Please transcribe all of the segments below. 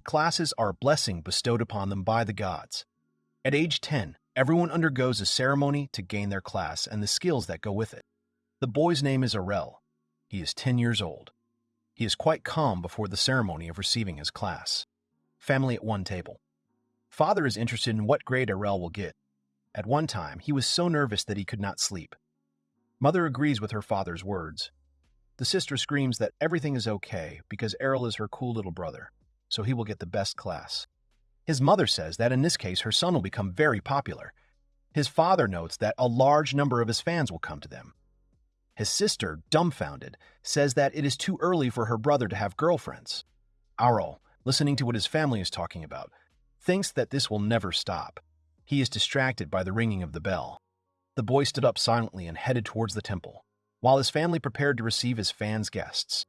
Classes are a blessing bestowed upon them by the gods. At age 10, everyone undergoes a ceremony to gain their class and the skills that go with it. The boy's name is Arel. He is 10 years old. He is quite calm before the ceremony of receiving his class. Family at one table. Father is interested in what grade Arel will get. At one time, he was so nervous that he could not sleep. Mother agrees with her father's words. The sister screams that everything is okay because Arel is her cool little brother, so he will get the best class. His mother says that in this case her son will become very popular. His father notes that a large number of his fans will come to them. His sister, dumbfounded, says that it is too early for her brother to have girlfriends. Arel, listening to what his family is talking about, thinks that this will never stop. He is distracted by the ringing of the bell. The boy stood up silently and headed towards the temple, while his family prepared to receive his fans' guests.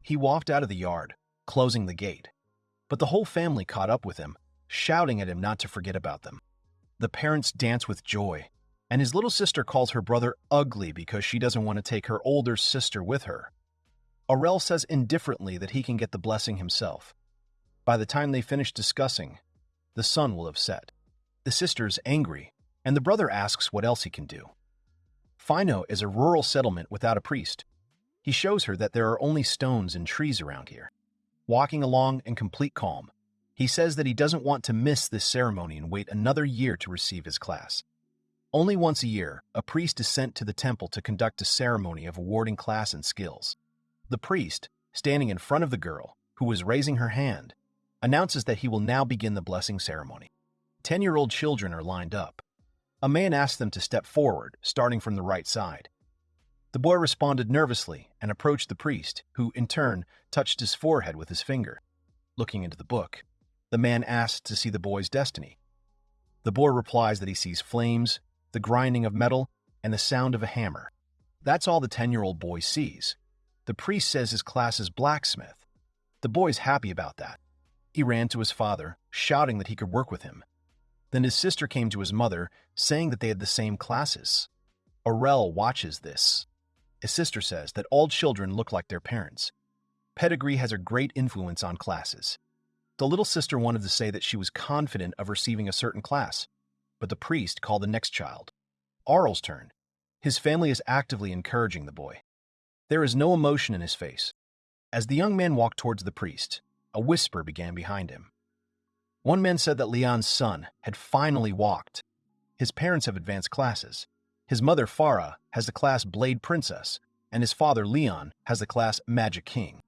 He walked out of the yard, closing the gate. But the whole family caught up with him, shouting at him not to forget about them. The parents dance with joy, and his little sister calls her brother ugly because she doesn't want to take her older sister with her. Arel says indifferently that he can get the blessing himself. By the time they finish discussing, the sun will have set. The sister is angry, and the brother asks what else he can do. Fino is a rural settlement without a priest. He shows her that there are only stones and trees around here. Walking along in complete calm, he says that he doesn't want to miss this ceremony and wait another year to receive his class. Only once a year, a priest is sent to the temple to conduct a ceremony of awarding class and skills. The priest, standing in front of the girl, who was raising her hand, announces that he will now begin the blessing ceremony. 10-year-old children are lined up. A man asks them to step forward, starting from the right side. The boy responded nervously and approached the priest, who, in turn, touched his forehead with his finger. Looking into the book, the man asks to see the boy's destiny. The boy replies that he sees flames, the grinding of metal, and the sound of a hammer. That's all the 10-year-old boy sees. The priest says his class is blacksmith. The boy's happy about that. He ran to his father, shouting that he could work with him. Then his sister came to his mother, saying that they had the same classes. Arel watches this. His sister says that all children look like their parents. Pedigree has a great influence on classes. The little sister wanted to say that she was confident of receiving a certain class, but the priest called the next child. Arel's turn. His family is actively encouraging the boy. There is no emotion in his face. As the young man walked towards the priest, a whisper began behind him. One man said that Leon's son had finally walked. His parents have advanced classes. His mother, Farah, has the class Blade Princess, and his father, Leon, has the class Magic King.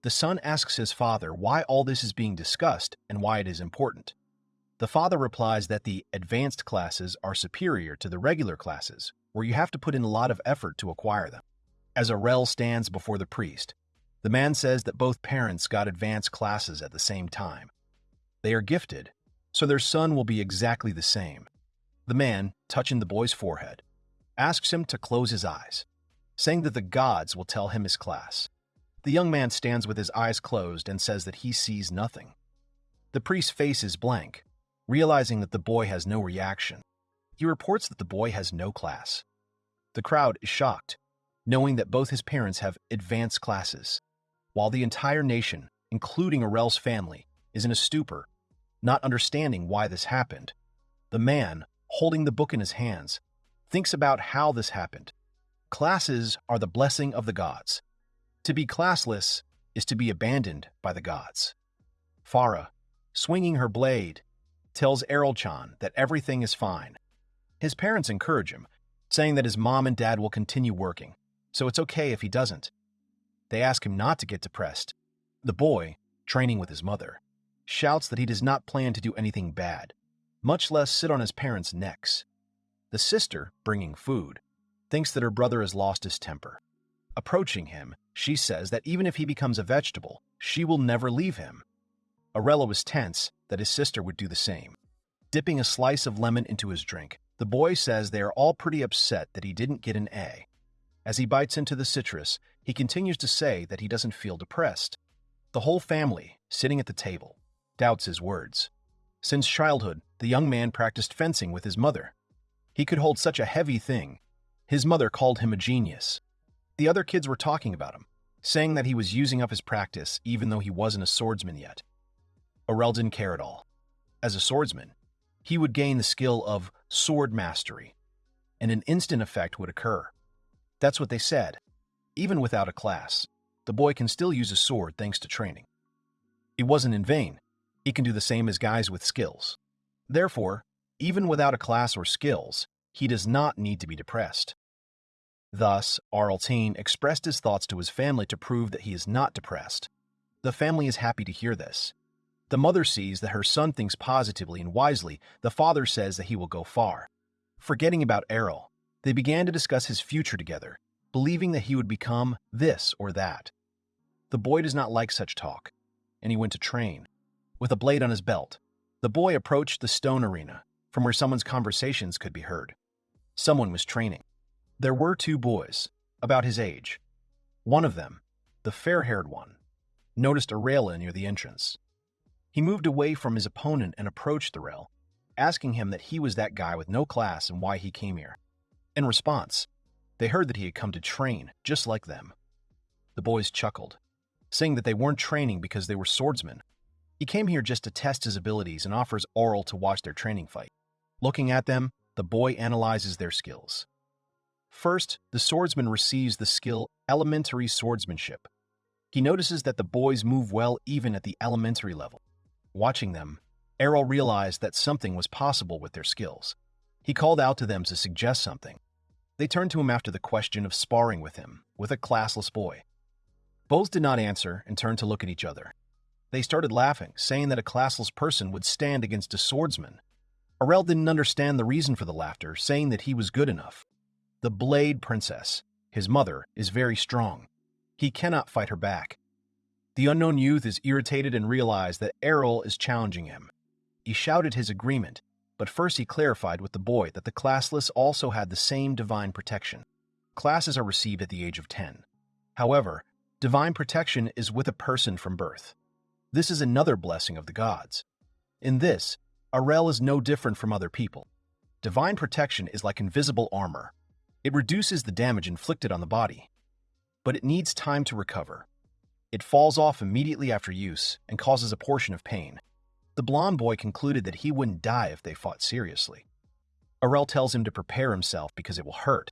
The son asks his father why all this is being discussed and why it is important. The father replies that the advanced classes are superior to the regular classes, where you have to put in a lot of effort to acquire them. As Arel stands before the priest, the man says that both parents got advanced classes at the same time. They are gifted, so their son will be exactly the same. The man, touching the boy's forehead, asks him to close his eyes, saying that the gods will tell him his class. The young man stands with his eyes closed and says that he sees nothing. The priest's face is blank, realizing that the boy has no reaction. He reports that the boy has no class. The crowd is shocked, knowing that both his parents have advanced classes, while the entire nation, including Arel's family, is in a stupor, not understanding why this happened. The man, holding the book in his hands, thinks about how this happened. Classes are the blessing of the gods. To be classless is to be abandoned by the gods. Farah, swinging her blade, tells Arel-chan that everything is fine. His parents encourage him, saying that his mom and dad will continue working, so it's okay if he doesn't. They ask him not to get depressed. The boy, training with his mother, shouts that he does not plan to do anything bad, much less sit on his parents' necks. The sister, bringing food, thinks that her brother has lost his temper. Approaching him, she says that even if he becomes a vegetable, she will never leave him. Arel was tense that his sister would do the same. Dipping a slice of lemon into his drink, the boy says they are all pretty upset that he didn't get an A. As he bites into the citrus, he continues to say that he doesn't feel depressed. The whole family, sitting at the table, doubts his words. Since childhood, the young man practiced fencing with his mother. He could hold such a heavy thing. His mother called him a genius. The other kids were talking about him, saying that he was using up his practice even though he wasn't a swordsman yet. Arel didn't care at all. As a swordsman, he would gain the skill of sword mastery, and an instant effect would occur. That's what they said. Even without a class, the boy can still use a sword thanks to training. It wasn't in vain. He can do the same as guys with skills. Therefore, even without a class or skills, he does not need to be depressed. Thus, Arel expressed his thoughts to his family to prove that he is not depressed. The family is happy to hear this. The mother sees that her son thinks positively and wisely. The father says that he will go far. Forgetting about Arel, they began to discuss his future together, believing that he would become this or that. The boy does not like such talk, and he went to train. With a blade on his belt, the boy approached the stone arena, from where someone's conversations could be heard. Someone was training. There were two boys, about his age. One of them, the fair-haired one, noticed Arel near the entrance. He moved away from his opponent and approached Arel, asking him that he was that guy with no class and why he came here. In response, they heard that he had come to train, just like them. The boys chuckled, saying that they weren't training because they were swordsmen. He came here just to test his abilities and offers Arel to watch their training fight. Looking at them, the boy analyzes their skills. First, the swordsman receives the skill Elementary Swordsmanship. He notices that the boys move well even at the elementary level. Watching them, Arel realized that something was possible with their skills. He called out to them to suggest something. They turned to him after the question of sparring with him, with a classless boy. Both did not answer and turned to look at each other. They started laughing, saying that a classless person would stand against a swordsman. Arel didn't understand the reason for the laughter, saying that he was good enough. The Blade Princess, his mother, is very strong. He cannot fight her back. The unknown youth is irritated and realized that Arel is challenging him. He shouted his agreement, but first he clarified with the boy that the classless also had the same divine protection. Classes are received at the age of 10. However, divine protection is with a person from birth. This is another blessing of the gods. In this, Arel is no different from other people. Divine protection is like invisible armor. It reduces the damage inflicted on the body, but it needs time to recover. It falls off immediately after use and causes a portion of pain. The blonde boy concluded that he wouldn't die if they fought seriously. Arel tells him to prepare himself because it will hurt.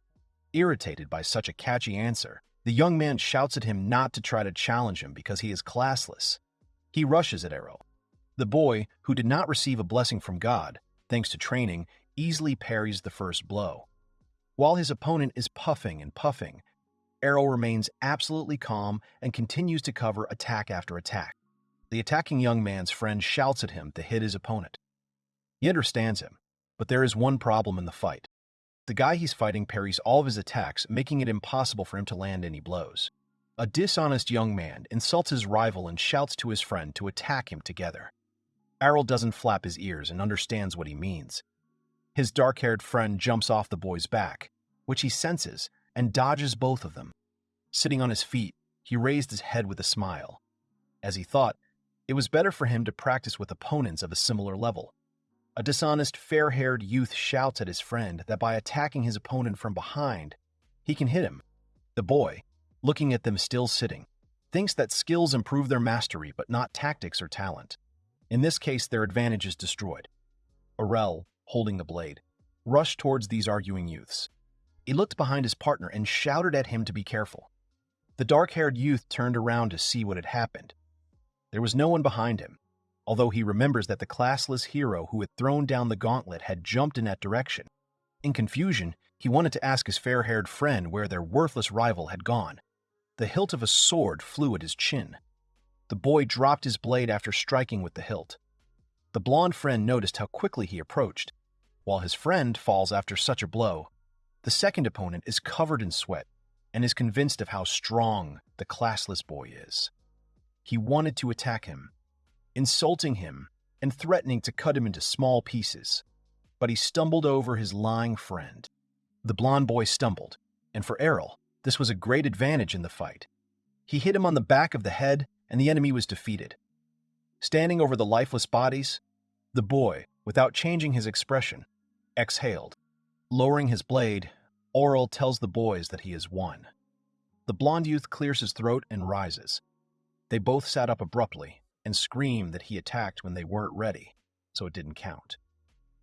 Irritated by such a catchy answer, the young man shouts at him not to try to challenge him because he is classless. He rushes at Arel. The boy, who did not receive a blessing from God, thanks to training, easily parries the first blow. While his opponent is puffing and puffing, Arel remains absolutely calm and continues to cover attack after attack. The attacking young man's friend shouts at him to hit his opponent. He understands him, but there is one problem in the fight. The guy he's fighting parries all of his attacks, making it impossible for him to land any blows. A dishonest young man insults his rival and shouts to his friend to attack him together. Arel doesn't flap his ears and understands what he means. His dark-haired friend jumps off the boy's back, which he senses, and dodges both of them. Sitting on his feet, he raised his head with a smile. As he thought, it was better for him to practice with opponents of a similar level. A dishonest, fair-haired youth shouts at his friend that by attacking his opponent from behind, he can hit him. The boy, looking at them still sitting, thinks that skills improve their mastery but not tactics or talent. In this case, their advantage is destroyed. Arel, holding the blade, rushed towards these arguing youths. He looked behind his partner and shouted at him to be careful. The dark-haired youth turned around to see what had happened. There was no one behind him, although he remembers that the classless hero who had thrown down the gauntlet had jumped in that direction. In confusion, he wanted to ask his fair-haired friend where their worthless rival had gone. The hilt of a sword flew at his chin. The boy dropped his blade after striking with the hilt. The blonde friend noticed how quickly he approached. While his friend falls after such a blow, the second opponent is covered in sweat and is convinced of how strong the classless boy is. He wanted to attack him, insulting him and threatening to cut him into small pieces, but he stumbled over his lying friend. The blonde boy stumbled, and for Arel, this was a great advantage in the fight. He hit him on the back of the head, and the enemy was defeated. Standing over the lifeless bodies, the boy, without changing his expression, exhaled. Lowering his blade, Arel tells the boys that he has won. The blonde youth clears his throat and rises. They both sat up abruptly, and screamed that he attacked when they weren't ready, so it didn't count.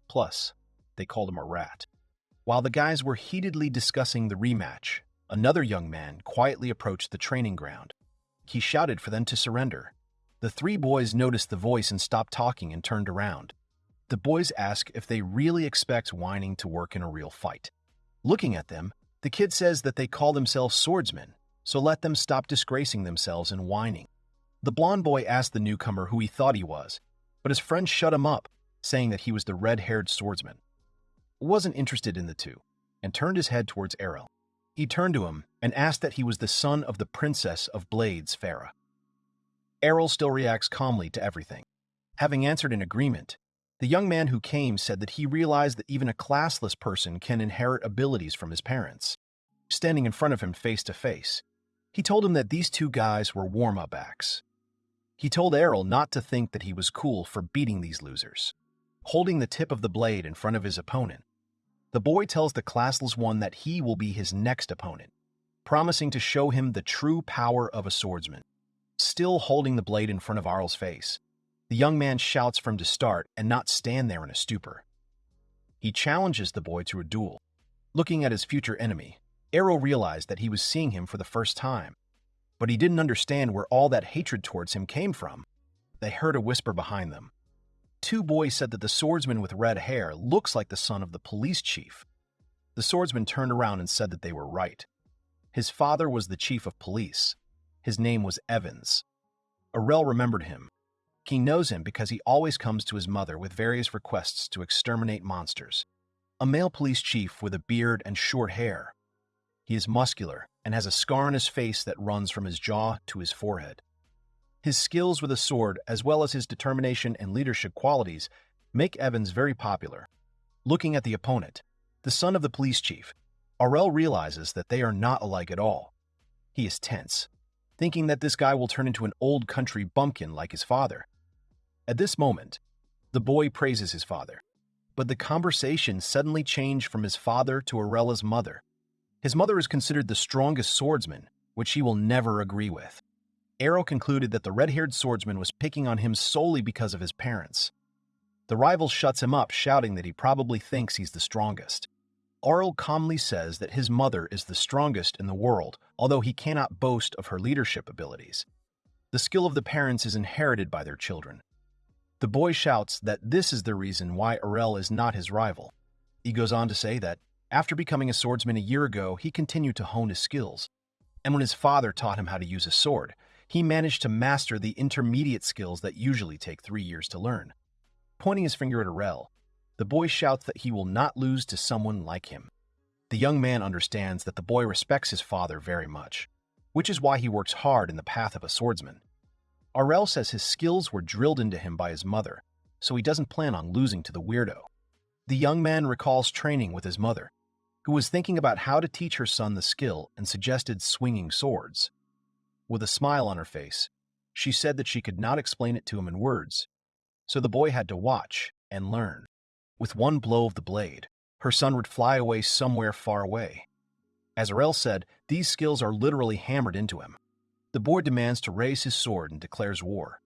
Plus, they called him a rat. While the guys were heatedly discussing the rematch, another young man quietly approached the training ground. He shouted for them to surrender. The three boys noticed the voice and stopped talking and turned around. The boys ask if they really expect whining to work in a real fight. Looking at them, the kid says that they call themselves swordsmen, so let them stop disgracing themselves and whining. The blonde boy asked the newcomer who he thought he was, but his friend shut him up, saying that he was the red-haired swordsman. Wasn't interested in the two, and turned his head towards Arel. He turned to him and asked that he was the son of the princess of Blades, Farah. Arel still reacts calmly to everything. Having answered in agreement, the young man who came said that he realized that even a classless person can inherit abilities from his parents. Standing in front of him face to face, he told him that these two guys were warm-up acts. He told Arel not to think that he was cool for beating these losers. Holding the tip of the blade in front of his opponent, the boy tells the classless one that he will be his next opponent, promising to show him the true power of a swordsman. Still holding the blade in front of Arel's face, the young man shouts for him to start and not stand there in a stupor. He challenges the boy to a duel. Looking at his future enemy, Arel realized that he was seeing him for the first time, but he didn't understand where all that hatred towards him came from. They heard a whisper behind them. Two boys said that the swordsman with red hair looks like the son of the police chief. The swordsman turned around and said that they were right. His father was the chief of police. His name was Evans. Arel remembered him. He knows him because he always comes to his mother with various requests to exterminate monsters. A male police chief with a beard and short hair. He is muscular and has a scar on his face that runs from his jaw to his forehead. His skills with a sword, as well as his determination and leadership qualities, make Evans very popular. Looking at the opponent, the son of the police chief, Arel realizes that they are not alike at all. He is tense, thinking that this guy will turn into an old country bumpkin like his father. At this moment, the boy praises his father, but the conversation suddenly changed from his father to Arela's mother. His mother is considered the strongest swordsman, which he will never agree with. Arel concluded that the red-haired swordsman was picking on him solely because of his parents. The rival shuts him up, shouting that he probably thinks he's the strongest. Arel calmly says that his mother is the strongest in the world, although he cannot boast of her leadership abilities. The skill of the parents is inherited by their children. The boy shouts that this is the reason why Arel is not his rival. He goes on to say that after becoming a swordsman a year ago, he continued to hone his skills. And when his father taught him how to use a sword, he managed to master the intermediate skills that usually take 3 years to learn. Pointing his finger at Arel, the boy shouts that he will not lose to someone like him. The young man understands that the boy respects his father very much, which is why he works hard in the path of a swordsman. Arel says his skills were drilled into him by his mother, so he doesn't plan on losing to the weirdo. The young man recalls training with his mother, who was thinking about how to teach her son the skill and suggested swinging swords. With a smile on her face, she said that she could not explain it to him in words, so the boy had to watch and learn. With one blow of the blade, her son would fly away somewhere far away. As Arel said, these skills are literally hammered into him. The boy demands to raise his sword and declares war.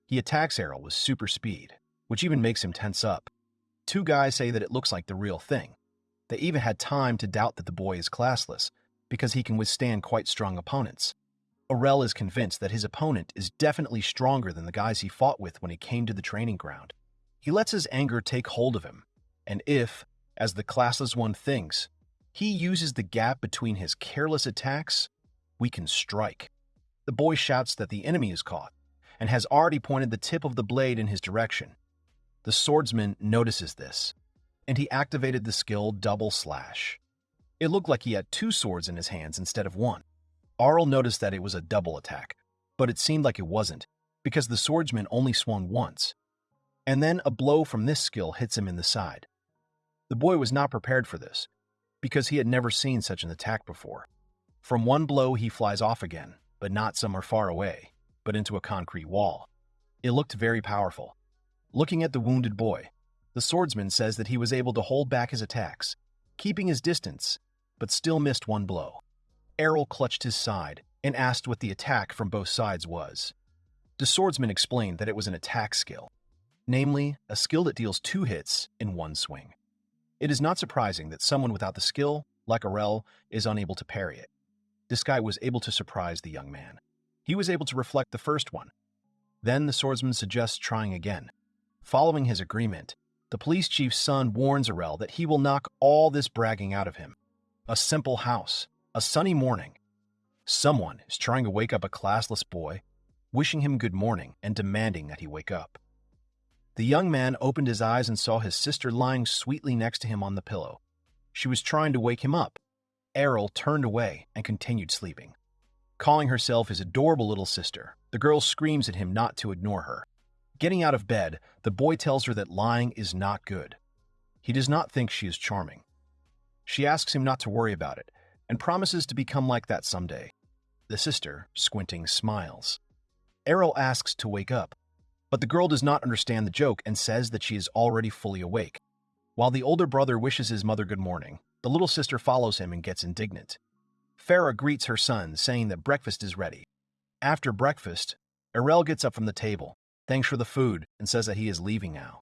He attacks Arel with super speed, which even makes him tense up. Two guys say that it looks like the real thing. They even had time to doubt that the boy is classless, because he can withstand quite strong opponents. Arel is convinced that his opponent is definitely stronger than the guys he fought with when he came to the training ground. He lets his anger take hold of him, and if, as the classless one thinks, he uses the gap between his careless attacks, we can strike. The boy shouts that the enemy is caught, and has already pointed the tip of the blade in his direction. The swordsman notices this, and he activated the skill Double Slash. It looked like he had 2 swords in his hands instead of 1. Arel noticed that it was a double attack, but it seemed like it wasn't, because the swordsman only swung once. And then a blow from this skill hits him in the side. The boy was not prepared for this, because he had never seen such an attack before. From one blow he flies off again, but not somewhere far away, but into a concrete wall. It looked very powerful. Looking at the wounded boy, the swordsman says that he was able to hold back his attacks, keeping his distance, but still missed one blow. Arel clutched his side and asked what the attack from both sides was. The swordsman explained that it was an attack skill, namely, a skill that deals 2 hits in one swing. It is not surprising that someone without the skill, like Arel, is unable to parry it. This guy was able to surprise the young man. He was able to reflect the first one. Then the swordsman suggests trying again. Following his agreement, the police chief's son warns Arel that he will knock all this bragging out of him. A simple house, a sunny morning. Someone is trying to wake up a classless boy, wishing him good morning and demanding that he wake up. The young man opened his eyes and saw his sister lying sweetly next to him on the pillow. She was trying to wake him up. Arel turned away and continued sleeping. Calling herself his adorable little sister, the girl screams at him not to ignore her. Getting out of bed, the boy tells her that lying is not good. He does not think she is charming. She asks him not to worry about it and promises to become like that someday. The sister, squinting, smiles. Arel asks to wake up, but the girl does not understand the joke and says that she is already fully awake. While the older brother wishes his mother good morning, the little sister follows him and gets indignant. Farah greets her son, saying that breakfast is ready. After breakfast, Arel gets up from the table, thanks for the food, and says that he is leaving now.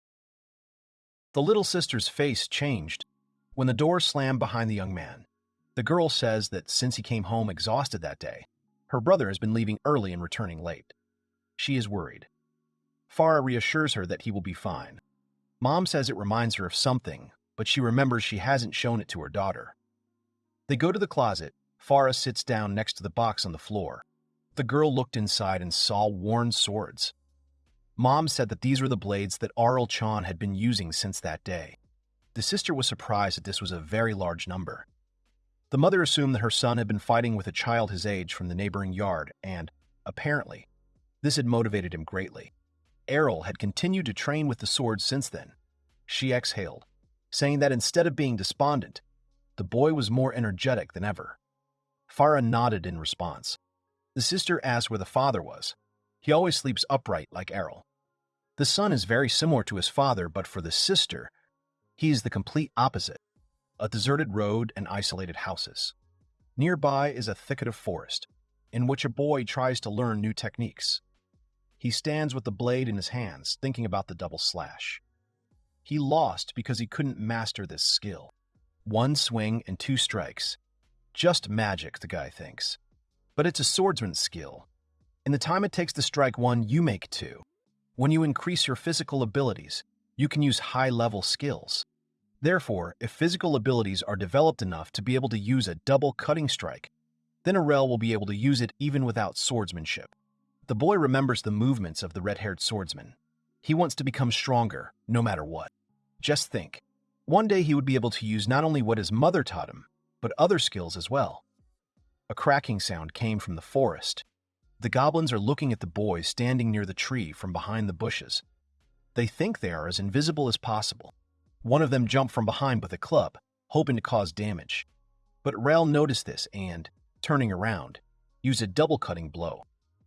The little sister's face changed when the door slammed behind the young man. The girl says that since he came home exhausted that day, her brother has been leaving early and returning late. She is worried. Farah reassures her that he will be fine. Mom says it reminds her of something, but she remembers she hasn't shown it to her daughter. They go to the closet. Farah sits down next to the box on the floor. The girl looked inside and saw worn swords. Mom said that these were the blades that Arel Chan had been using since that day. The sister was surprised that this was a very large number. The mother assumed that her son had been fighting with a child his age from the neighboring yard, and, apparently, this had motivated him greatly. Arel had continued to train with the sword since then. She exhaled, saying that instead of being despondent, the boy was more energetic than ever. Farah nodded in response. The sister asked where the father was. He always sleeps upright like Arel. The son is very similar to his father, but for the sister, he is the complete opposite. A deserted road and isolated houses. Nearby is a thicket of forest, in which a boy tries to learn new techniques. He stands with the blade in his hands, thinking about the double slash. He lost because he couldn't master this skill. 1 swing and 2 strikes. Just magic, the guy thinks. But it's a swordsman's skill. In the time it takes to strike 1, you make 2. When you increase your physical abilities, you can use high-level skills. Therefore, if physical abilities are developed enough to be able to use a double cutting strike, then Arel will be able to use it even without swordsmanship. The boy remembers the movements of the red-haired swordsman. He wants to become stronger, no matter what. Just think, one day he would be able to use not only what his mother taught him, but other skills as well. A cracking sound came from the forest. The goblins are looking at the boy standing near the tree from behind the bushes. They think they are as invisible as possible. One of them jumped from behind with a club, hoping to cause damage. But Arel noticed this and, turning around, used a double-cutting blow.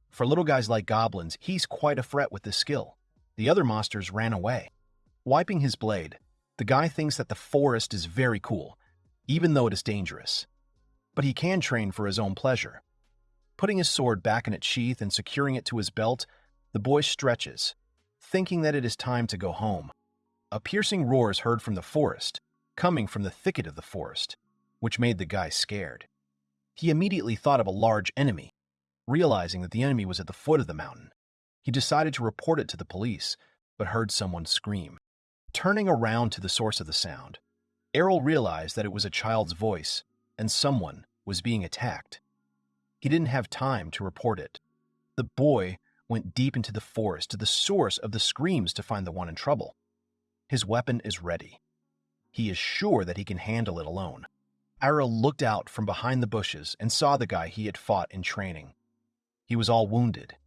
For little guys like goblins, he's quite a threat with this skill. The other monsters ran away. Wiping his blade, the guy thinks that the forest is very cool, even though it is dangerous. But he can train for his own pleasure. Putting his sword back in its sheath and securing it to his belt, the boy stretches, thinking that it is time to go home. A piercing roar is heard from the forest, coming from the thicket of the forest, which made the guy scared. He immediately thought of a large enemy. Realizing that the enemy was at the foot of the mountain, he decided to report it to the police, but heard someone scream. Turning around to the source of the sound, Arel realized that it was a child's voice, and someone was being attacked. He didn't have time to report it. The boy went deep into the forest to the source of the screams to find the one in trouble. His weapon is ready. He is sure that he can handle it alone. Arel looked out from behind the bushes and saw the guy he had fought in training. He was all wounded.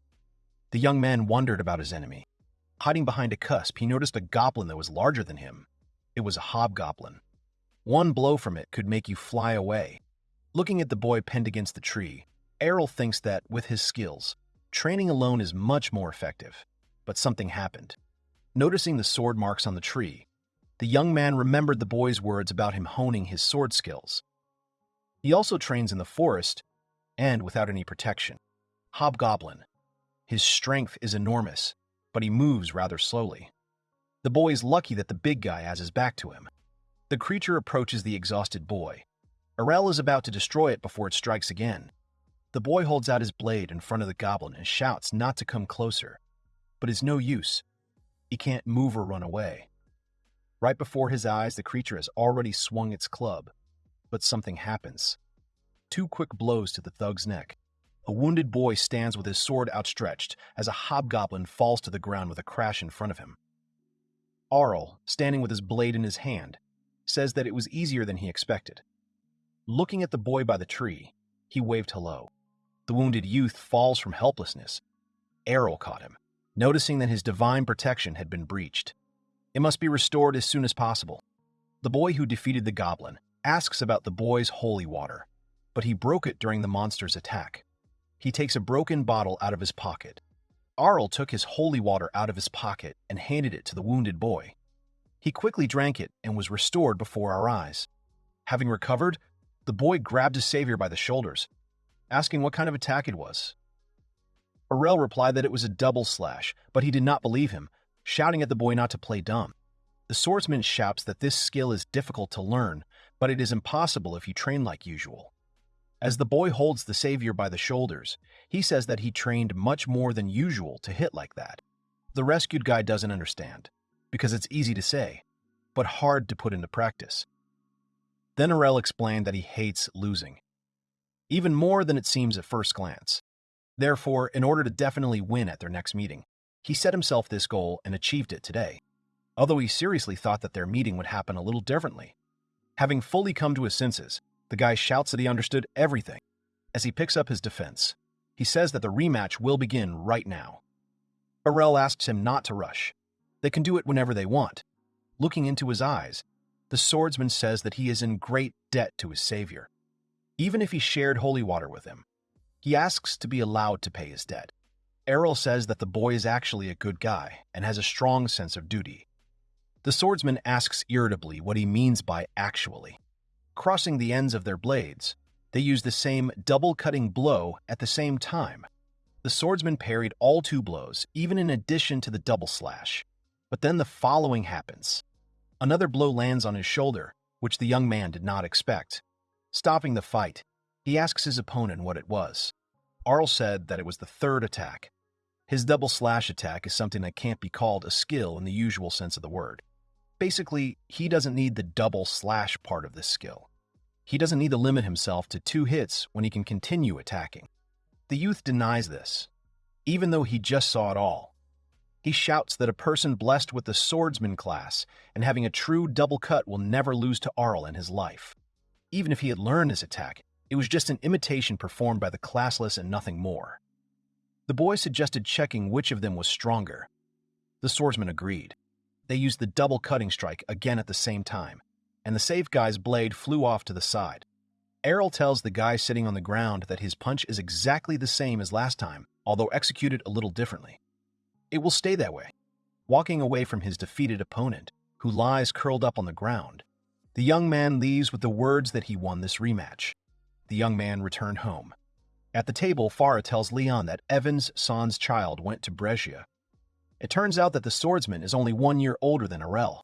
The young man wondered about his enemy. Hiding behind a cusp, he noticed a goblin that was larger than him. It was a hobgoblin. One blow from it could make you fly away. Looking at the boy pinned against the tree, Arel thinks that, with his skills, training alone is much more effective. But something happened. Noticing the sword marks on the tree, the young man remembered the boy's words about him honing his sword skills. He also trains in the forest, and without any protection. Hobgoblin. His strength is enormous, but he moves rather slowly. The boy is lucky that the big guy has his back to him. The creature approaches the exhausted boy. Arel is about to destroy it before it strikes again. The boy holds out his blade in front of the goblin and shouts not to come closer, but it's no use. He can't move or run away. Right before his eyes, the creature has already swung its club, but something happens. 2 quick blows to the thug's neck. A wounded boy stands with his sword outstretched as a hobgoblin falls to the ground with a crash in front of him. Arel, standing with his blade in his hand, says that it was easier than he expected. Looking at the boy by the tree, he waved hello. The wounded youth falls from helplessness. Arel caught him, noticing that his divine protection had been breached. It must be restored as soon as possible. The boy who defeated the goblin asks about the boy's holy water, but he broke it during the monster's attack. He takes a broken bottle out of his pocket. Arel took his holy water out of his pocket and handed it to the wounded boy. He quickly drank it and was restored before our eyes. Having recovered, the boy grabbed his savior by the shoulders, asking what kind of attack it was. Arel replied that it was a double slash, but he did not believe him, shouting at the boy not to play dumb. The swordsman shouts that this skill is difficult to learn, but it is impossible if you train like usual. As the boy holds the savior by the shoulders, he says that he trained much more than usual to hit like that. The rescued guy doesn't understand, because it's easy to say, but hard to put into practice. Then Arel explained that he hates losing, even more than it seems at first glance. Therefore, in order to definitely win at their next meeting, he set himself this goal and achieved it today, although he seriously thought that their meeting would happen a little differently. Having fully come to his senses, the guy shouts that he understood everything. As he picks up his defense, he says that the rematch will begin right now. Arel asks him not to rush. They can do it whenever they want. Looking into his eyes, the swordsman says that he is in great debt to his savior, even if he shared holy water with him. He asks to be allowed to pay his debt. Arel says that the boy is actually a good guy and has a strong sense of duty. The swordsman asks irritably what he means by actually. Crossing the ends of their blades, they use the same double-cutting blow at the same time. The swordsman parried all 2 blows, even in addition to the double slash. But then the following happens. Another blow lands on his shoulder, which the young man did not expect. Stopping the fight, he asks his opponent what it was. Arel said that it was the 3rd attack. His double slash attack is something that can't be called a skill in the usual sense of the word. Basically, he doesn't need the double slash part of this skill. He doesn't need to limit himself to 2 hits when he can continue attacking. The youth denies this, even though he just saw it all. He shouts that a person blessed with the swordsman class and having a true double cut will never lose to Arel in his life. Even if he had learned his attack, it was just an imitation performed by the Classless and nothing more. The boy suggested checking which of them was stronger. The swordsman agreed. They used the double cutting strike again at the same time, and the safe guy's blade flew off to the side. Arel tells the guy sitting on the ground that his punch is exactly the same as last time, although executed a little differently. It will stay that way. Walking away from his defeated opponent, who lies curled up on the ground, the young man leaves with the words that he won this rematch. The young man returned home. At the table, Farah tells Leon that Evan's son's child went to Brescia. It turns out that the swordsman is only 1 year older than Arel.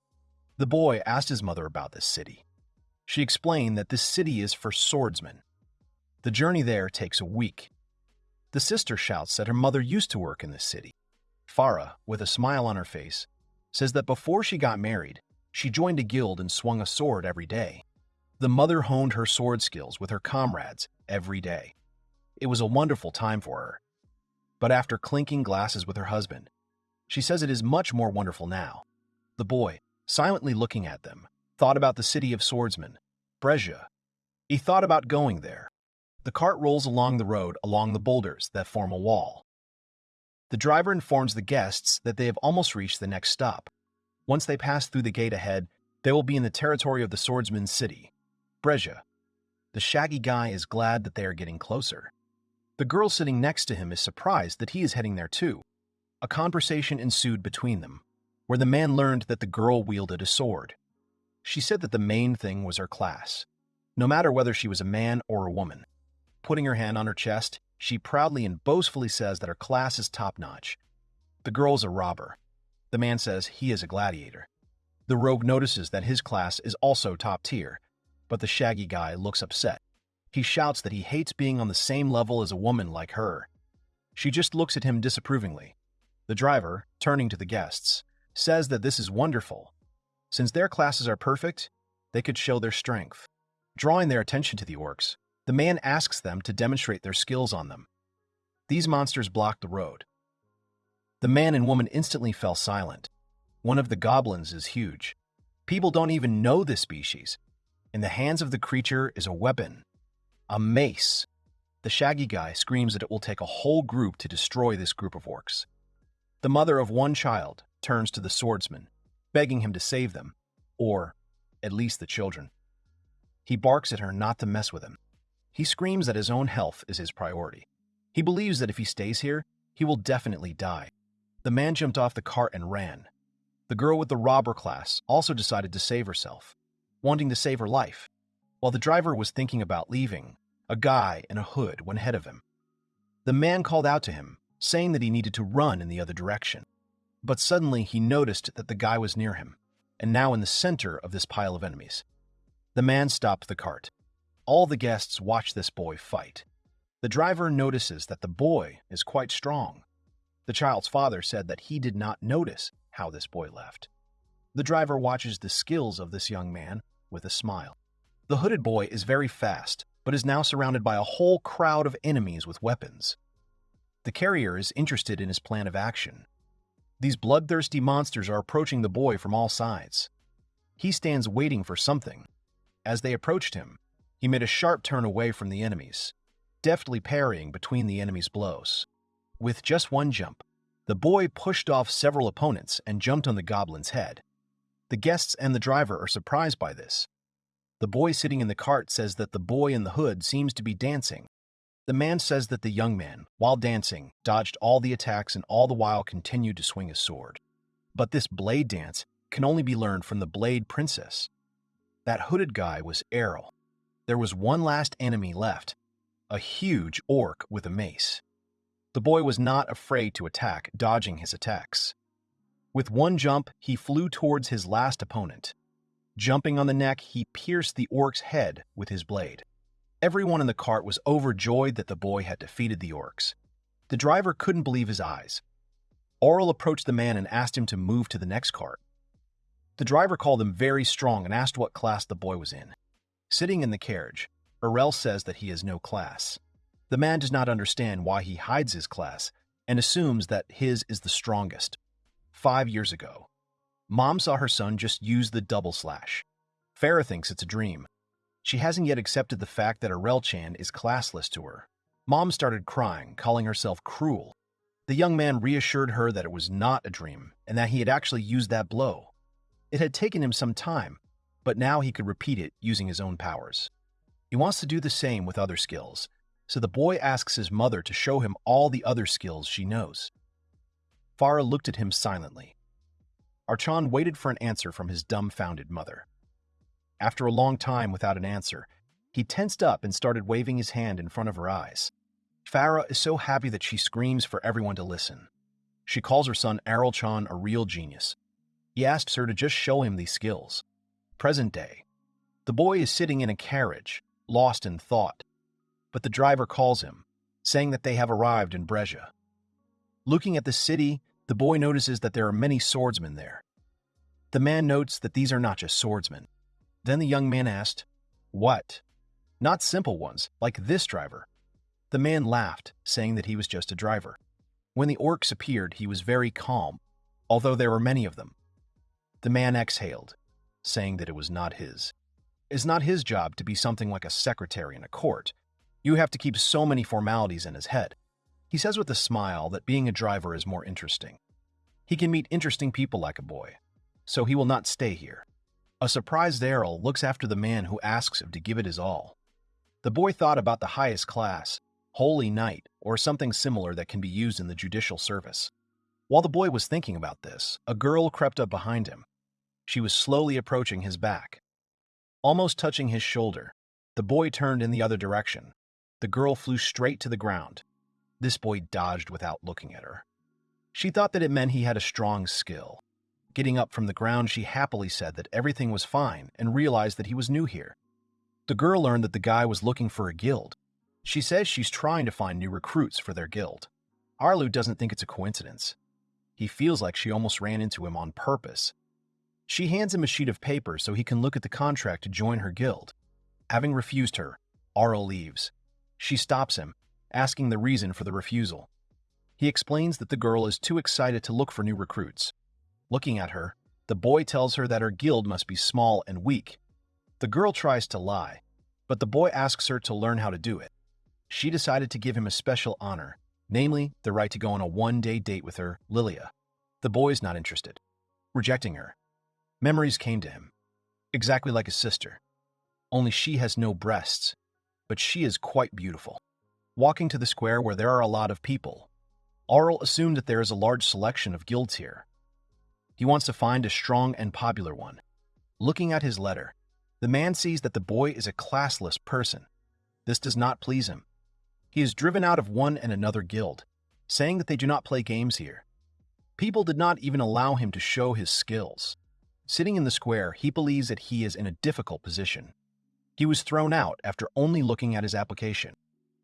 The boy asked his mother about this city. She explained that this city is for swordsmen. The journey there takes a week. The sister shouts that her mother used to work in this city. Farah, with a smile on her face, says that before she got married, she joined a guild and swung a sword every day. The mother honed her sword skills with her comrades every day. It was a wonderful time for her. But after clinking glasses with her husband, she says it is much more wonderful now. The boy, silently looking at them, thought about the city of swordsmen, Brescia. He thought about going there. The cart rolls along the road along the boulders that form a wall. The driver informs the guests that they have almost reached the next stop. Once they pass through the gate ahead, they will be in the territory of the swordsman's city, Brescia. The shaggy guy is glad that they are getting closer. The girl sitting next to him is surprised that he is heading there too. A conversation ensued between them, where the man learned that the girl wielded a sword. She said that the main thing was her class, no matter whether she was a man or a woman. Putting her hand on her chest, She proudly and boastfully says that her class is top-notch. The girl's a robber. The man says he is a gladiator. The rogue notices that his class is also top tier, but the shaggy guy looks upset. He shouts that he hates being on the same level as a woman like her. She just looks at him disapprovingly. The driver, turning to the guests, says that this is wonderful. Since their classes are perfect, they could show their strength. Drawing their attention to the orcs, the man asks them to demonstrate their skills on them. These monsters blocked the road. The man and woman instantly fell silent. One of the goblins is huge. People don't even know this species. In the hands of the creature is a weapon, a mace. The shaggy guy screams that it will take a whole group to destroy this group of orcs. The mother of one child turns to the swordsman, begging him to save them, or at least the children. He barks at her not to mess with him. He screams that his own health is his priority. He believes that if he stays here, he will definitely die. The man jumped off the cart and ran. The girl with the robber class also decided to save herself, wanting to save her life. While the driver was thinking about leaving, a guy in a hood went ahead of him. The man called out to him, saying that he needed to run in the other direction. But suddenly he noticed that the guy was near him, and now in the center of this pile of enemies. The man stopped the cart. All the guests watch this boy fight. The driver notices that the boy is quite strong. The child's father said that he did not notice how this boy left. The driver watches the skills of this young man with a smile. The hooded boy is very fast, but is now surrounded by a whole crowd of enemies with weapons. The carrier is interested in his plan of action. These bloodthirsty monsters are approaching the boy from all sides. He stands waiting for something. As they approached him, he made a sharp turn away from the enemies, deftly parrying between the enemies' blows. With just one jump, the boy pushed off several opponents and jumped on the goblin's head. The guests and the driver are surprised by this. The boy sitting in the cart says that the boy in the hood seems to be dancing. The man says that the young man, while dancing, dodged all the attacks and all the while continued to swing his sword. But this blade dance can only be learned from the Blade Princess. That hooded guy was Arel. There was one last enemy left, a huge orc with a mace. The boy was not afraid to attack, dodging his attacks. With one jump, he flew towards his last opponent. Jumping on the neck, he pierced the orc's head with his blade. Everyone in the cart was overjoyed that the boy had defeated the orcs. The driver couldn't believe his eyes. Arel approached the man and asked him to move to the next cart. The driver called him very strong and asked what class the boy was in. Sitting in the carriage, Arel says that he has no class. The man does not understand why he hides his class and assumes that his is the strongest. 5 years ago, Mom saw her son just use the double slash. Farah thinks it's a dream. She hasn't yet accepted the fact that Arel-chan is classless to her. Mom started crying, calling herself cruel. The young man reassured her that it was not a dream and that he had actually used that blow. It had taken him some time, but now he could repeat it using his own powers. He wants to do the same with other skills, so the boy asks his mother to show him all the other skills she knows. Farah looked at him silently. Archon waited for an answer from his dumbfounded mother. After a long time without an answer, he tensed up and started waving his hand in front of her eyes. Farah is so happy that she screams for everyone to listen. She calls her son Arel-chan a real genius. He asks her to just show him these skills. Present day. The boy is sitting in a carriage, lost in thought. But the driver calls him, saying that they have arrived in Breja. Looking at the city, the boy notices that there are many swordsmen there. The man notes that these are not just swordsmen. Then the young man asked, "What?" "Not simple ones, like this driver." The man laughed, saying that he was just a driver. When the orcs appeared, he was very calm, although there were many of them. The man exhaled, saying that it was not his. It's not his job to be something like a secretary in a court. You have to keep so many formalities in his head. He says with a smile that being a driver is more interesting. He can meet interesting people like a boy, so he will not stay here. A surprised Arel looks after the man who asks him to give it his all. The boy thought about the highest class, Holy Knight, or something similar that can be used in the judicial service. While the boy was thinking about this, a girl crept up behind him. She was slowly approaching his back. Almost touching his shoulder, the boy turned in the other direction. The girl flew straight to the ground. This boy dodged without looking at her. She thought that it meant he had a strong skill. Getting up from the ground, she happily said that everything was fine and realized that he was new here. The girl learned that the guy was looking for a guild. She says she's trying to find new recruits for their guild. Arlu doesn't think it's a coincidence. He feels like she almost ran into him on purpose. She hands him a sheet of paper so he can look at the contract to join her guild. Having refused her, Arel leaves. She stops him, asking the reason for the refusal. He explains that the girl is too excited to look for new recruits. Looking at her, the boy tells her that her guild must be small and weak. The girl tries to lie, but the boy asks her to learn how to do it. She decided to give him a special honor, namely the right to go on a one-day date with her, Lilia. The boy's not interested, rejecting her. Memories came to him, exactly like his sister. Only she has no breasts, but she is quite beautiful. Walking to the square where there are a lot of people, Arel assumed that there is a large selection of guilds here. He wants to find a strong and popular one. Looking at his letter, the man sees that the boy is a classless person. This does not please him. He is driven out of one and another guild, saying that they do not play games here. People did not even allow him to show his skills. Sitting in the square, he believes that he is in a difficult position. He was thrown out after only looking at his application.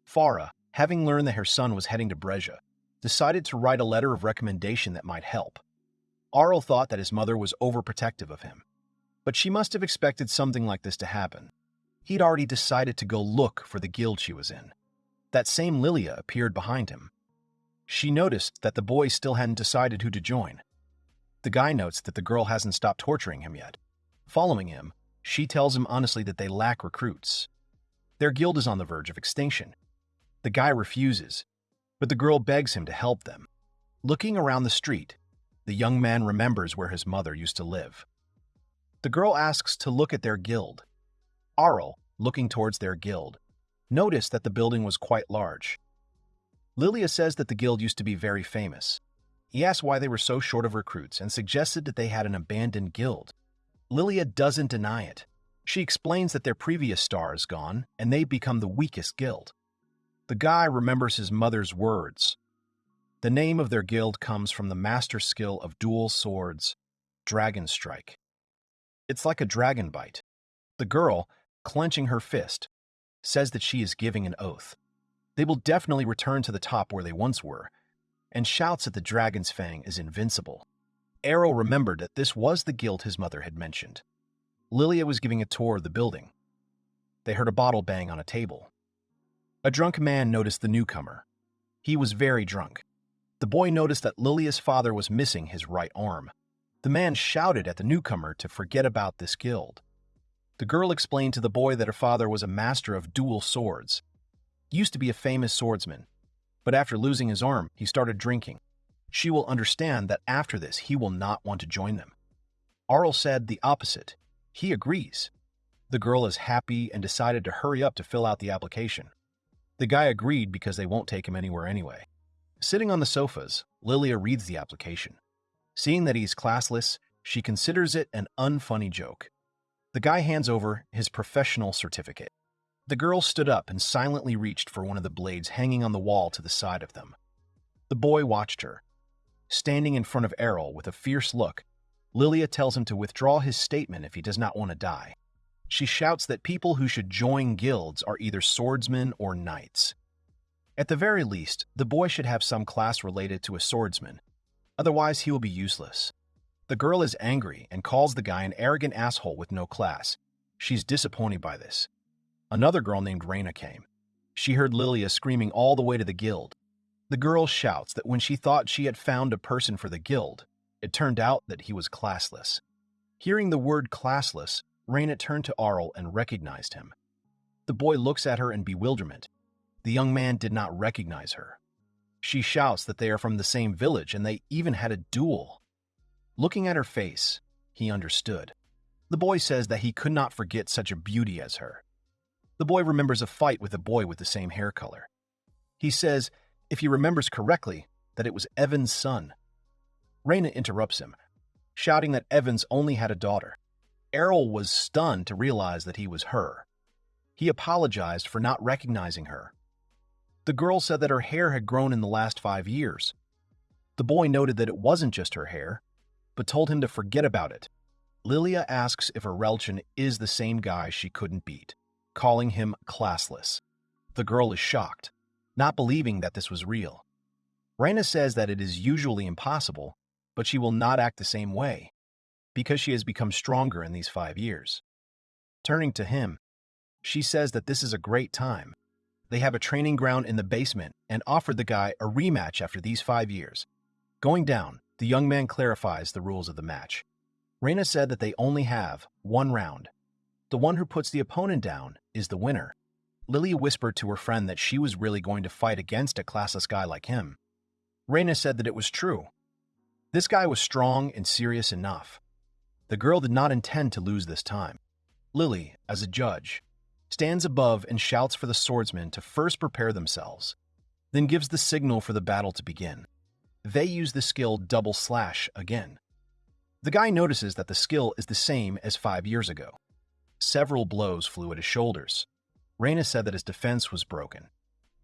Farah, having learned that her son was heading to Brescia, decided to write a letter of recommendation that might help. Arel thought that his mother was overprotective of him, but she must have expected something like this to happen. He'd already decided to go look for the guild she was in. That same Lilia appeared behind him. She noticed that the boy still hadn't decided who to join. The guy notes that the girl hasn't stopped torturing him yet. Following him, she tells him honestly that they lack recruits. Their guild is on the verge of extinction. The guy refuses, but the girl begs him to help them. Looking around the street, the young man remembers where his mother used to live. The girl asks to look at their guild. Arel, looking towards their guild, noticed that the building was quite large. Lilia says that the guild used to be very famous. He asks why they were so short of recruits and suggested that they had an abandoned guild. Lilia doesn't deny it. She explains that their previous star is gone and they've become the weakest guild. The guy remembers his mother's words. The name of their guild comes from the master skill of dual swords, Dragon Strike. It's like a dragon bite. The girl, clenching her fist, says that she is giving an oath. They will definitely return to the top where they once were, and shouts that the dragon's fang is invincible. Arel remembered that this was the guild his mother had mentioned. Lilia was giving a tour of the building. They heard a bottle bang on a table. A drunk man noticed the newcomer. He was very drunk. The boy noticed that Lilia's father was missing his right arm. The man shouted at the newcomer to forget about this guild. The girl explained to the boy that her father was a master of dual swords. He used to be a famous swordsman, but after losing his arm, he started drinking. She will understand that after this, he will not want to join them. Arel said the opposite. He agrees. The girl is happy and decided to hurry up to fill out the application. The guy agreed because they won't take him anywhere anyway. Sitting on the sofas, Lilia reads the application. Seeing that he's classless, she considers it an unfunny joke. The guy hands over his professional certificate. The girl stood up and silently reached for one of the blades hanging on the wall to the side of them. The boy watched her. Standing in front of Arel with a fierce look, Lilia tells him to withdraw his statement if he does not want to die. She shouts that people who should join guilds are either swordsmen or knights. At the very least, the boy should have some class related to a swordsman. Otherwise, he will be useless. The girl is angry and calls the guy an arrogant asshole with no class. She's disappointed by this. Another girl named Reina came. She heard Lilia screaming all the way to the guild. The girl shouts that when she thought she had found a person for the guild, it turned out that he was classless. Hearing the word classless, Reina turned to Arel and recognized him. The boy looks at her in bewilderment. The young man did not recognize her. She shouts that they are from the same village and they even had a duel. Looking at her face, he understood. The boy says that he could not forget such a beauty as her. The boy remembers a fight with a boy with the same hair color. He says, if he remembers correctly, that it was Evan's son. Reina interrupts him, shouting that Evans only had a daughter. Arel was stunned to realize that he was her. He apologized for not recognizing her. The girl said that her hair had grown in the last 5 years. The boy noted that it wasn't just her hair, but told him to forget about it. Lilia asks if Arelchen is the same guy she couldn't beat, calling him Classless. The girl is shocked, not believing that this was real. Reina says that it is usually impossible, but she will not act the same way, because she has become stronger in these 5 years. Turning to him, she says that this is a great time. They have a training ground in the basement and offered the guy a rematch after these 5 years. Going down, the young man clarifies the rules of the match. Reina said that they only have 1 round. The one who puts the opponent down is the winner. Lilia whispered to her friend that she was really going to fight against a classless guy like him. Reina said that it was true. This guy was strong and serious enough. The girl did not intend to lose this time. Lily, as a judge, stands above and shouts for the swordsmen to first prepare themselves, then gives the signal for the battle to begin. They use the skill double slash again. The guy notices that the skill is the same as 5 years ago. Several blows flew at his shoulders. Reina said that his defense was broken.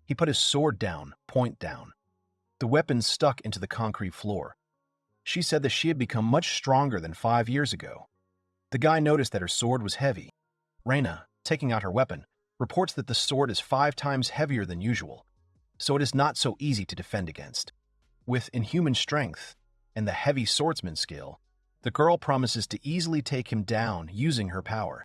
He put his sword down, point down. The weapon stuck into the concrete floor. She said that she had become much stronger than 5 years ago. The guy noticed that her sword was heavy. Reina, taking out her weapon, reports that the sword is 5 times heavier than usual, so it is not so easy to defend against. With inhuman strength and the heavy swordsman skill, the girl promises to easily take him down using her power.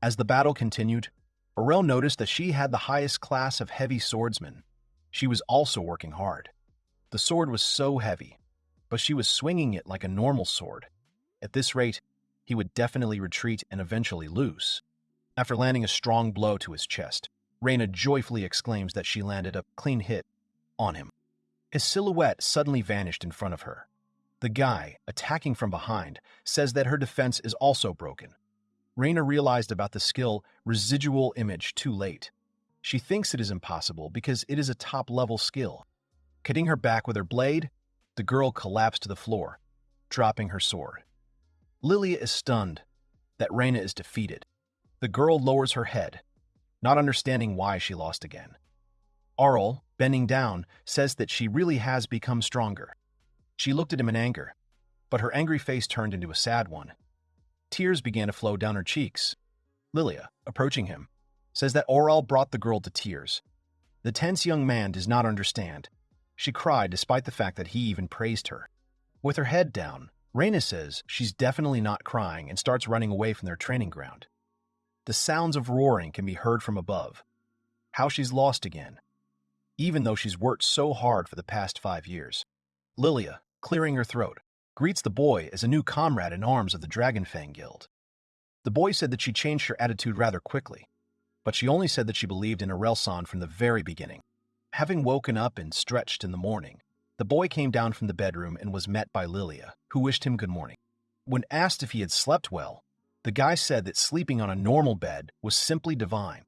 As the battle continued, Arel noticed that she had the highest class of heavy swordsman. She was also working hard. The sword was so heavy, but she was swinging it like a normal sword. At this rate, he would definitely retreat and eventually lose. After landing a strong blow to his chest, Reina joyfully exclaims that she landed a clean hit on him. His silhouette suddenly vanished in front of her. The guy, attacking from behind, says that her defense is also broken. Reina realized about the skill residual image too late. She thinks it is impossible because it is a top-level skill. Cutting her back with her blade, the girl collapsed to the floor, dropping her sword. Lilia is stunned that Reina is defeated. The girl lowers her head, not understanding why she lost again. Arel, bending down, says that she really has become stronger. She looked at him in anger, but her angry face turned into a sad one. Tears began to flow down her cheeks. Lilia, approaching him, says that Arel brought the girl to tears. The tense young man does not understand. She cried despite the fact that he even praised her. With her head down, Reina says she's definitely not crying and starts running away from their training ground. The sounds of roaring can be heard from above. How she's lost again, even though she's worked so hard for the past 5 years. Lilia, clearing her throat, greets the boy as a new comrade in arms of the Dragonfang Guild. The boy said that she changed her attitude rather quickly, but she only said that she believed in Arel-san from the very beginning. Having woken up and stretched in the morning, the boy came down from the bedroom and was met by Lilia, who wished him good morning. When asked if he had slept well, the guy said that sleeping on a normal bed was simply divine.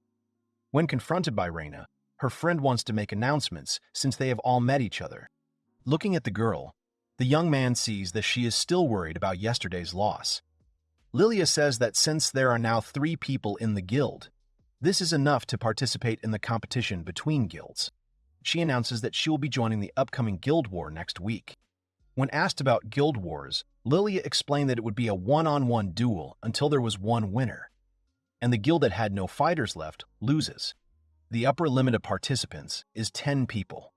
When confronted by Reina, her friend wants to make announcements since they have all met each other. Looking at the girl, the young man sees that she is still worried about yesterday's loss. Lilia says that since there are now 3 people in the guild, this is enough to participate in the competition between guilds. She announces that she will be joining the upcoming guild war next week. When asked about guild wars, Lilia explained that it would be a one-on-one duel until there was one winner, and the guild that had no fighters left loses. The upper limit of participants is 10 people.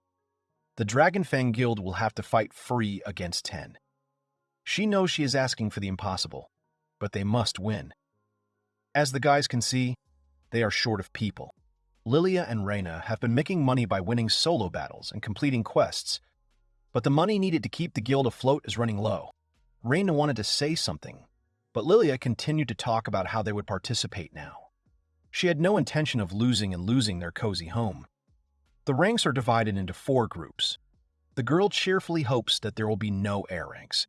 The Dragonfang Guild will have to fight free against 10. She knows she is asking for the impossible, but they must win. As the guys can see, they are short of people. Lilia and Reina have been making money by winning solo battles and completing quests, but the money needed to keep the guild afloat is running low. Reina wanted to say something, but Lilia continued to talk about how they would participate now. She had no intention of losing their cozy home. The ranks are divided into 4 groups. The girl cheerfully hopes that there will be no air ranks.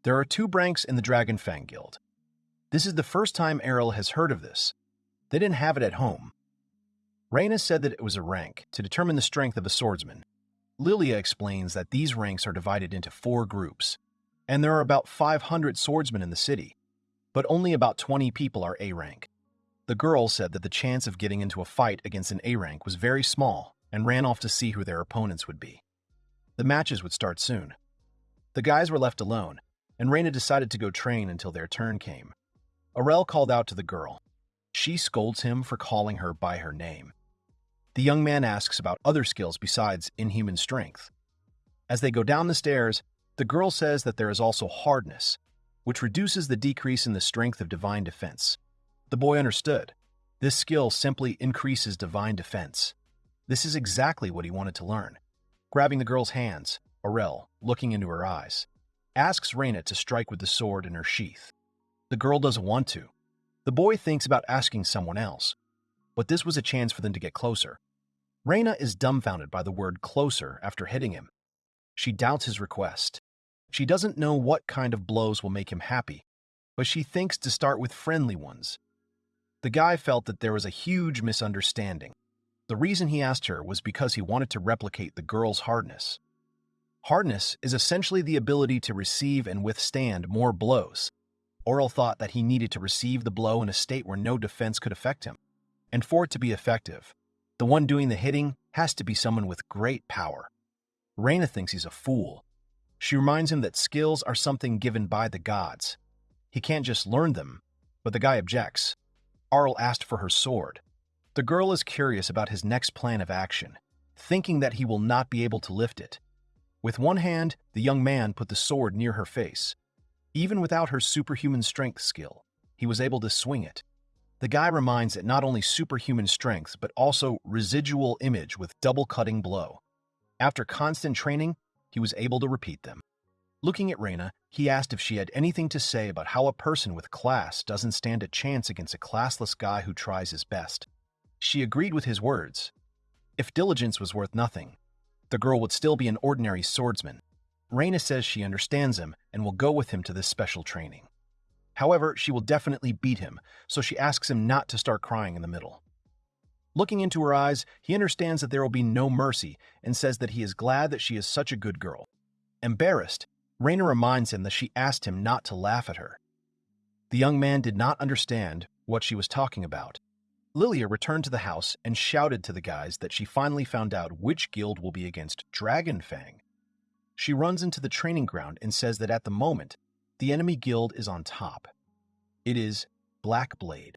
There are 2 ranks in the Dragonfang Guild. This is the first time Arel has heard of this. They didn't have it at home. Reina said that it was a rank to determine the strength of a swordsman. Lilia explains that these ranks are divided into 4 groups, and there are about 500 swordsmen in the city, but only about 20 people are A rank. The girl said that the chance of getting into a fight against an A rank was very small and ran off to see who their opponents would be. The matches would start soon. The guys were left alone, and Reina decided to go train until their turn came. Arel called out to the girl. She scolds him for calling her by her name. The young man asks about other skills besides inhuman strength. As they go down the stairs, the girl says that there is also hardness, which reduces the decrease in the strength of divine defense. The boy understood. This skill simply increases divine defense. This is exactly what he wanted to learn. Grabbing the girl's hands, Arel, looking into her eyes, asks Reina to strike with the sword in her sheath. The girl doesn't want to. The boy thinks about asking someone else, but this was a chance for them to get closer. Reina is dumbfounded by the word closer after hitting him. She doubts his request. She doesn't know what kind of blows will make him happy, but she thinks to start with friendly ones. The guy felt that there was a huge misunderstanding. The reason he asked her was because he wanted to replicate the girl's hardness. Hardness is essentially the ability to receive and withstand more blows. Arel thought that he needed to receive the blow in a state where no defense could affect him. And for it to be effective, the one doing the hitting has to be someone with great power. Reina thinks he's a fool. She reminds him that skills are something given by the gods. He can't just learn them, but the guy objects. Arel asked for her sword. The girl is curious about his next plan of action, thinking that he will not be able to lift it. With one hand, the young man put the sword near her face. Even without her superhuman strength skill, he was able to swing it. The guy reminds that not only superhuman strength, but also residual image with double-cutting blow. After constant training, he was able to repeat them. Looking at Reina, he asked if she had anything to say about how a person with class doesn't stand a chance against a classless guy who tries his best. She agreed with his words. If diligence was worth nothing, the girl would still be an ordinary swordsman. Reina says she understands him and will go with him to this special training. However, she will definitely beat him, so she asks him not to start crying in the middle. Looking into her eyes, he understands that there will be no mercy and says that he is glad that she is such a good girl. Embarrassed, Reina reminds him that she asked him not to laugh at her. The young man did not understand what she was talking about. Lilia returned to the house and shouted to the guys that she finally found out which guild will be against Dragonfang. She runs into the training ground and says that at the moment, the enemy guild is on top. It is Blackblade.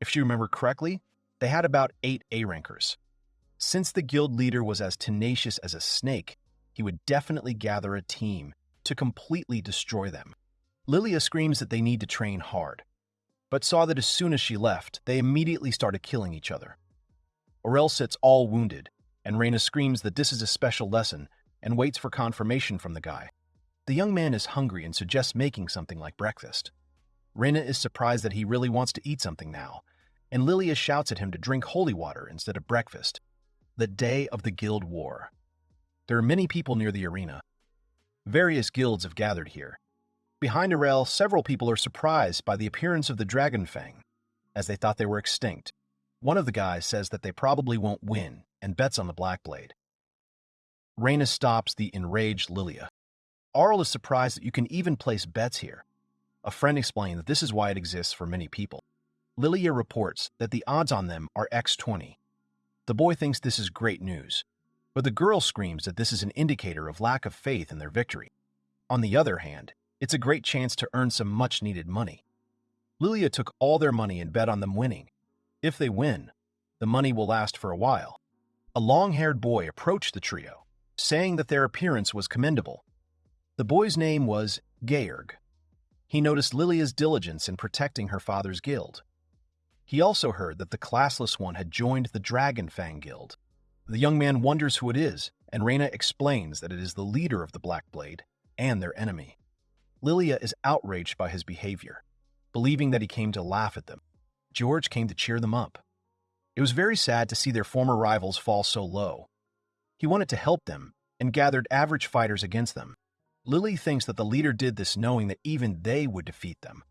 If she remembered correctly, they had about 8 A-rankers. Since the guild leader was as tenacious as a snake, he would definitely gather a team to completely destroy them. Lilia screams that they need to train hard, but saw that as soon as she left, they immediately started killing each other. Arel sits all wounded, and Reina screams that this is a special lesson and waits for confirmation from the guy. The young man is hungry and suggests making something like breakfast. Reina is surprised that he really wants to eat something now, and Lilia shouts at him to drink holy water instead of breakfast. The day of the guild war. There are many people near the arena. Various guilds have gathered here. Behind Arel, several people are surprised by the appearance of the Dragonfang, as they thought they were extinct. One of the guys says that they probably won't win and bets on the Blackblade. Reina stops the enraged Lilia. Arel is surprised that you can even place bets here. A friend explained that this is why it exists for many people. Lilia reports that the odds on them are x20. The boy thinks this is great news, but the girl screams that this is an indicator of lack of faith in their victory. On the other hand, it's a great chance to earn some much-needed money. Lilia took all their money and bet on them winning. If they win, the money will last for a while. A long-haired boy approached the trio, saying that their appearance was commendable. The boy's name was Georg. He noticed Lilia's diligence in protecting her father's guild. He also heard that the Classless one had joined the Dragonfang Guild. The young man wonders who it is, and Reina explains that it is the leader of the Blackblade and their enemy. Lilia is outraged by his behavior, believing that he came to laugh at them. George came to cheer them up. It was very sad to see their former rivals fall so low. He wanted to help them and gathered average fighters against them. Lily thinks that the leader did this knowing that even they would defeat them.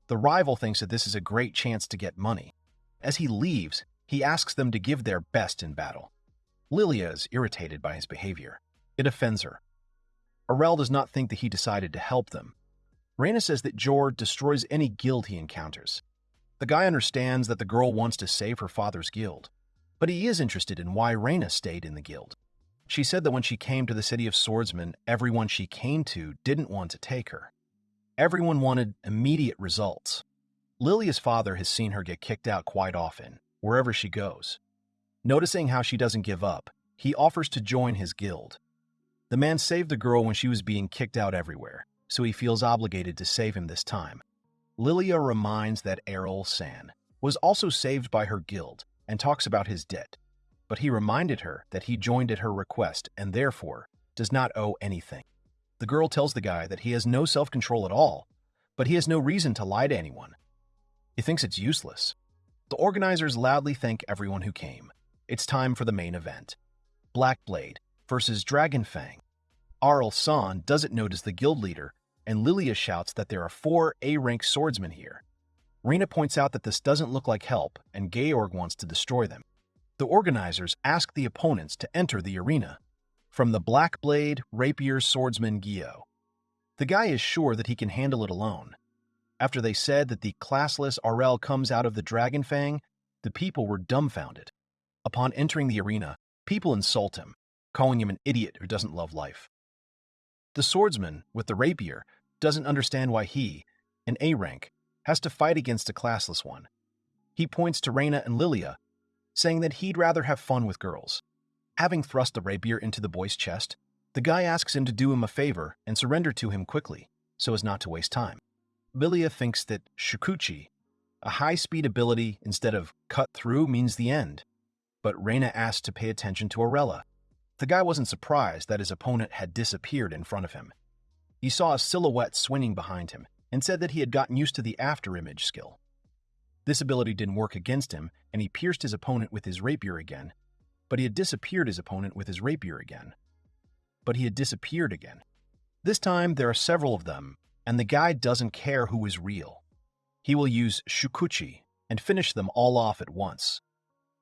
The rival thinks that this is a great chance to get money. As he leaves, he asks them to give their best in battle. Lilia is irritated by his behavior. It offends her. Arel does not think that he decided to help them. Reina says that Jord destroys any guild he encounters. The guy understands that the girl wants to save her father's guild. But he is interested in why Reina stayed in the guild. She said that when she came to the City of Swordsmen, everyone she came to didn't want to take her. Everyone wanted immediate results. Lilia's father has seen her get kicked out quite often, wherever she goes. Noticing how she doesn't give up, he offers to join his guild. The man saved the girl when she was being kicked out everywhere, so he feels obligated to save him this time. Lilia reminds that Arel-san was also saved by her guild and talks about his debt, but he reminded her that he joined at her request and therefore does not owe anything. The girl tells the guy that he has no self-control at all, but he has no reason to lie to anyone. He thinks it's useless. The organizers loudly thank everyone who came. It's time for the main event. Black Blade versus Dragon Fang. Arel-san doesn't notice the guild leader, and Lilia shouts that there are 4 A-rank swordsmen here. Reina points out that this doesn't look like help, and Georg wants to destroy them. The organizers ask the opponents to enter the arena. From the Black Blade, Rapier swordsman Gyo. The guy is sure that he can handle it alone. After they said that the classless Arel comes out of the Dragon Fang, the people were dumbfounded. Upon entering the arena, people insult him, calling him an idiot who doesn't love life. The swordsman, with the rapier, doesn't understand why he, an A-rank, has to fight against a classless one. He points to Reina and Lilia, saying that he'd rather have fun with girls. Having thrust the rapier into the boy's chest, the guy asks him to do him a favor and surrender to him quickly, so as not to waste time. Lilia thinks that Shukuchi, a high-speed ability instead of cut through, means the end, but Reina asks to pay attention to Arella. The guy wasn't surprised that his opponent had disappeared in front of him. He saw a silhouette swinging behind him and said that he had gotten used to the after-image skill. This ability didn't work against him, and he pierced his opponent with his rapier again, but he had disappeared his opponent with his rapier again. But he had disappeared again. This time, there are several of them, and the guy doesn't care who is real. He will use Shukuchi and finish them all off at once.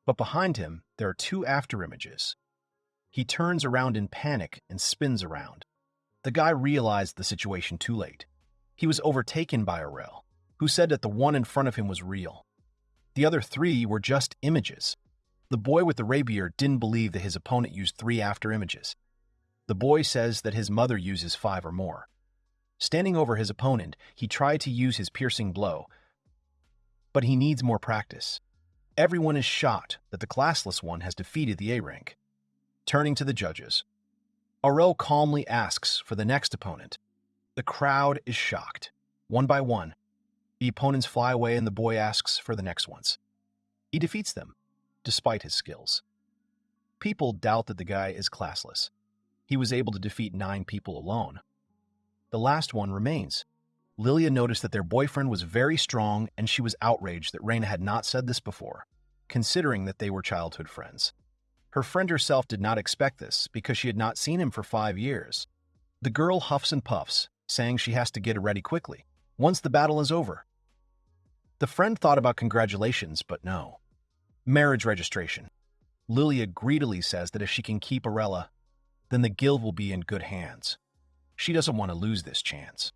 But behind him, there are 2 afterimages. He turns around in panic and spins around. The guy realized the situation too late. He was overtaken by Arel, who said that the one in front of him was real. The other 3 were just images. The boy with the rapier didn't believe that his opponent used 3 afterimages. The boy says that his mother uses 5 or more. Standing over his opponent, he tried to use his piercing blow, but he needs more practice. Everyone is shocked that the classless one has defeated the A-rank. Turning to the judges, Arel calmly asks for the next opponent. The crowd is shocked. One by one, the opponents fly away and the boy asks for the next ones. He defeats them, despite his skills. People doubt that the guy is classless. He was able to defeat 9 people alone. The last one remains. Lilia noticed that their boyfriend was very strong, and she was outraged that Reina had not said this before, considering that they were childhood friends. Her friend herself did not expect this because she had not seen him for 5 years. The girl huffs and puffs, saying she has to get ready quickly, once the battle is over. The friend thought about congratulations, but no. Marriage registration. Lilia greedily says that if she can keep Arella, then the guild will be in good hands. She doesn't want to lose this chance.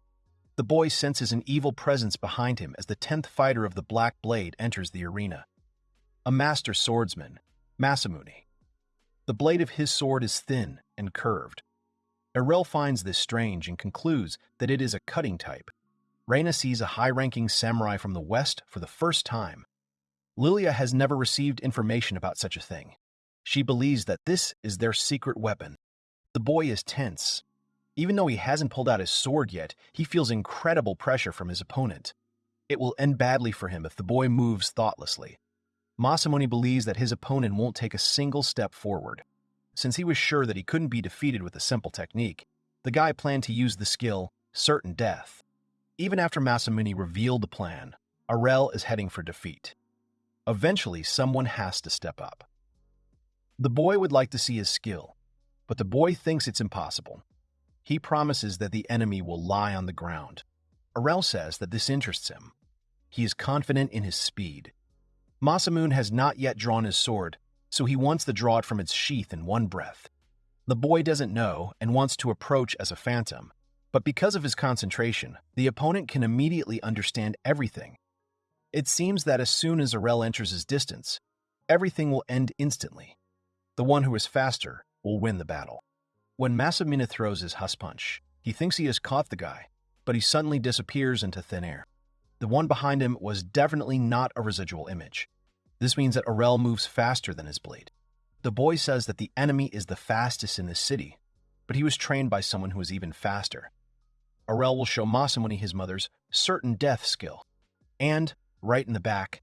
The boy senses an evil presence behind him as the 10th fighter of the Black Blade enters the arena. A master swordsman, Masamune. The blade of his sword is thin and curved. Arel finds this strange and concludes that it is a cutting type. Reina sees a high-ranking samurai from the west for the first time. Lilia has never received information about such a thing. She believes that this is their secret weapon. The boy is tense. Even though he hasn't pulled out his sword yet, he feels incredible pressure from his opponent. It will end badly for him if the boy moves thoughtlessly. Masamune believes that his opponent won't take a single step forward. Since he was sure that he couldn't be defeated with a simple technique, the guy planned to use the skill, Certain Death. Even after Masamune revealed the plan, Arel is heading for defeat. Eventually, someone has to step up. The boy would like to see his skill, but the boy thinks it's impossible. He promises that the enemy will lie on the ground. Arel says that this interests him. He is confident in his speed. Masamune has not yet drawn his sword, so he wants to draw it from its sheath in one breath. The boy doesn't know and wants to approach as a phantom, but because of his concentration, the opponent can immediately understand everything. It seems that as soon as Arel enters his distance, Everything will end instantly. The one who is faster will win the battle. When Masamune throws his husk punch, he thinks he has caught the guy, but he suddenly disappears into thin air. The one behind him was definitely not a residual image. This means that Arel moves faster than his blade. The boy says that the enemy is the fastest in the city, but he was trained by someone who is even faster. Arel will show Masamune his mother's certain death skill. And, right in the back,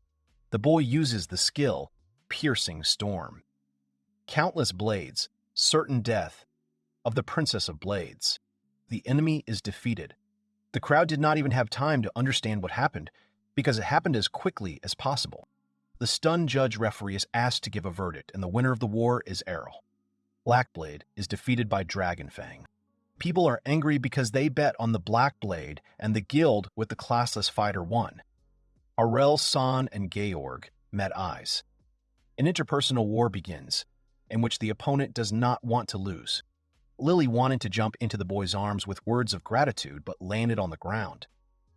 the boy uses the skill, Piercing Storm. Countless blades, certain death, of the Princess of Blades. The enemy is defeated. The crowd did not even have time to understand what happened, because it happened as quickly as possible. The stunned judge referee is asked to give a verdict, and the winner of the war is Arel. Blackblade is defeated by Dragonfang. People are angry because they bet on the Black Blade, and the guild with the classless fighter won. Arel, San, and Georg met eyes. An interpersonal war begins, in which the opponent does not want to lose. Lily wanted to jump into the boy's arms with words of gratitude, but landed on the ground.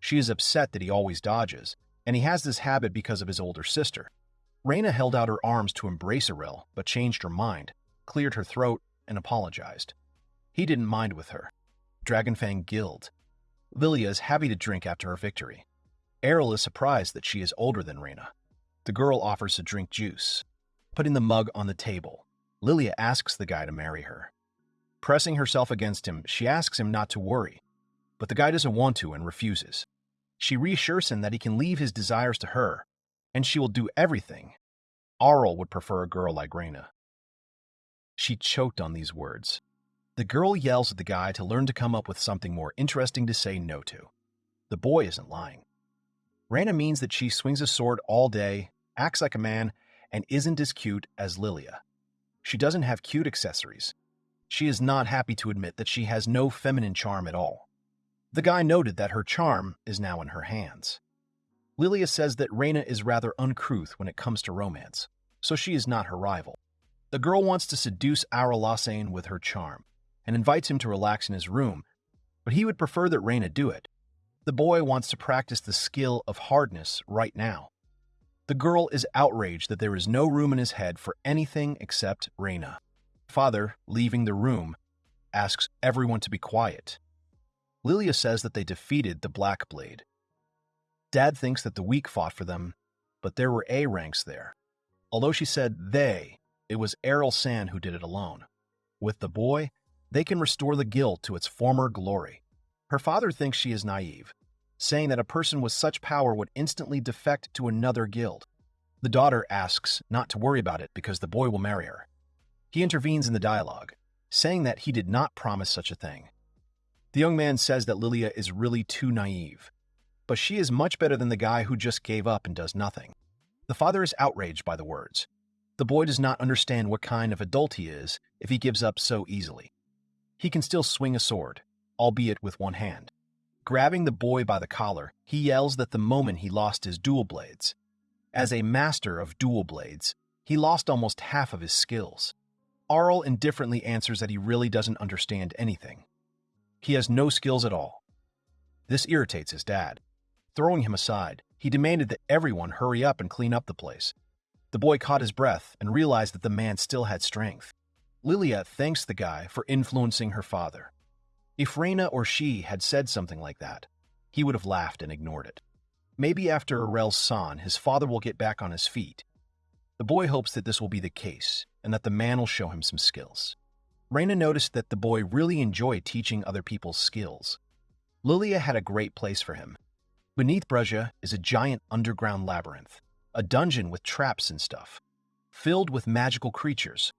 She is upset that he always dodges, and he has this habit because of his older sister. Reina held out her arms to embrace Arel, but changed her mind, cleared her throat, and apologized. He didn't mind with her. Dragonfang gilled. Lilia is happy to drink after her victory. Arel is surprised that she is older than Reina. The girl offers to drink juice. Putting the mug on the table, Lilia asks the guy to marry her. Pressing herself against him, she asks him not to worry, but the guy doesn't want to and refuses. She reassures him that he can leave his desires to her, and she will do everything. Arel would prefer a girl like Reina. She choked on these words. The girl yells at the guy to learn to come up with something more interesting to say no to. The boy isn't lying. Reina means that she swings a sword all day, acts like a man, and isn't as cute as Lilia. She doesn't have cute accessories. She is not happy to admit that she has no feminine charm at all. The guy noted that her charm is now in her hands. Lilia says that Reina is rather uncouth when it comes to romance, so she is not her rival. The girl wants to seduce Arel with her charm, and invites him to relax in his room, but he would prefer that Reina do it. The boy wants to practice the skill of hardness right now. The girl is outraged that there is no room in his head for anything except Reina. Father, leaving the room, asks everyone to be quiet. Lilia says that they defeated the Black Blade. Dad thinks that the weak fought for them, but there were A ranks there. Although she said they, it was Arel San who did it alone. With the boy, they can restore the guild to its former glory. Her father thinks she is naive, saying that a person with such power would instantly defect to another guild. The daughter asks not to worry about it because the boy will marry her. He intervenes in the dialogue, saying that he did not promise such a thing. The young man says that Lilia is really too naive, but she is much better than the guy who just gave up and does nothing. The father is outraged by the words. The boy does not understand what kind of adult he is if he gives up so easily. He can still swing a sword, albeit with one hand. Grabbing the boy by the collar, he yells that the moment he lost his dual blades. As a master of dual blades, he lost almost half of his skills. Arel indifferently answers that he really doesn't understand anything. He has no skills at all. This irritates his dad. Throwing him aside, he demanded that everyone hurry up and clean up the place. The boy caught his breath and realized that the man still had strength. Lilia thanks the guy for influencing her father. If Reina or she had said something like that, he would have laughed and ignored it. Maybe after Arel's San, his father will get back on his feet. The boy hopes that this will be the case, and that the man will show him some skills. Reina noticed that the boy really enjoyed teaching other people's skills. Lilia had a great place for him. Beneath Bruja is a giant underground labyrinth, a dungeon with traps and stuff, filled with magical creatures.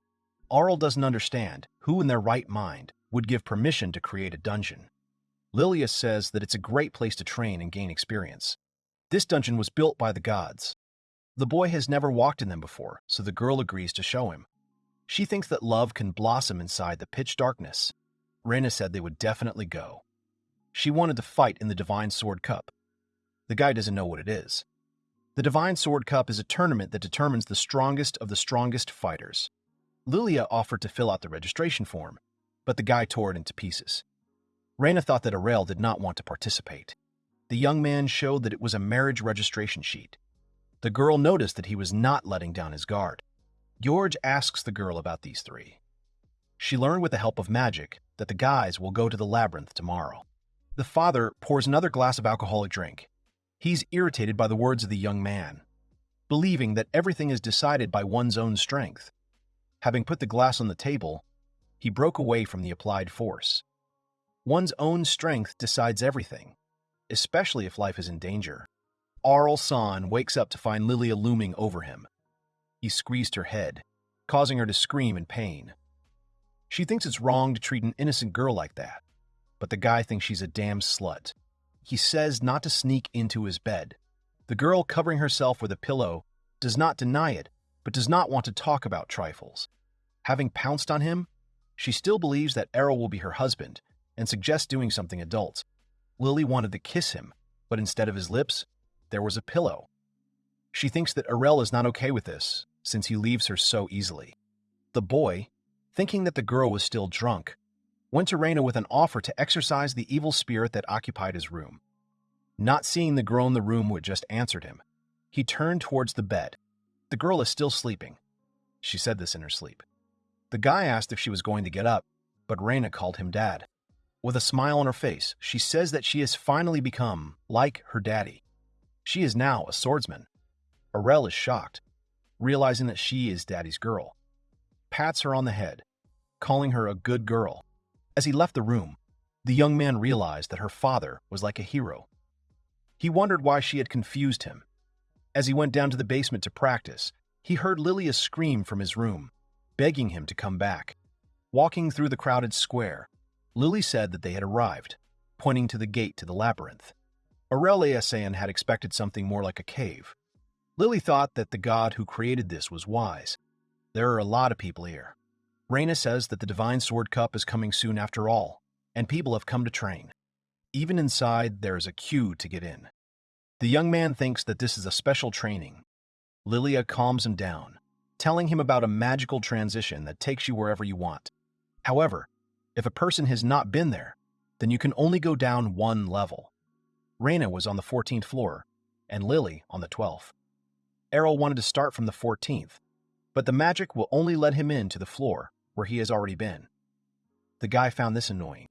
Arel doesn't understand who in their right mind would give permission to create a dungeon. Lilia says that it's a great place to train and gain experience. This dungeon was built by the gods. The boy has never walked in them before, so the girl agrees to show him. She thinks that love can blossom inside the pitch darkness. Reina said they would definitely go. She wanted to fight in the Divine Sword Cup. The guy doesn't know what it is. The Divine Sword Cup is a tournament that determines the strongest of the strongest fighters. Lilia offered to fill out the registration form, but the guy tore it into pieces. Reina thought that Arel did not want to participate. The young man showed that it was a marriage registration sheet. The girl noticed that he was not letting down his guard. George asks the girl about these three. She learned with the help of magic that the guys will go to the labyrinth tomorrow. The father pours another glass of alcoholic drink. He's irritated by the words of the young man, believing that everything is decided by one's own strength. Having put the glass on the table, he broke away from the applied force. One's own strength decides everything, especially if life is in danger. Arel-san wakes up to find Lilia looming over him. He squeezed her head, causing her to scream in pain. She thinks it's wrong to treat an innocent girl like that, but the guy thinks she's a damn slut. He says not to sneak into his bed. The girl, covering herself with a pillow, does not deny it, but does not want to talk about trifles. Having pounced on him, she still believes that Arel will be her husband and suggests doing something adult. Lily wanted to kiss him, but instead of his lips, there was a pillow. She thinks that Arel is not okay with this, since he leaves her so easily. The boy, thinking that the girl was still drunk, went to Reina with an offer to exorcise the evil spirit that occupied his room. Not seeing the girl in the room who had just answered him, he turned towards the bed. The girl is still sleeping. She said this in her sleep. The guy asked if she was going to get up, but Reina called him dad. With a smile on her face, she says that she has finally become like her daddy. She is now a swordsman. Arel is shocked, realizing that she is daddy's girl. Pats her on the head, calling her a good girl. As he left the room, the young man realized that her father was like a hero. He wondered why she had confused him. As he went down to the basement to practice, he heard Lilia scream from his room, begging him to come back. Walking through the crowded square, Lily said that they had arrived, pointing to the gate to the labyrinth. Arel had expected something more like a cave. Lily thought that the god who created this was wise. There are a lot of people here. Reina says that the Divine Sword Cup is coming soon after all, and people have come to train. Even inside, there is a queue to get in. The young man thinks that this is a special training. Lilia calms him down, telling him about a magical transition that takes you wherever you want. However, if a person has not been there, then you can only go down one level. Reina was on the 14th floor, and Lily on the 12th. Arel wanted to start from the 14th, but the magic will only let him in to the floor where he has already been. The guy found this annoying.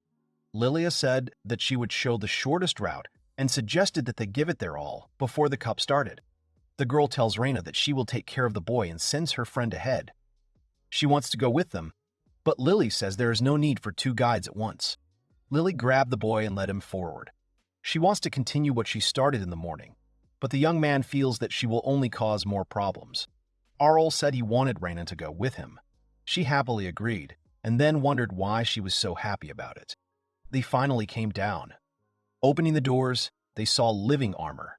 Lilia said that she would show the shortest route and suggested that they give it their all before the cup started. The girl tells Reina that she will take care of the boy and sends her friend ahead. She wants to go with them, but Lily says there is no need for two guides at once. Lily grabbed the boy and led him forward. She wants to continue what she started in the morning, but the young man feels that she will only cause more problems. Arel said he wanted Reina to go with him. She happily agreed, and then wondered why she was so happy about it. They finally came down. Opening the doors, they saw living armor.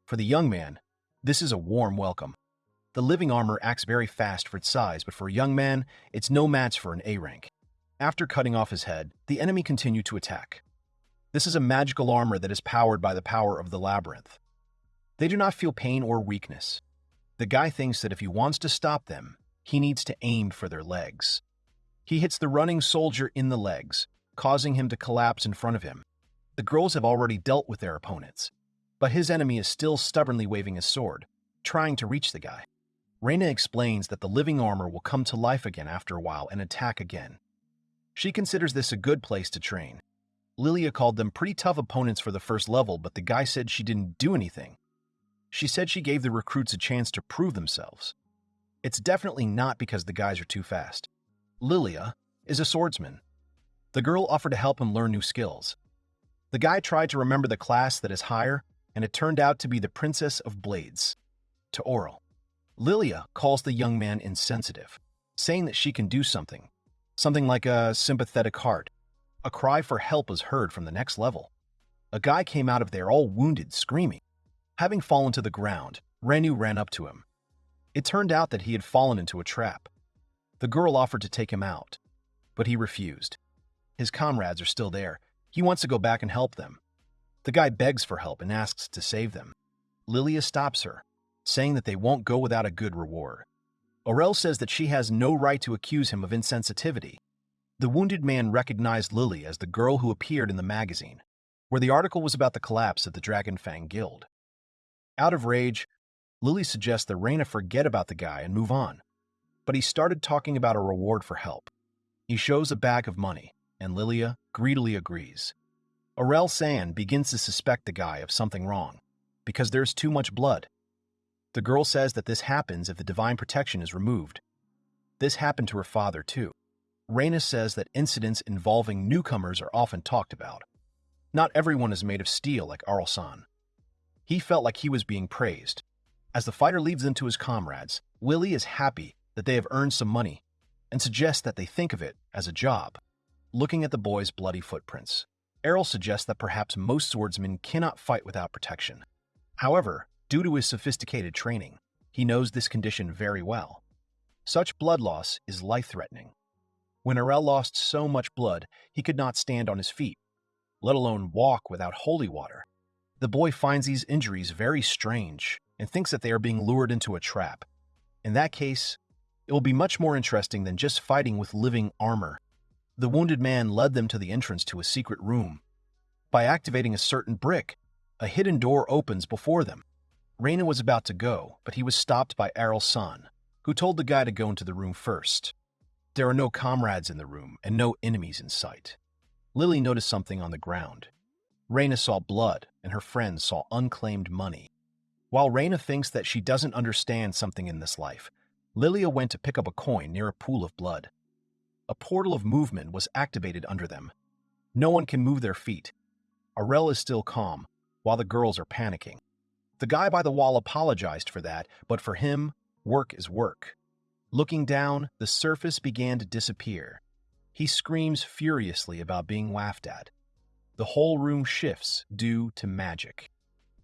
For the young man, this is a warm welcome. The living armor acts very fast for its size, but for a young man, it's no match for an A rank. After cutting off his head, the enemy continued to attack. This is a magical armor that is powered by the power of the labyrinth. They do not feel pain or weakness. The guy thinks that if he wants to stop them, he needs to aim for their legs. He hits the running soldier in the legs, causing him to collapse in front of him. The girls have already dealt with their opponents, but his enemy is still stubbornly waving his sword, trying to reach the guy. Reina explains that the living armor will come to life again after a while and attack again. She considers this a good place to train. Lilia called them pretty tough opponents for the first level, but the guy said she didn't do anything. She said she gave the recruits a chance to prove themselves. It's definitely not because the guys are too fast. Lilia is a swordsman. The girl offered to help him learn new skills. The guy tried to remember the class that is higher, and it turned out to be the Princess of Blades. To Arel, Lilia calls the young man insensitive, saying that she can do something like a sympathetic heart. A cry for help was heard from the next level. A guy came out of there all wounded, screaming. Having fallen to the ground, Renu ran up to him. It turned out that he had fallen into a trap. The girl offered to take him out, but he refused. His comrades are still there. He wants to go back and help them. The guy begs for help and asks to save them. Lilia stops her, saying that they won't go without a good reward. Arel says that she has no right to accuse him of insensitivity. The wounded man recognized Lily as the girl who appeared in the magazine, where the article was about the collapse of the Dragonfang Guild. Out of rage, Lily suggests that Reina forget about the guy and move on, but he started talking about a reward for help. He shows a bag of money, and Lilia greedily agrees. Arel San begins to suspect the guy of something wrong, because there's too much blood. The girl says that this happens if the divine protection is removed. This happened to her father, too. Reina says that incidents involving newcomers are often talked about. Not everyone is made of steel like Arel San. He felt like he was being praised. As the fighter leads them to his comrades, Lily is happy that they have earned some money and suggests that they think of it as a job. Looking at the boy's bloody footprints, Arel suggests that perhaps most swordsmen cannot fight without protection. However, due to his sophisticated training, he knows this condition very well. Such blood loss is life-threatening. When Arel lost so much blood, he could not stand on his feet, let alone walk without holy water. The boy finds these injuries very strange and thinks that they are being lured into a trap. In that case, it will be much more interesting than just fighting with living armor. The wounded man led them to the entrance to a secret room. By activating a certain brick, a hidden door opens before them. Reina was about to go, but he was stopped by Arel San, who told the guy to go into the room first. There are no comrades in the room and no enemies in sight. Lily noticed something on the ground. Reina saw blood, and her friends saw unclaimed money. While Reina thinks that she doesn't understand something in this life, Lilia went to pick up a coin near a pool of blood. A portal of movement was activated under them. No one can move their feet. Arel is still calm, while the girls are panicking. The guy by the wall apologized for that, but for him, work is work. Looking down, the surface began to disappear. He screams furiously about being laughed at. The whole room shifts due to magic.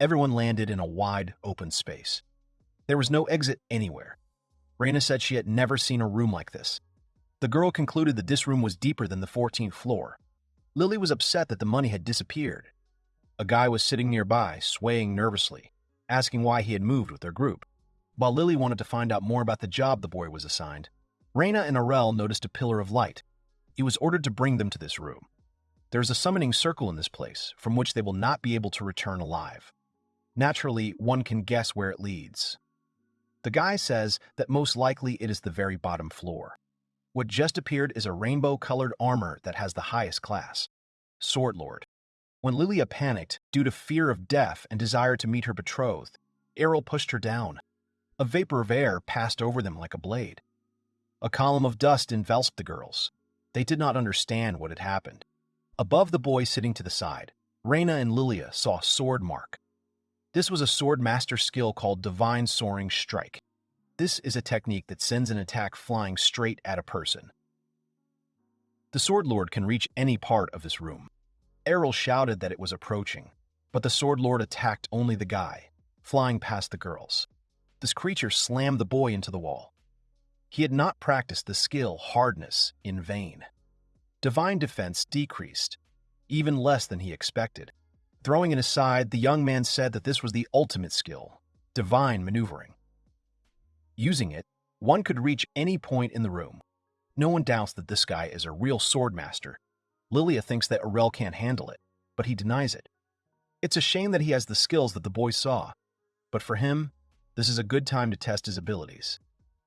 Everyone landed in a wide, open space. There was no exit anywhere. Reina said she had never seen a room like this. The girl concluded that this room was deeper than the 14th floor. Lily was upset that the money had disappeared. A guy was sitting nearby, swaying nervously, asking why he had moved with their group. While Lily wanted to find out more about the job the boy was assigned, Reina and Arel noticed a pillar of light. He was ordered to bring them to this room. There is a summoning circle in this place, from which they will not be able to return alive. Naturally, one can guess where it leads. The guy says that most likely it is the very bottom floor. What just appeared is a rainbow-colored armor that has the highest class, Sword Lord. When Lilia panicked due to fear of death and desire to meet her betrothed, Arel pushed her down. A vapor of air passed over them like a blade. A column of dust enveloped the girls. They did not understand what had happened. Above the boy sitting to the side, Reina and Lilia saw Sword Mark. This was a sword master skill called Divine Soaring Strike. This is a technique that sends an attack flying straight at a person. The Sword Lord can reach any part of this room. Arel shouted that it was approaching, but the Sword Lord attacked only the guy, flying past the girls. This creature slammed the boy into the wall. He had not practiced the skill Hardness in vain. Divine defense decreased, even less than he expected. Throwing it aside, the young man said that this was the ultimate skill, Divine Maneuvering. Using it, one could reach any point in the room. No one doubts that this guy is a real sword master. Lilia thinks that Arel can't handle it, but he denies it. It's a shame that he has the skills that the boy saw, but for him, this is a good time to test his abilities.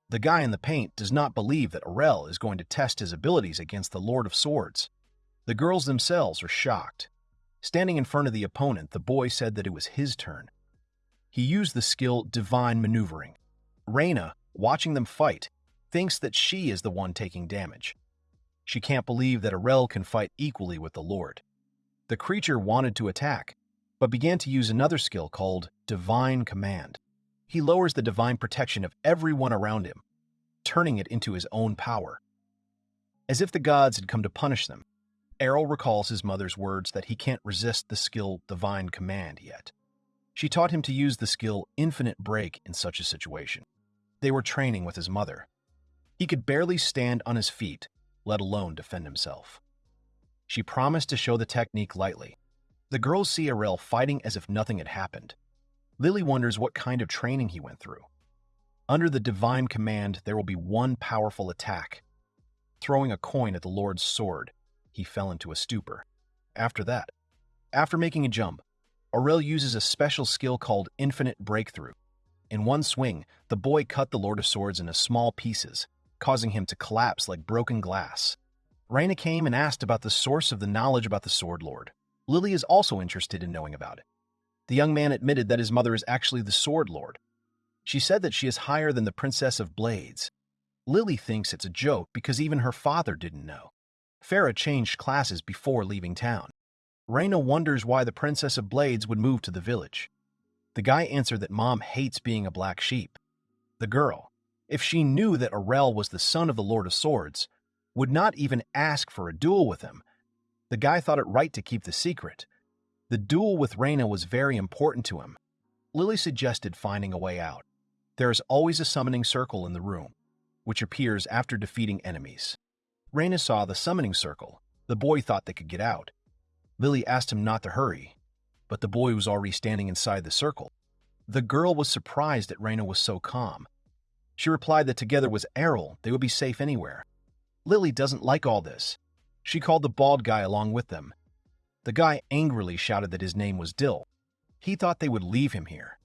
The guy in the paint does not believe that Arel is going to test his abilities against the Lord of Swords. The girls themselves are shocked. Standing in front of the opponent, the boy said that it was his turn. He used the skill Divine Maneuvering. Reina, watching them fight, thinks that she is the one taking damage. She can't believe that Arel can fight equally with the Lord. The creature wanted to attack, but began to use another skill called Divine Command. He lowers the divine protection of everyone around him, turning it into his own power. As if the gods had come to punish them, Arel recalls his mother's words that he can't resist the skill Divine Command yet. She taught him to use the skill Infinite Break in such a situation. They were training with his mother. He could barely stand on his feet, let alone defend himself. She promised to show the technique lightly. The girls see Arel fighting as if nothing had happened. Lily wonders what kind of training he went through. Under the Divine Command, there will be one powerful attack. Throwing a coin at the Lord's sword, he fell into a stupor. After making a jump, Arel uses a special skill called Infinite Breakthrough. In one swing, the boy cut the Lord of Swords into small pieces, causing him to collapse like broken glass. Reina came and asked about the source of the knowledge about the Sword Lord. Lily is also interested in knowing about it. The young man admitted that his mother is actually the Sword Lord. She said that she is higher than the Princess of Blades. Lily thinks it's a joke because even her father didn't know. Farah changed classes before leaving town. Reina wonders why the Princess of Blades would move to the village. The guy answered that mom hates being a black sheep. The girl, if she knew that Arel was the son of the Lord of Swords, would not even ask for a duel with him. The guy thought it right to keep the secret. The duel with Reina was very important to him. Lily suggested finding a way out. There is always a summoning circle in the room, which appears after defeating enemies. Reina saw the summoning circle. The boy thought they could get out. Lily asked him not to hurry, but the boy was already standing inside the circle. The girl was surprised that Reina was so calm. She replied that together with Arel, they would be safe anywhere. Lily doesn't like all this. She called the bald guy along with them. The guy angrily shouted that his name was Dill. He thought they would leave him here.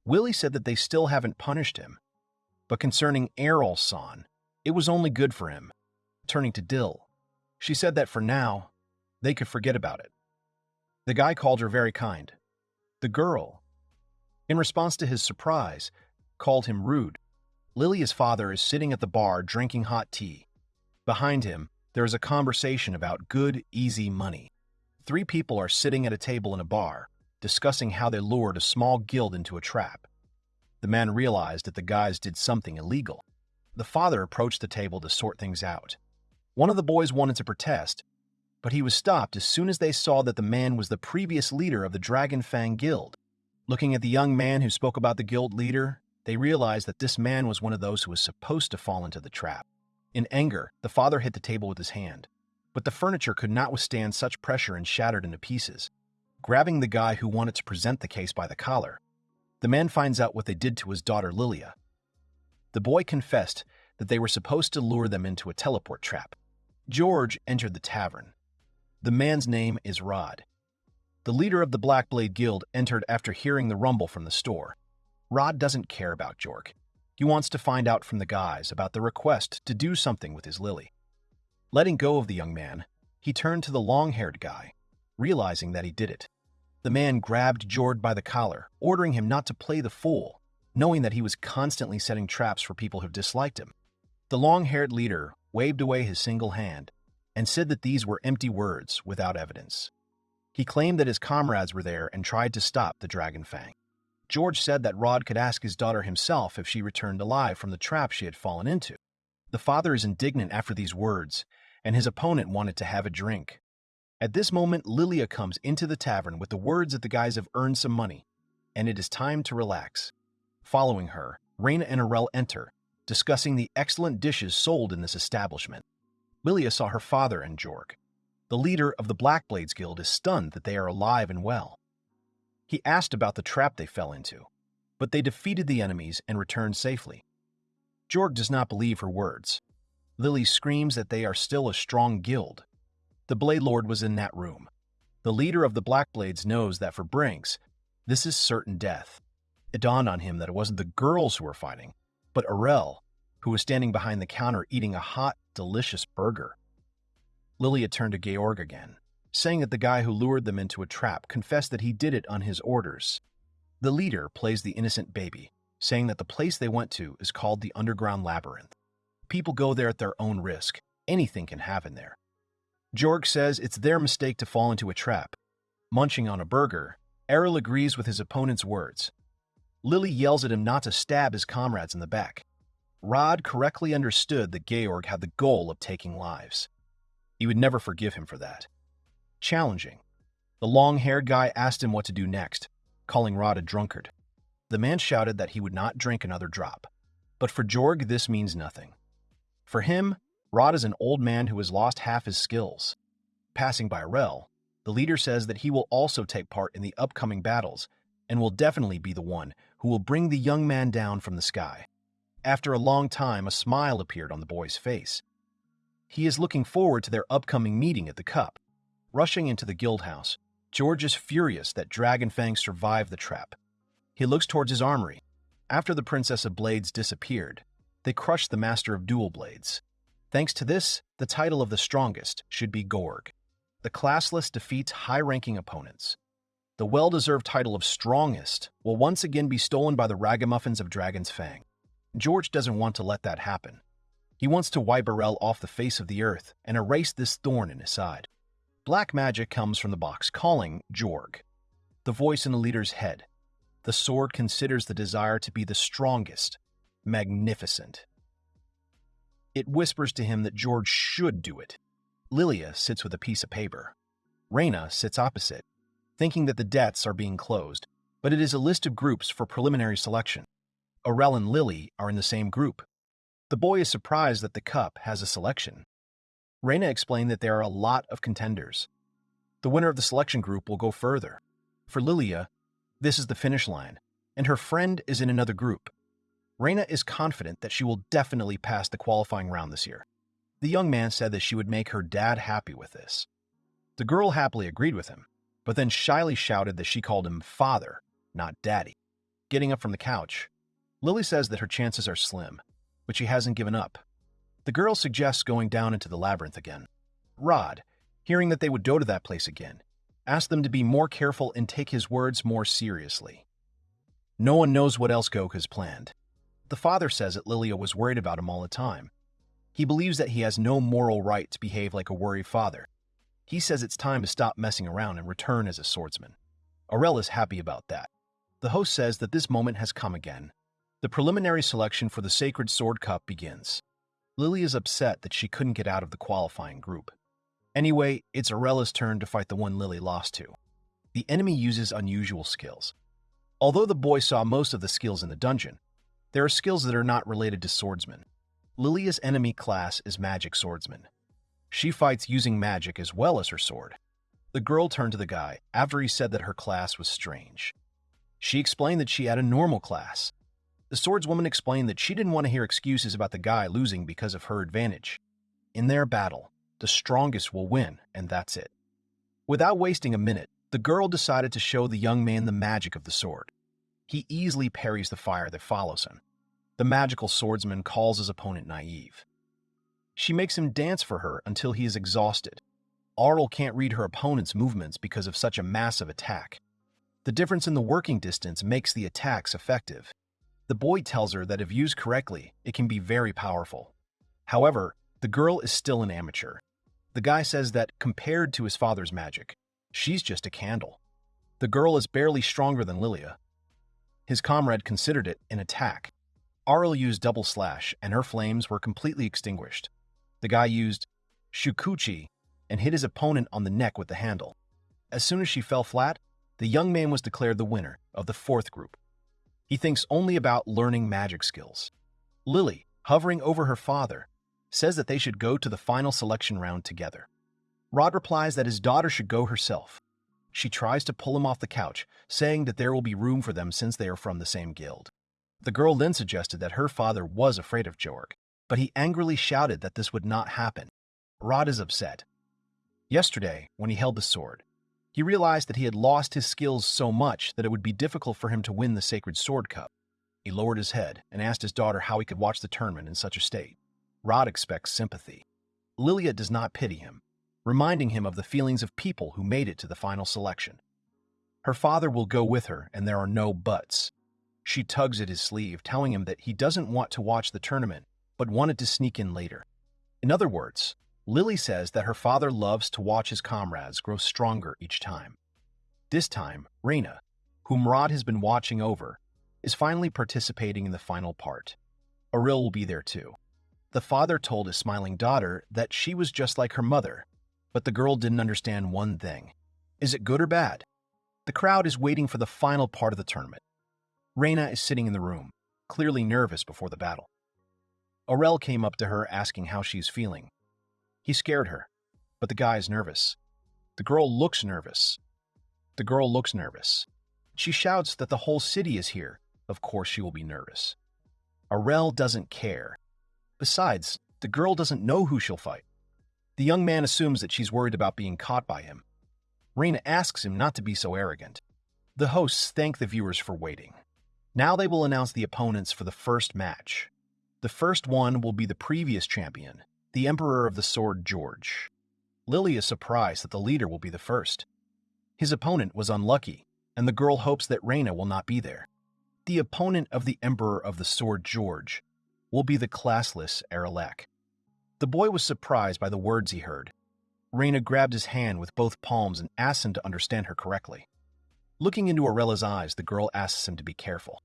Willie said that they still haven't punished him. But concerning Arel-san, it was only good for him. Turning to Dill, she said that for now, they could forget about it. The guy called her very kind. The girl, in response to his surprise, called him rude. Lily's father is sitting at the bar drinking hot tea. Behind him, there is a conversation about good, easy money. 3 people are sitting at a table in a bar, discussing how they lured a small guild into a trap. The man realized that the guys did something illegal. The father approached the table to sort things out. One of the boys wanted to protest, but he was stopped as soon as they saw that the man was the previous leader of the Dragon Fang Guild. Looking at the young man who spoke about the guild leader, they realized that this man was one of those who was supposed to fall into the trap. In anger, the father hit the table with his hand, but the furniture could not withstand such pressure and shattered into pieces. Grabbing the guy who wanted to present the case by the collar, the man finds out what they did to his daughter Lilia. The boy confessed that they were supposed to lure them into a teleport trap. George entered the tavern. The man's name is Rod. The leader of the Black Blade Guild entered after hearing the rumble from the store. Rod doesn't care about Jorg. He wants to find out from the guys about the request to do something with his Lily. Letting go of the young man, he turned to the long-haired guy, realizing that he did it. The man grabbed Jorg by the collar, ordering him not to play the fool, knowing that he was constantly setting traps for people who disliked him. The long-haired leader waved away his single hand and said that these were empty words without evidence. He claimed that his comrades were there and tried to stop the Dragon Fang. George said that Rod could ask his daughter himself if she returned alive from the trap she had fallen into. The father is indignant after these words, and his opponent wanted to have a drink. At this moment, Lilia comes into the tavern with the words that the guys have earned some money, and it is time to relax. Following her, Reina and Arel enter, discussing the excellent dishes sold in this establishment. Lilia saw her father and Jorg. The leader of the Black Blades Guild is stunned that they are alive and well. He asked about the trap they fell into, but they defeated the enemies and returned safely. Jorg does not believe her words. Lily screams that they are still a strong guild. The Blade Lord was in that room. The leader of the Black Blades knows that for Brinks, this is certain death. It dawned on him that it wasn't the girls who were fighting, but Arel, who was standing behind the counter eating a hot, delicious burger. Lilia turned to Georg again, saying that the guy who lured them into a trap confessed that he did it on his orders. The leader plays the innocent baby, saying that the place they went to is called the Underground Labyrinth. People go there at their own risk. Anything can happen there. Jorg says it's their mistake to fall into a trap. Munching on a burger, Arel agrees with his opponent's words. Lily yells at him not to stab his comrades in the back. Rod correctly understood that Georg had the goal of taking lives. He would never forgive him for that. Challenging. The long-haired guy asked him what to do next, calling Rod a drunkard. The man shouted that he would not drink another drop. But for Jorg, this means nothing. For him, Rod is an old man who has lost half his skills. Passing by Arel, the leader says that he will also take part in the upcoming battles and will definitely be the one who will bring the young man down from the sky. After a long time, a smile appeared on the boy's face. He is looking forward to their upcoming meeting at the Cup. Rushing into the guild house, George is furious that Dragon Fang survived the trap. He looks towards his armory. After the Princess of Blades disappeared, they crushed the Master of Dual Blades. Thanks to this, the title of the strongest should be Gorg. The Classless defeats high-ranking opponents. The well-deserved title of strongest will once again be stolen by the ragamuffins of Dragon's Fang. George doesn't want to let that happen. He wants to wipe Arel off the face of the earth and erase this thorn in his side. Black magic comes from the box, calling Jorg. The voice in the leader's head. The sword considers the desire to be the strongest, magnificent. It whispers to him that George should do it. Lilia sits with a piece of paper. Reina sits opposite, thinking that the debts are being closed, but it is a list of groups for preliminary selection. Arel and Lily are in the same group. The boy is surprised that the cup has a selection. Reina explained that there are a lot of contenders. The winner of the selection group will go further. For Lilia, this is the finish line, and her friend is in another group. Reina is confident that she will definitely pass the qualifying round this year. The young man said that she would make her dad happy with this. The girl happily agreed with him, but then shyly shouted that she called him father, not daddy. Getting up from the couch, Lily says that her chances are slim, but she hasn't given up. The girl suggests going down into the labyrinth again. Rod, hearing that they would go to that place again, asked them to be more careful and take his words more seriously. No one knows what else Gok has planned. The father says that Lilia was worried about him all the time. He believes that he has no moral right to behave like a worried father. He says it's time to stop messing around and return as a swordsman. Arel is happy about that. The host says that this moment has come again. The preliminary selection for the Sacred Sword Cup begins. Lily is upset that she couldn't get out of the qualifying group. Anyway, it's Arella's turn to fight the one Lily lost to. The enemy uses unusual skills. Although the boy saw most of the skills in the dungeon, there are skills that are not related to swordsmen. Lilia's enemy class is Magic Swordsman. She fights using magic as well as her sword. The girl turned to the guy after he said that her class was strange. She explained that she had a normal class. The swordswoman explained that she didn't want to hear excuses about the guy losing because of her advantage. In their battle, the strongest will win, and that's it. Without wasting a minute, the girl decided to show the young man the magic of the sword. He easily parries the fire that follows him. The magical swordsman calls his opponent naive. She makes him dance for her until he is exhausted. Arel can't read her opponent's movements because of such a massive attack. The difference in the working distance makes the attacks effective. The boy tells her that if used correctly, it can be very powerful. However, the girl is still an amateur. The guy says that, compared to his father's magic, she's just a candle. The girl is barely stronger than Lilia. His comrade considered it an attack. Arel used double slash, and her flames were completely extinguished. The guy used shukuchi and hit his opponent on the neck with the handle. As soon as she fell flat, the young man was declared the winner of the fourth group. He thinks only about learning magic skills. Lily, hovering over her father, says that they should go to the final selection round together. Rod replies that his daughter should go herself. She tries to pull him off the couch, saying that there will be room for them since they are from the same guild. The girl then suggested that her father was afraid of Jorg, but he angrily shouted that this would not happen. Rod is upset. Yesterday, when he held the sword, he realized that he had lost his skills so much that it would be difficult for him to win the Sacred Sword Cup. He lowered his head and asked his daughter how he could watch the tournament in such a state. Rod expects sympathy. Lilia does not pity him, reminding him of the feelings of people who made it to the final selection. Her father will go with her, and there are no buts. She tugs at his sleeve, telling him that he doesn't want to watch the tournament, but wanted to sneak in later. In other words, Lily says that her father loves to watch his comrades grow stronger each time. This time, Reina, whom Rod has been watching over, is finally participating in the final part. Arel will be there too. The father told his smiling daughter that she was just like her mother, but the girl didn't understand one thing. Is it good or bad? The crowd is waiting for the final part of the tournament. Reina is sitting in the room, clearly nervous before the battle. Arel came up to her asking how she's feeling. He scared her, but the guy is nervous. The girl looks nervous. The girl looks nervous. She shouts that the whole city is here. Of course she will be nervous. Arel doesn't care. Besides, the girl doesn't know who she'll fight. The young man assumes that she's worried about being caught by him. Reina asks him not to be so arrogant. The hosts thank the viewers for waiting. Now they will announce the opponents for the first match. The first one will be the previous champion, the Emperor of the Sword George. Lily is surprised that the leader will be the first. His opponent was unlucky, and the girl hopes that Reina will not be there. The opponent of the Emperor of the Sword George will be the Classless Arel. The boy was surprised by the words he heard. Reina grabbed his hand with both palms and asked him to understand her correctly. Looking into Arela's eyes, the girl asks him to be careful.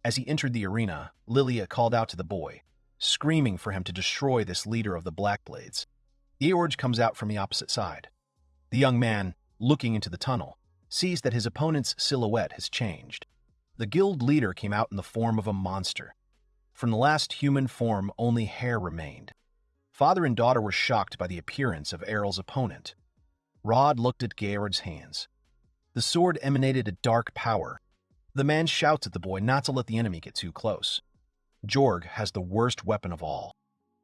As he entered the arena, Lilia called out to the boy, screaming for him to destroy this leader of the Black Blades. George comes out from the opposite side. The young man, looking into the tunnel, sees that his opponent's silhouette has changed. The guild leader came out in the form of a monster. From the last human form, only hair remained. Father and daughter were shocked by the appearance of Arel's opponent. Rod looked at Georg's hands. The sword emanated a dark power. The man shouts at the boy not to let the enemy get too close. Jorg has the worst weapon of all.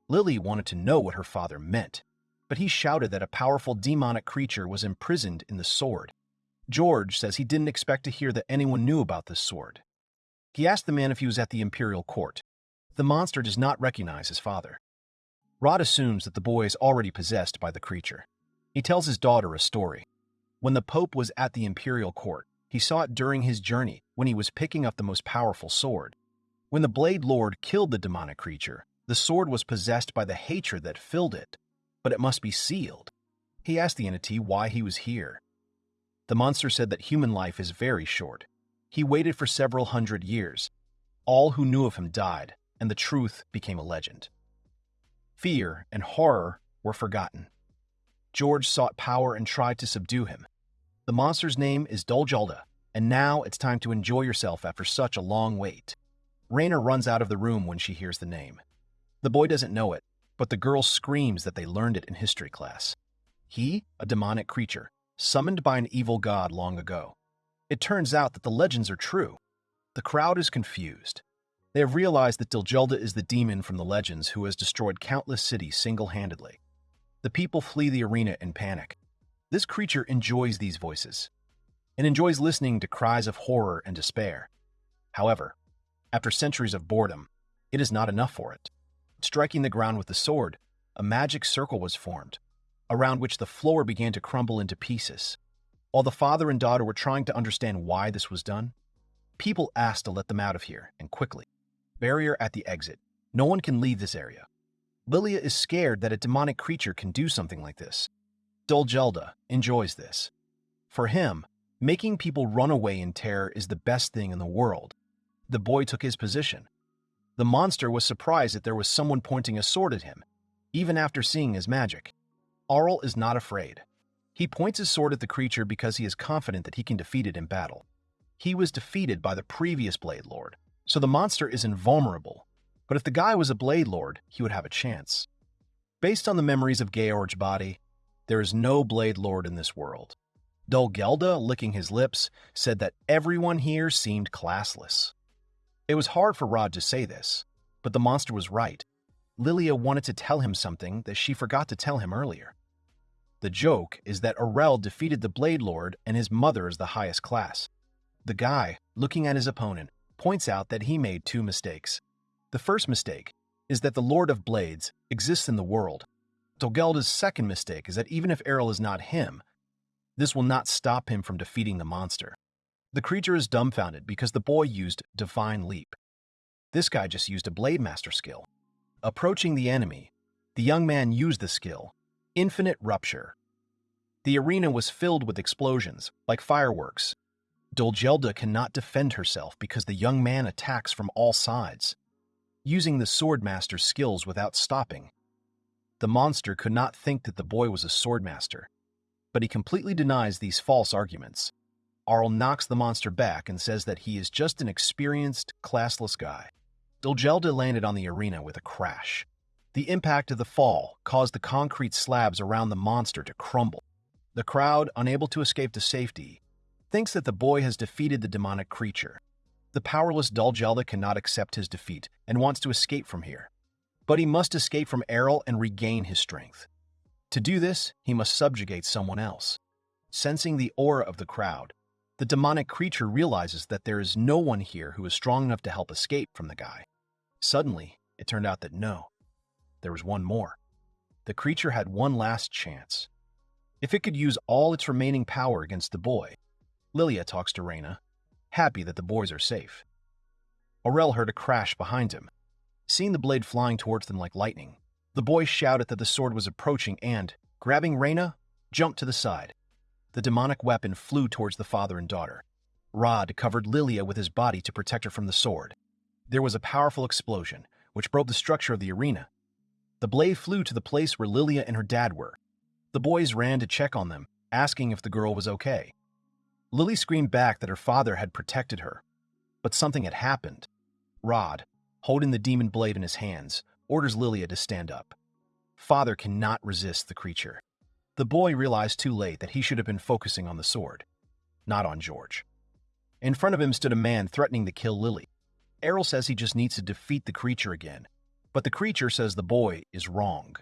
Lily wanted to know what her father meant, but he shouted that a powerful demonic creature was imprisoned in the sword. George says he didn't expect to hear that anyone knew about this sword. He asked the man if he was at the imperial court. The monster does not recognize his father. Rod assumes that the boy is already possessed by the creature. He tells his daughter a story. When the Pope was at the imperial court, he saw it during his journey when he was picking up the most powerful sword. When the Blade Lord killed the demonic creature, the sword was possessed by the hatred that filled it, but it must be sealed. He asked the entity why he was here. The monster said that human life is very short. He waited for several hundred years. All who knew of him died, and the truth became a legend. Fear and horror were forgotten. George sought power and tried to subdue him. The monster's name is Duljalda, and now it's time to enjoy yourself after such a long wait. Reina runs out of the room when she hears the name. The boy doesn't know it, but the girl screams that they learned it in history class. He, a demonic creature, summoned by an evil god long ago. It turns out that the legends are true. The crowd is confused. They have realized that Duljalda is the demon from the legends who has destroyed countless cities single-handedly. The people flee the arena in panic. This creature enjoys these voices. It enjoys listening to cries of horror and despair. However, after centuries of boredom, it is not enough for it. Striking the ground with the sword, a magic circle was formed, around which the floor began to crumble into pieces. While the father and daughter were trying to understand why this was done, people asked to let them out of here, and quickly. Barrier at the exit. No one can leave this area. Lilia is scared that a demonic creature can do something like this. Duljalda enjoys this. For him, making people run away in terror is the best thing in the world. The boy took his position. The monster was surprised that there was someone pointing a sword at him, even after seeing his magic. Arel is not afraid. He points his sword at the creature because he is confident that he can defeat it in battle. He was defeated by the previous Blade Lord, so the monster is invulnerable. But if the guy was a Blade Lord, he would have a chance. Based on the memories of Georg's body, there is no Blade Lord in this world. Duljalda, licking his lips, said that everyone here seemed classless. It was hard for Rod to say this, but the monster was right. Lilia wanted to tell him something that she forgot to tell him earlier. The joke is that Arel defeated the Blade Lord and his mother is the highest class. The guy, looking at his opponent, points out that he made two mistakes. The first mistake is that the Lord of Blades exists in the world. Duljalda's second mistake is that even if Arel is not him, this will not stop him from defeating the monster. The creature is dumbfounded because the boy used Divine Leap. This guy just used a Blade Master skill. Approaching the enemy, the young man used the skill, Infinite Rupture. The arena was filled with explosions, like fireworks. Duljalda cannot defend herself because the young man attacks from all sides, using the Swordmaster's skills without stopping. The monster could not think that the boy was a Swordmaster, but he completely denies these false arguments. Arel knocks the monster back and says that he is just an experienced, classless guy. Duljalda landed on the arena with a crash. The impact of the fall caused the concrete slabs around the monster to crumble. The crowd, unable to escape to safety, thinks that the boy has defeated the demonic creature. The powerless Duljalda cannot accept his defeat and wants to escape from here. But he must escape from Arel and regain his strength. To do this, he must subjugate someone else. Sensing the aura of the crowd, The demonic creature realizes that there is no one here who is strong enough to help escape from the guy. Suddenly, it turned out that no, there was one more. The creature had one last chance. If it could use all its remaining power against the boy, Lilia talks to Reina, happy that the boys are safe. Arel heard a crash behind him. Seeing the blade flying towards them like lightning, the boy shouted that the sword was approaching and, grabbing Reina, jumped to the side. The demonic weapon flew towards the father and daughter. Rod covered Lilia with his body to protect her from the sword. There was a powerful explosion, which broke the structure of the arena. The blade flew to the place where Lilia and her dad were. The boys ran to check on them, asking if the girl was okay. Lily screamed back that her father had protected her, but something had happened. Rod, holding the demon blade in his hands, orders Lilia to stand up. Father cannot resist the creature. The boy realized too late that he should have been focusing on the sword, not on George. In front of him stood a man threatening to kill Lily. Arel says he just needs to defeat the creature again, but the creature says the boy is wrong.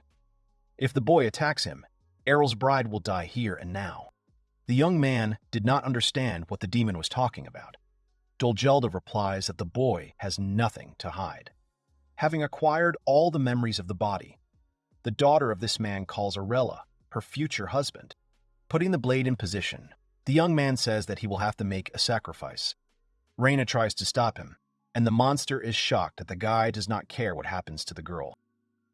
If the boy attacks him, Arel's bride will die here and now. The young man did not understand what the demon was talking about. Dolgelda replies that the boy has nothing to hide. Having acquired all the memories of the body, the daughter of this man calls Arella her future husband. Putting the blade in position, the young man says that he will have to make a sacrifice. Reina tries to stop him, and the monster is shocked that the guy does not care what happens to the girl.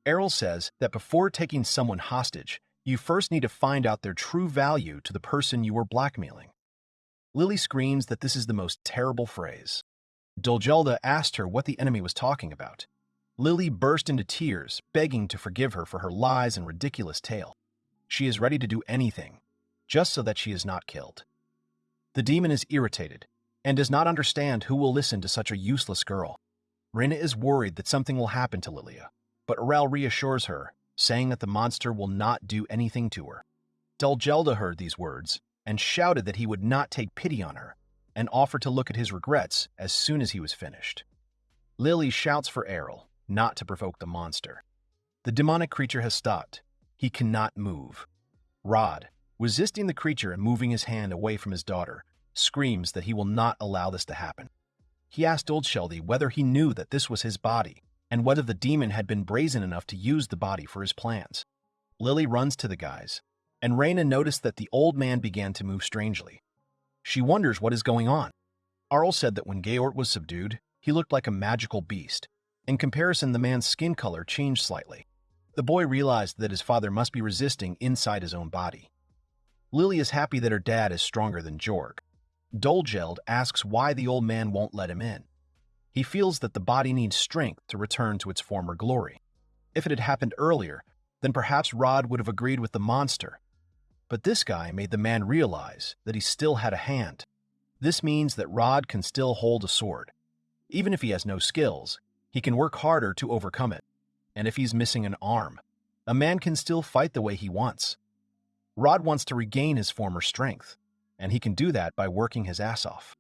Arel says that before taking someone hostage, you first need to find out their true value to the person you were blackmailing. Lily screams that this is the most terrible phrase. Dolgelda asked her what the enemy was talking about. Lily burst into tears, begging to forgive her for her lies and ridiculous tale. She is ready to do anything, just so that she is not killed. The demon is irritated and does not understand who will listen to such a useless girl. Reina is worried that something will happen to Lilia, but Arel reassures her, saying that the monster will not do anything to her. Dolgelda heard these words and shouted that he would not take pity on her and offered to look at his regrets as soon as he was finished. Lily shouts for Arel not to provoke the monster. The demonic creature has stopped. He cannot move. Rod, resisting the creature and moving his hand away from his daughter, screams that he will not allow this to happen. He asked Old Sheldy whether he knew that this was his body and whether the demon had been brazen enough to use the body for his plans. Lily runs to the guys, and Reina noticed that the old man began to move strangely. She wonders what is going on. Arel said that when Geort was subdued, he looked like a magical beast. In comparison, the man's skin color changed slightly. The boy realized that his father must be resisting inside his own body. Lily is happy that her dad is stronger than Jorg. Dolgeld asks why the old man won't let him in. He feels that the body needs strength to return to its former glory. If it had happened earlier, then perhaps Rod would have agreed with the monster. But this guy made the man realize that he still had a hand. This means that Rod can still hold a sword. Even if he has no skills, he can work harder to overcome it. And if he's missing an arm, a man can still fight the way he wants. Rod wants to regain his former strength, and he can do that by working his ass off.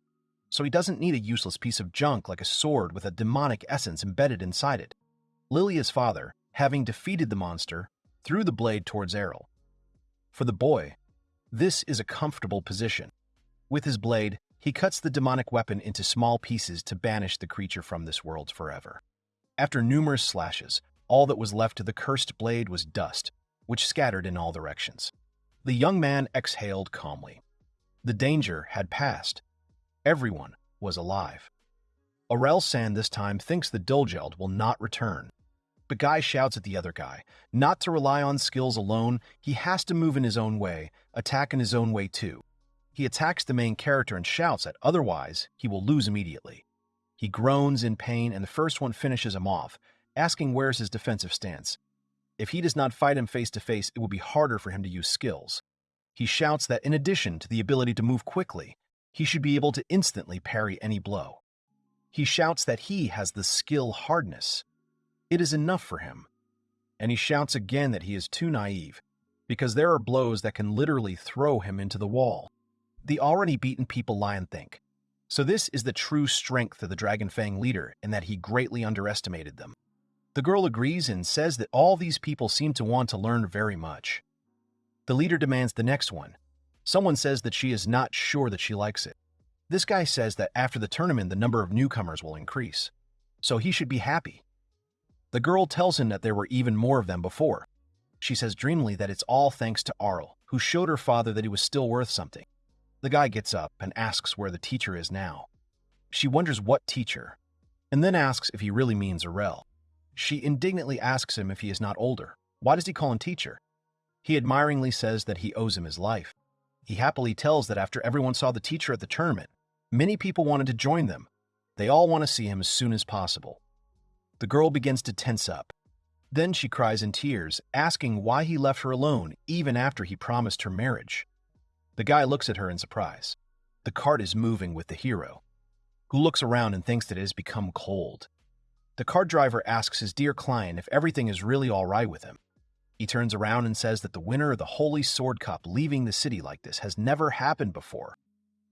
So he doesn't need a useless piece of junk like a sword with a demonic essence embedded inside it. Lilia's father, having defeated the monster, threw the blade towards Arel. For the boy, this is a comfortable position. With his blade, he cuts the demonic weapon into small pieces to banish the creature from this world forever. After numerous slashes, all that was left of the cursed blade was dust, which scattered in all directions. The young man exhaled calmly. The danger had passed. Everyone was alive. Arel San this time thinks the Dolgeld will not return. But Guy shouts at the other guy, not to rely on skills alone, he has to move in his own way, attack in his own way too. He attacks the main character and shouts that otherwise he will lose immediately. He groans in pain and the first one finishes him off, asking where's his defensive stance. If he does not fight him face to face, it will be harder for him to use skills. He shouts that in addition to the ability to move quickly, he should be able to instantly parry any blow. He shouts that he has the skill hardness. It is enough for him. And he shouts again that he is too naive, because there are blows that can literally throw him into the wall. The already beaten people lie and think. So this is the true strength of the Dragonfang leader in that he greatly underestimated them. The girl agrees and says that all these people seem to want to learn very much. The leader demands the next one. Someone says that she is not sure that she likes it. This guy says that after the tournament, the number of newcomers will increase, so he should be happy. The girl tells him that there were even more of them before. She says dreamily that it's all thanks to Arel, who showed her father that he was still worth something. The guy gets up and asks where the teacher is now. She wonders what teacher, and then asks if he really means Arel. She indignantly asks him if he is not older. Why does he call him teacher? He admiringly says that he owes him his life. He happily tells that after everyone saw the teacher at the tournament, many people wanted to join them. They all want to see him as soon as possible. The girl begins to tense up. Then she cries in tears, asking why he left her alone even after he promised her marriage. The guy looks at her in surprise. The cart is moving with the hero, who looks around and thinks that it has become cold. The cart driver asks his dear client if everything is really all right with him. He turns around and says that the winner of the Holy Sword Cup leaving the city like this has never happened before.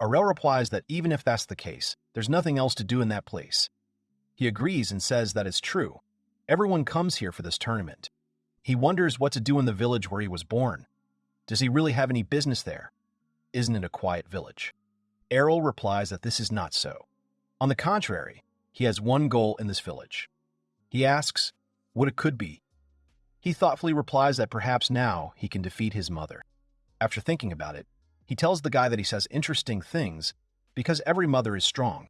Arel replies that even if that's the case, there's nothing else to do in that place. He agrees and says that it's true. Everyone comes here for this tournament. He wonders what to do in the village where he was born. Does he really have any business there? Isn't it a quiet village? Arel replies that this is not so. On the contrary, he has one goal in this village. He asks what it could be. He thoughtfully replies that perhaps now he can defeat his mother. After thinking about it, he tells the guy that he says interesting things because every mother is strong.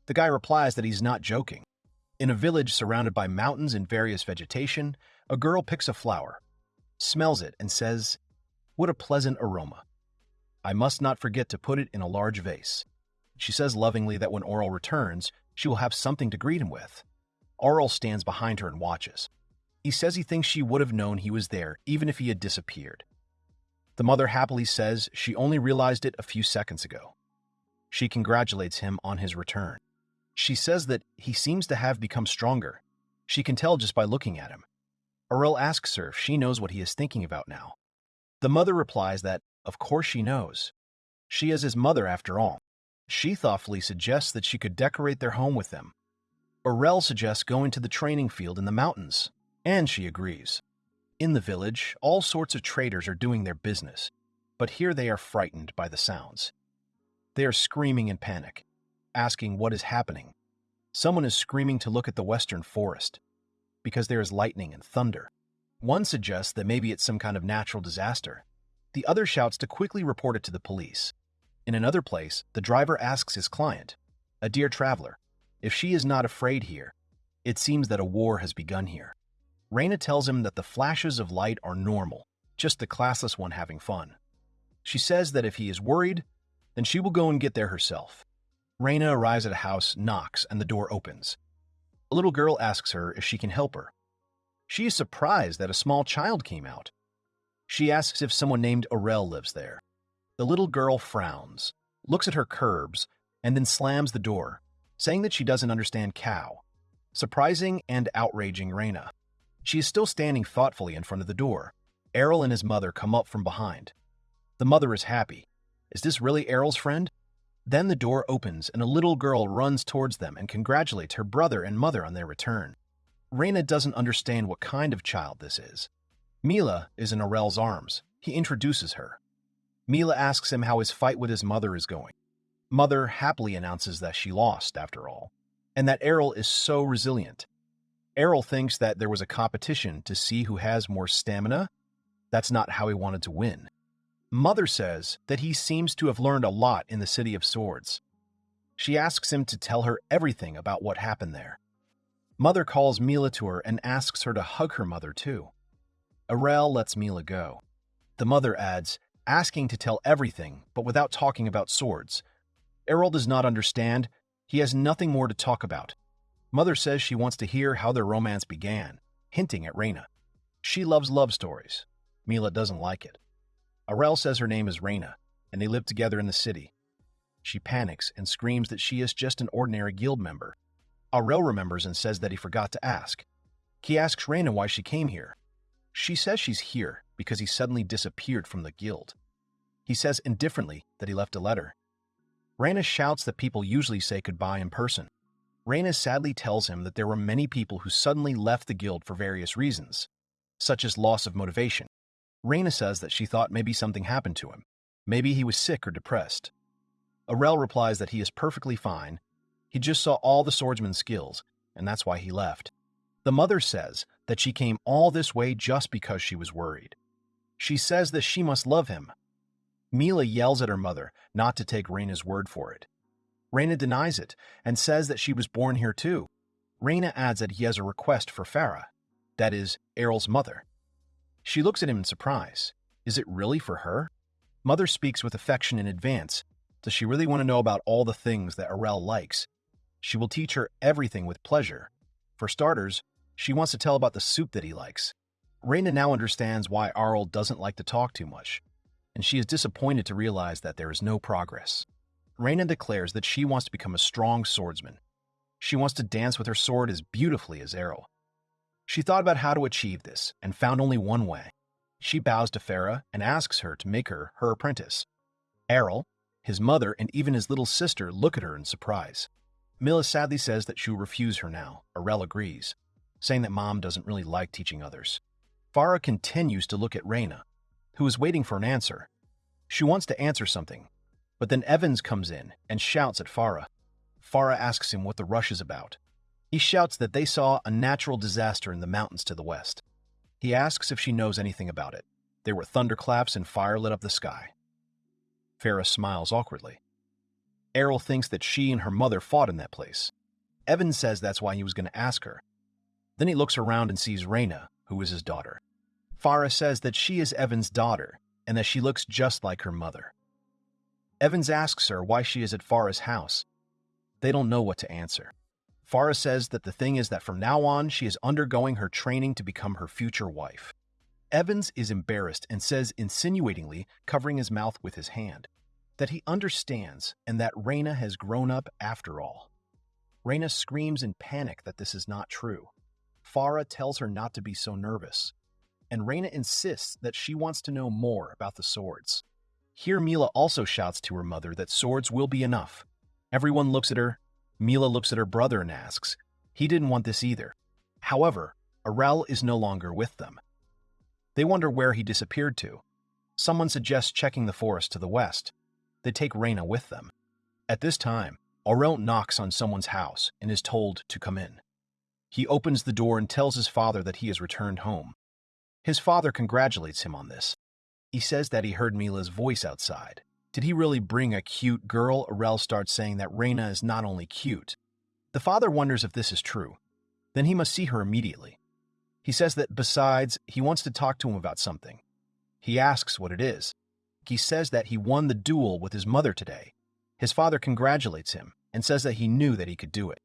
The guy replies that he's not joking. In a village surrounded by mountains and various vegetation, a girl picks a flower, smells it, and says, "What a pleasant aroma. I must not forget to put it in a large vase." She says lovingly that when Arel returns, she will have something to greet him with. Arel stands behind her and watches. He says he thinks she would have known he was there even if he had disappeared. The mother happily says she only realized it a few seconds ago. She congratulates him on his return. She says that he seems to have become stronger. She can tell just by looking at him. Arel asks her if she knows what he is thinking about now. The mother replies that, of course she knows. She is his mother after all. She thoughtfully suggests that she could decorate their home with them. Arel suggests going to the training field in the mountains, and she agrees. In the village, all sorts of traders are doing their business, but here they are frightened by the sounds. They are screaming in panic, asking what is happening. Someone is screaming to look at the western forest, because there is lightning and thunder. One suggests that maybe it's some kind of natural disaster. The other shouts to quickly report it to the police. In another place, the driver asks his client, a dear traveler, if she is not afraid here. It seems that a war has begun here. Reina tells him that the flashes of light are normal, just the classless one having fun. She says that if he is worried, then she will go and get there herself. Reina arrives at a house, knocks, and the door opens. A little girl asks her if she can help her. She is surprised that a small child came out. She asks if someone named Arel lives there. The little girl frowns, looks at her curbs, and then slams the door, saying that she doesn't understand cow, surprising and outraging Reina. She is still standing thoughtfully in front of the door. Arel and his mother come up from behind. The mother is happy. Is this really Arel's friend? Then the door opens and a little girl runs towards them and congratulates her brother and mother on their return. Reina doesn't understand what kind of child this is. Mila is in Arel's arms. He introduces her. Mila asks him how his fight with his mother is going. Mother happily announces that she lost, after all, and that Arel is so resilient. Arel thinks that there was a competition to see who has more stamina. That's not how he wanted to win. Mother says that he seems to have learned a lot in the City of Swords. She asks him to tell her everything about what happened there. Mother calls Mila to her and asks her to hug her mother too. Arel lets Mila go. The mother adds, asking to tell everything, but without talking about swords. Arel does not understand. He has nothing more to talk about. Mother says she wants to hear how their romance began, hinting at Reina. She loves love stories. Mila doesn't like it. Arel says her name is Reina, and they live together in the city. She panics and screams that she is just an ordinary guild member. Arel remembers and says that he forgot to ask. He asks Reina why she came here. She says she's here because he suddenly disappeared from the guild. He says indifferently that he left a letter. Reina shouts that people usually say goodbye in person. Reina sadly tells him that there were many people who suddenly left the guild for various reasons, such as loss of motivation. Reina says that she thought maybe something happened to him. Maybe he was sick or depressed. Arel replies that he is perfectly fine. He just saw all the swordsman's skills, and that's why he left. The mother says that she came all this way just because she was worried. She says that she must love him. Mila yells at her mother not to take Reina's word for it. Reina denies it and says that she was born here too. Reina adds that he has a request for Farah, that is, Arel's mother. She looks at him in surprise. Is it really for her? Mother speaks with affection in advance. Does she really want to know about all the things that Arel likes? She will teach her everything with pleasure. For starters, she wants to tell about the soup that he likes. Reina now understands why Arel doesn't like to talk too much, and she is disappointed to realize that there is no progress. Reina declares that she wants to become a strong swordsman. She wants to dance with her sword as beautifully as Arel. She thought about how to achieve this and found only one way. She bows to Farah and asks her to make her her apprentice. Arel, his mother, and even his little sister look at her in surprise. Mila sadly says that she will refuse her now. Arel agrees, saying that mom doesn't really like teaching others. Farah continues to look at Reina, who is waiting for an answer. She wants to answer something, but then Evans comes in and shouts at Farah. Farah asks him what the rush is about. He shouts that they saw a natural disaster in the mountains to the west. He asks if she knows anything about it. There were thunderclaps and fire lit up the sky. Farah smiles awkwardly. Arel thinks that she and her mother fought in that place. Evans says that's why he was going to ask her. Then he looks around and sees Reina, who is his daughter. Farah says that she is Evans' daughter and that she looks just like her mother. Evans asks her why she is at Farah's house. They don't know what to answer. Farah says that the thing is that from now on she is undergoing her training to become her future wife. Evans is embarrassed and says insinuatingly, covering his mouth with his hand, that he understands and that Reina has grown up after all. Reina screams in panic that this is not true. Farah tells her not to be so nervous, and Reina insists that she wants to know more about the swords. Here Mila also shouts to her mother that swords will be enough. Everyone looks at her. Mila looks at her brother and asks. He didn't want this either. However, Arel is no longer with them. They wonder where he disappeared to. Someone suggests checking the forest to the west. They take Reina with them. At this time, Arel knocks on someone's house and is told to come in. He opens the door and tells his father that he has returned home. His father congratulates him on this. He says that he heard Mila's voice outside. Did he really bring a cute girl? Arel starts saying that Reina is not only cute. The father wonders if this is true. Then he must see her immediately. He says that besides, he wants to talk to him about something. He asks what it is. He says that he won the duel with his mother today. His father congratulates him and says that he knew that he could do it.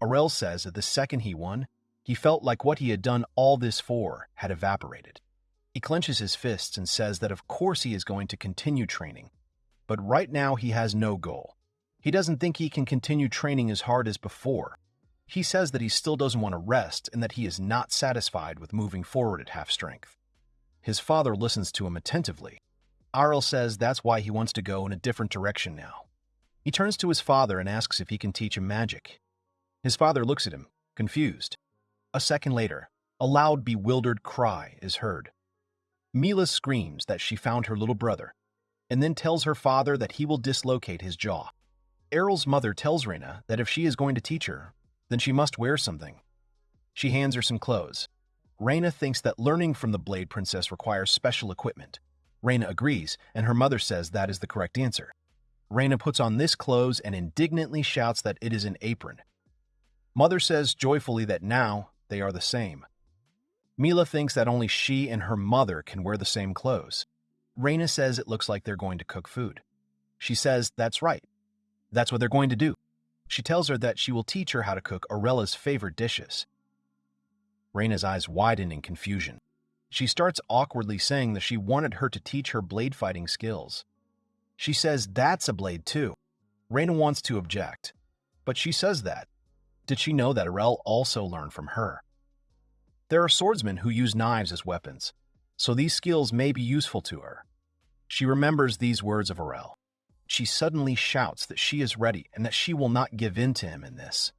Arel says that the second he won, he felt like what he had done all this for had evaporated. He clenches his fists and says that of course he is going to continue training, but right now he has no goal. He doesn't think he can continue training as hard as before. He says that he still doesn't want to rest and that he is not satisfied with moving forward at half strength. His father listens to him attentively. Arel says that's why he wants to go in a different direction now. He turns to his father and asks if he can teach him magic. His father looks at him, confused. A second later, a loud, bewildered cry is heard. Mila screams that she found her little brother, and then tells her father that he will dislocate his jaw. Arel's mother tells Reina that if she is going to teach her, then she must wear something. She hands her some clothes. Reina thinks that learning from the Blade Princess requires special equipment. Reina agrees, and her mother says that is the correct answer. Reina puts on this clothes and indignantly shouts that it is an apron. Mother says joyfully that now they are the same. Mila thinks that only she and her mother can wear the same clothes. Reina says it looks like they're going to cook food. She says that's right. That's what they're going to do. She tells her that she will teach her how to cook Arella's favorite dishes. Reina's eyes widen in confusion. She starts awkwardly saying that she wanted her to teach her blade fighting skills. She says that's a blade too. Reina wants to object, but she says that. Did she know that Arel also learned from her? There are swordsmen who use knives as weapons, so these skills may be useful to her. She remembers these words of Arel. She suddenly shouts that she is ready and that she will not give in to him in this.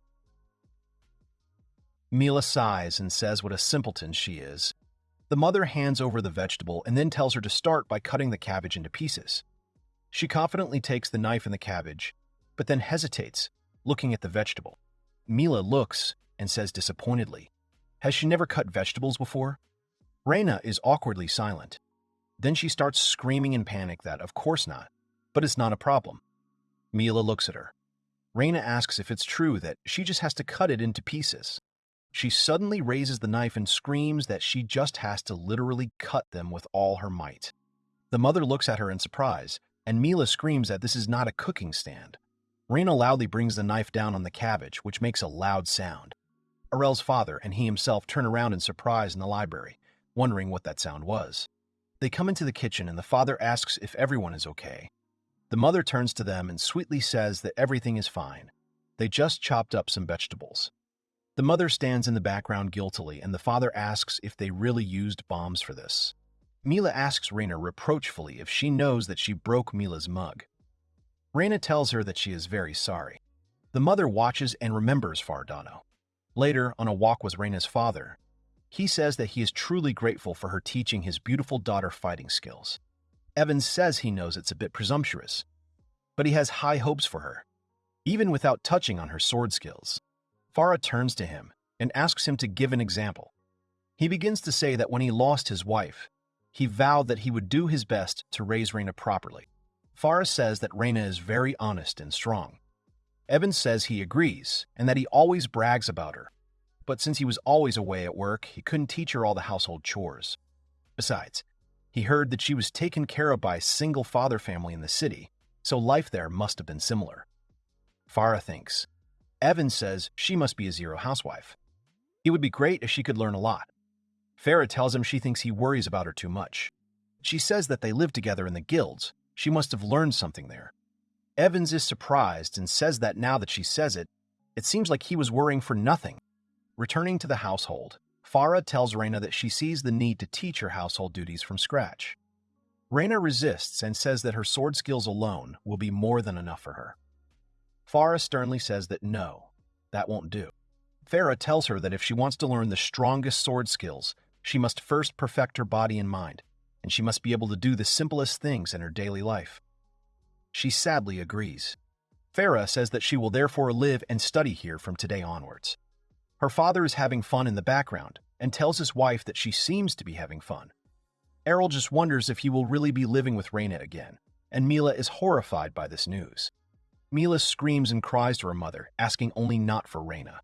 Mila sighs and says what a simpleton she is. The mother hands over the vegetable and then tells her to start by cutting the cabbage into pieces. She confidently takes the knife and the cabbage, but then hesitates, looking at the vegetable. Mila looks and says disappointedly, has she never cut vegetables before? Reina is awkwardly silent. Then she starts screaming in panic that, of course not, but it's not a problem. Mila looks at her. Reina asks if it's true that she just has to cut it into pieces. She suddenly raises the knife and screams that she just has to literally cut them with all her might. The mother looks at her in surprise, and Mila screams that this is not a cooking stand. Reina loudly brings the knife down on the cabbage, which makes a loud sound. Arel's father and he himself turn around in surprise in the library, wondering what that sound was. They come into the kitchen and the father asks if everyone is okay. The mother turns to them and sweetly says that everything is fine. They just chopped up some vegetables. The mother stands in the background guiltily and the father asks if they really used bombs for this. Mila asks Reina reproachfully if she knows that she broke Mila's mug. Reina tells her that she is very sorry. The mother watches and remembers Farah. Later, on a walk with Reina's father, he says that he is truly grateful for her teaching his beautiful daughter fighting skills. Evans says he knows it's a bit presumptuous, but he has high hopes for her, even without touching on her sword skills. Farah turns to him and asks him to give an example. He begins to say that when he lost his wife, he vowed that he would do his best to raise Reina properly. Farah says that Reina is very honest and strong. Evans says he agrees and that he always brags about her, but since he was always away at work, he couldn't teach her all the household chores. Besides, he heard that she was taken care of by a single father family in the city, so life there must have been similar. Farah thinks. Evans says she must be a zero housewife. It would be great if she could learn a lot. Farah tells him she thinks he worries about her too much. She says that they live together in the guilds. She must have learned something there. Evans is surprised and says that now that she says it, it seems like he was worrying for nothing. Returning to the household, Farah tells Reina that she sees the need to teach her household duties from scratch. Reina resists and says that her sword skills alone will be more than enough for her. Farah sternly says that no, that won't do. Farah tells her that if she wants to learn the strongest sword skills, she must first perfect her body and mind, and she must be able to do the simplest things in her daily life. She sadly agrees. Farah says that she will therefore live and study here from today onwards. Her father is having fun in the background and tells his wife that she seems to be having fun. Arel just wonders if he will really be living with Reina again, and Mila is horrified by this news. Mila screams and cries to her mother, asking only not for Reina.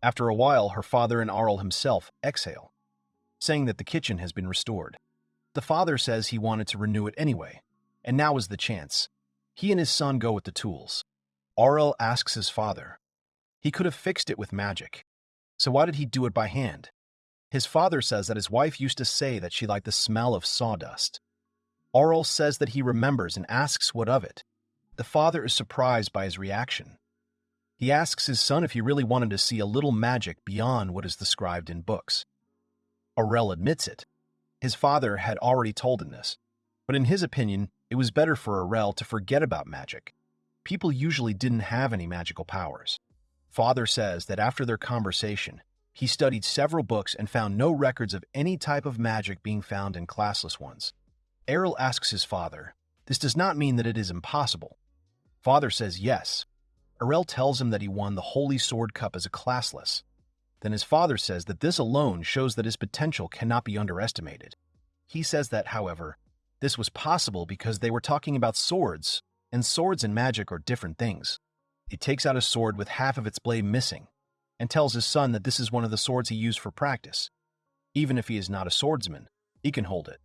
After a while, her father and Arel himself exhale, saying that the kitchen has been restored. The father says he wanted to renew it anyway, and now is the chance. He and his son go with the tools. Arel asks his father. He could have fixed it with magic, so why did he do it by hand? His father says that his wife used to say that she liked the smell of sawdust. Arel says that he remembers and asks what of it. The father is surprised by his reaction. He asks his son if he really wanted to see a little magic beyond what is described in books. Arel admits it. His father had already told him this, but in his opinion, it was better for Arel to forget about magic. People usually didn't have any magical powers. Father says that after their conversation, he studied several books and found no records of any type of magic being found in classless ones. Arel asks his father, this does not mean that it is impossible. Father says yes. Arel tells him that he won the Holy Sword Cup as a classless. Then his father says that this alone shows that his potential cannot be underestimated. He says that, however, this was possible because they were talking about swords, and swords and magic are different things. He takes out a sword with half of its blade missing, and tells his son that this is one of the swords he used for practice. Even if he is not a swordsman, he can hold it.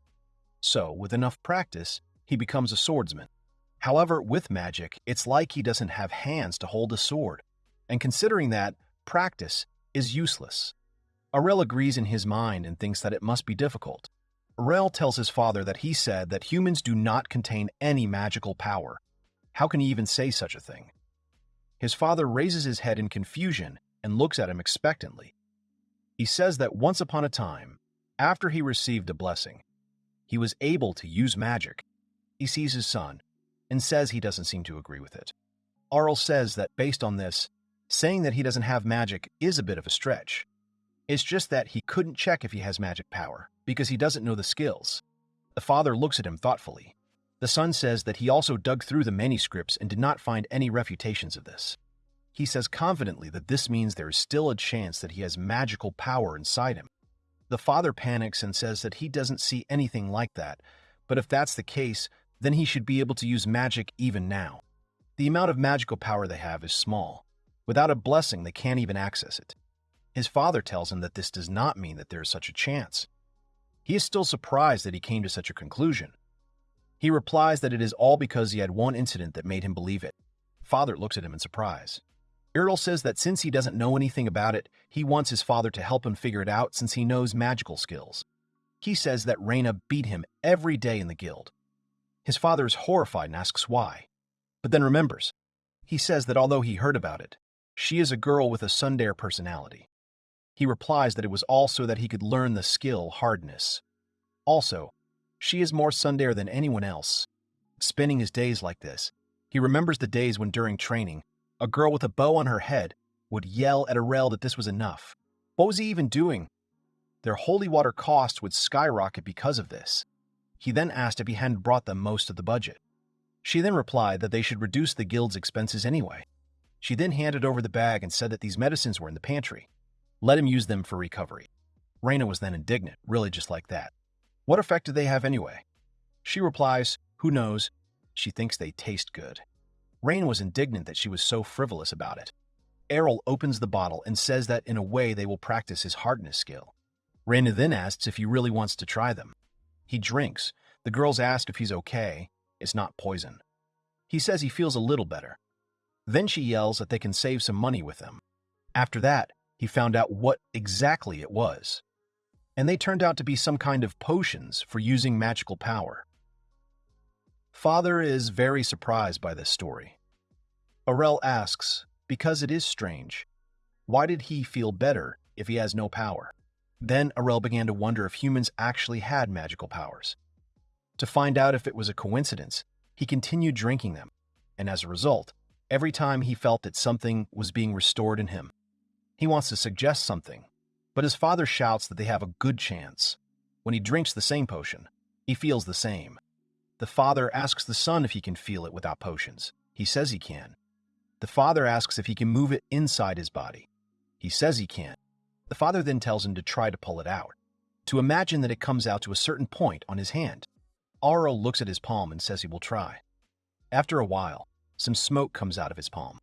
So, with enough practice, he becomes a swordsman. However, with magic, it's like he doesn't have hands to hold a sword, and considering that, practice is useless. Arel agrees in his mind and thinks that it must be difficult. Arel tells his father that he said that humans do not contain any magical power. How can he even say such a thing? His father raises his head in confusion and looks at him expectantly. He says that once upon a time, after he received a blessing, he was able to use magic. He sees his son and says he doesn't seem to agree with it. Arel says that based on this, saying that he doesn't have magic is a bit of a stretch. It's just that he couldn't check if he has magic power because he doesn't know the skills. The father looks at him thoughtfully. The son says that he also dug through the manuscripts and did not find any refutations of this. He says confidently that this means there is still a chance that he has magical power inside him. The father panics and says that he doesn't see anything like that, but if that's the case, then he should be able to use magic even now. The amount of magical power they have is small. Without a blessing, they can't even access it. His father tells him that this does not mean that there is such a chance. He is still surprised that he came to such a conclusion. He replies that it is all because he had one incident that made him believe it. Father looks at him in surprise. Arel says that since he doesn't know anything about it, he wants his father to help him figure it out since he knows magical skills. He says that Reina beat him every day in the guild. His father is horrified and asks why, but then remembers. He says that although he heard about it, she is a girl with a tsundere personality. He replies that it was all so that he could learn the skill hardness. Also, she is more tsundere than anyone else. Spending his days like this, he remembers the days when during training, a girl with a bow on her head would yell at Arel that this was enough. What was he even doing? Their holy water costs would skyrocket because of this. He then asked if he hadn't brought them most of the budget. She then replied that they should reduce the guild's expenses anyway. She then handed over the bag and said that these medicines were in the pantry. Let him use them for recovery. Reina was then indignant, really just like that. What effect do they have anyway? She replies, who knows? She thinks they taste good. Reina was indignant that she was so frivolous about it. Arel opens the bottle and says that in a way they will practice his hardness skill. Reina then asks if he really wants to try them. He drinks. The girls ask if he's okay. It's not poison. He says he feels a little better. Then she yells that they can save some money with them. After that, he found out what exactly it was. And they turned out to be some kind of potions for using magical power. Father is very surprised by this story. Arel asks, because it is strange, why did he feel better if he has no power? Then Arel began to wonder if humans actually had magical powers. To find out if it was a coincidence, he continued drinking them, and as a result, every time he felt that something was being restored in him, he wants to suggest something, but his father shouts that they have a good chance. When he drinks the same potion, he feels the same. The father asks the son if he can feel it without potions. He says he can. The father asks if he can move it inside his body. He says he can. The father then tells him to try to pull it out, to imagine that it comes out to a certain point on his hand. Arel looks at his palm and says he will try. After a while, some smoke comes out of his palm.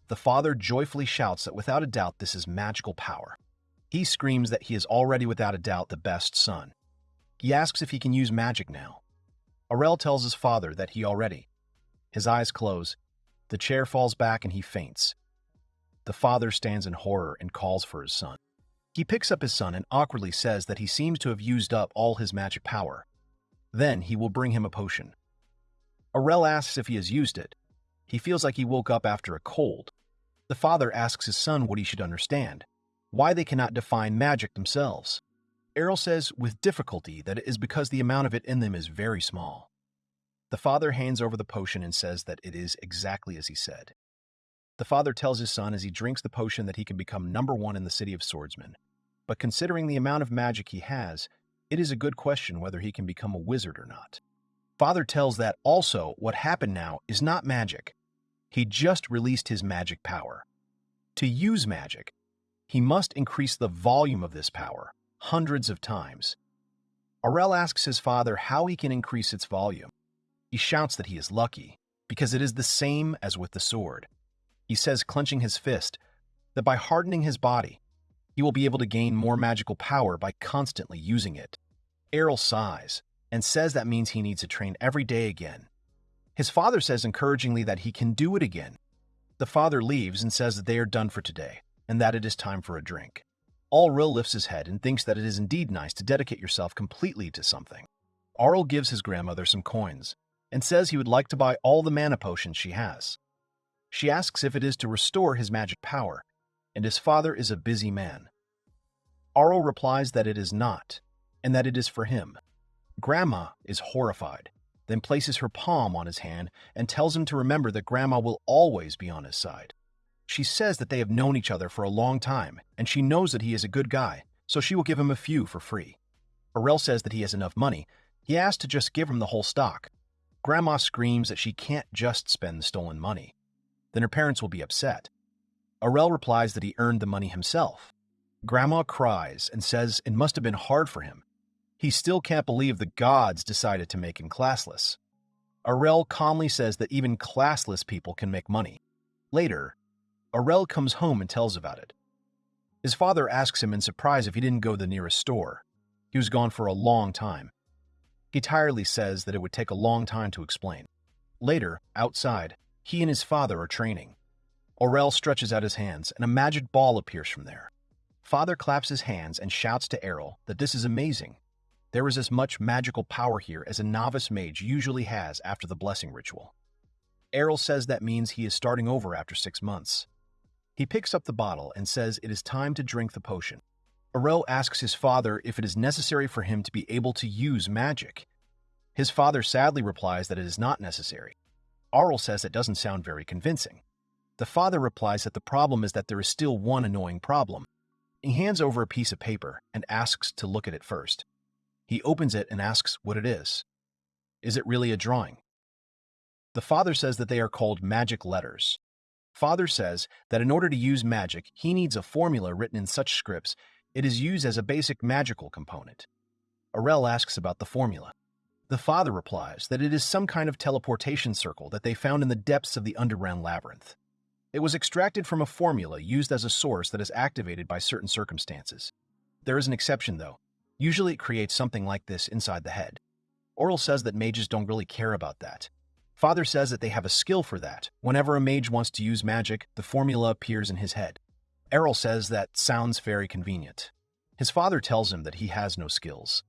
The father joyfully shouts that without a doubt this is magical power. He screams that he is already without a doubt the best son. He asks if he can use magic now. Arel tells his father that he already. His eyes close, the chair falls back and he faints. The father stands in horror and calls for his son. He picks up his son and awkwardly says that he seems to have used up all his magic power. Then he will bring him a potion. Arel asks if he has used it. He feels like he woke up after a cold. The father asks his son what he should understand, why they cannot define magic themselves. Arel says with difficulty that it is because the amount of it in them is very small. The father hands over the potion and says that it is exactly as he said. The father tells his son as he drinks the potion that he can become #1 in the city of swordsmen. But considering the amount of magic he has, it is a good question whether he can become a wizard or not. Father tells that also what happened now is not magic. He just released his magic power. To use magic, he must increase the volume of this power hundreds of times. Arel asks his father how he can increase its volume. He shouts that he is lucky, because it is the same as with the sword. He says, clenching his fist, that by hardening his body, he will be able to gain more magical power by constantly using it. Arel sighs, and says that means he needs to train every day again. His father says encouragingly that he can do it again. The father leaves and says that they are done for today, and that it is time for a drink. Arel lifts his head and thinks that it is indeed nice to dedicate yourself completely to something. Arel gives his grandmother some coins, and says he would like to buy all the mana potions she has. She asks if it is to restore his magic power, and his father is a busy man. Arel replies that it is not, and that it is for him. Grandma is horrified, then places her palm on his hand and tells him to remember that Grandma will always be on his side. She says that they have known each other for a long time, and she knows that he is a good guy, so she will give him a few for free. Arel says that he has enough money. He asks to just give him the whole stock. Grandma screams that she can't just spend the stolen money. Then her parents will be upset. Arel replies that he earned the money himself. Grandma cries and says it must have been hard for him. He still can't believe the gods decided to make him classless. Arel calmly says that even classless people can make money. Later, Arel comes home and tells about it. His father asks him in surprise if he didn't go to the nearest store. He was gone for a long time. He tiredly says that it would take a long time to explain. Later, outside, he and his father are training. Arel stretches out his hands, and a magic ball appears from there. Father claps his hands and shouts to Arel that this is amazing. There is as much magical power here as a novice mage usually has after the blessing ritual. Arel says that means he is starting over after 6 months. He picks up the bottle and says it is time to drink the potion. Arel asks his father if it is necessary for him to be able to use magic. His father sadly replies that it is not necessary. Arel says it doesn't sound very convincing. The father replies that the problem is that there is still one annoying problem. He hands over a piece of paper and asks to look at it first. He opens it and asks what it is. Is it really a drawing? The father says that they are called magic letters. Father says that in order to use magic, he needs a formula written in such scripts it is used as a basic magical component. Arel asks about the formula. The father replies that it is some kind of teleportation circle that they found in the depths of the underground labyrinth. It was extracted from a formula used as a source that is activated by certain circumstances. There is an exception, though. Usually it creates something like this inside the head. Arel says that mages don't really care about that. Father says that they have a skill for that. Whenever a mage wants to use magic, the formula appears in his head. Arel says that sounds very convenient. His father tells him that he has no skills,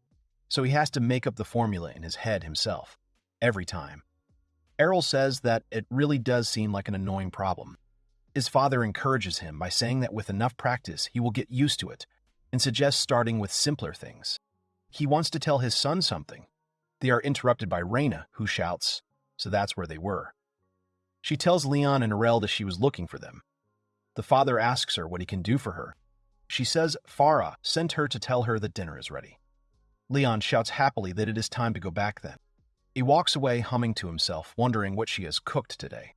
so he has to make up the formula in his head himself, every time. Arel says that it really does seem like an annoying problem. His father encourages him by saying that with enough practice he will get used to it, and suggests starting with simpler things. He wants to tell his son something. They are interrupted by Reina, who shouts, so that's where they were. She tells Leon and Arel that she was looking for them. The father asks her what he can do for her. She says Farah sent her to tell her that dinner is ready. Leon shouts happily that it is time to go back then. He walks away humming to himself, wondering what she has cooked today.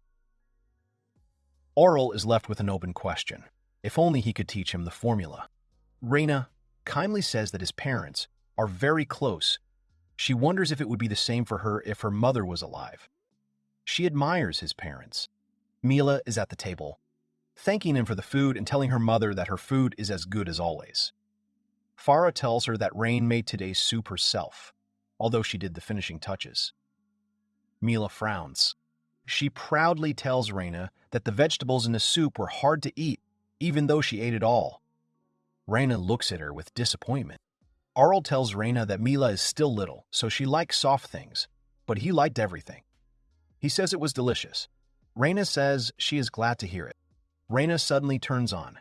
Arel is left with an open question. If only he could teach him the formula. Reina kindly says that his parents are very close. She wonders if it would be the same for her if her mother was alive. She admires his parents. Mila is at the table, thanking him for the food and telling her mother that her food is as good as always. Farah tells her that Rain made today's soup herself, although she did the finishing touches. Mila frowns. She proudly tells Reina that the vegetables in the soup were hard to eat, even though she ate it all. Reina looks at her with disappointment. Arel tells Reina that Mila is still little, so she likes soft things, but he liked everything. He says it was delicious. Reina says she is glad to hear it. Reina suddenly turns on,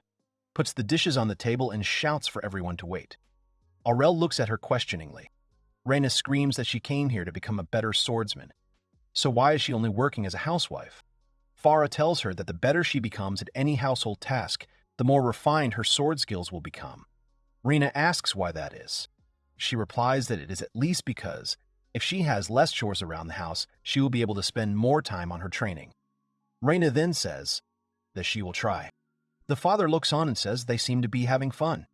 puts the dishes on the table, and shouts for everyone to wait. Arel looks at her questioningly. Reina screams that she came here to become a better swordsman. So why is she only working as a housewife? Farah tells her that the better she becomes at any household task, the more refined her sword skills will become. Reina asks why that is. She replies that it is at least because if she has less chores around the house, she will be able to spend more time on her training. Reina then says that she will try. The father looks on and says they seem to be having fun.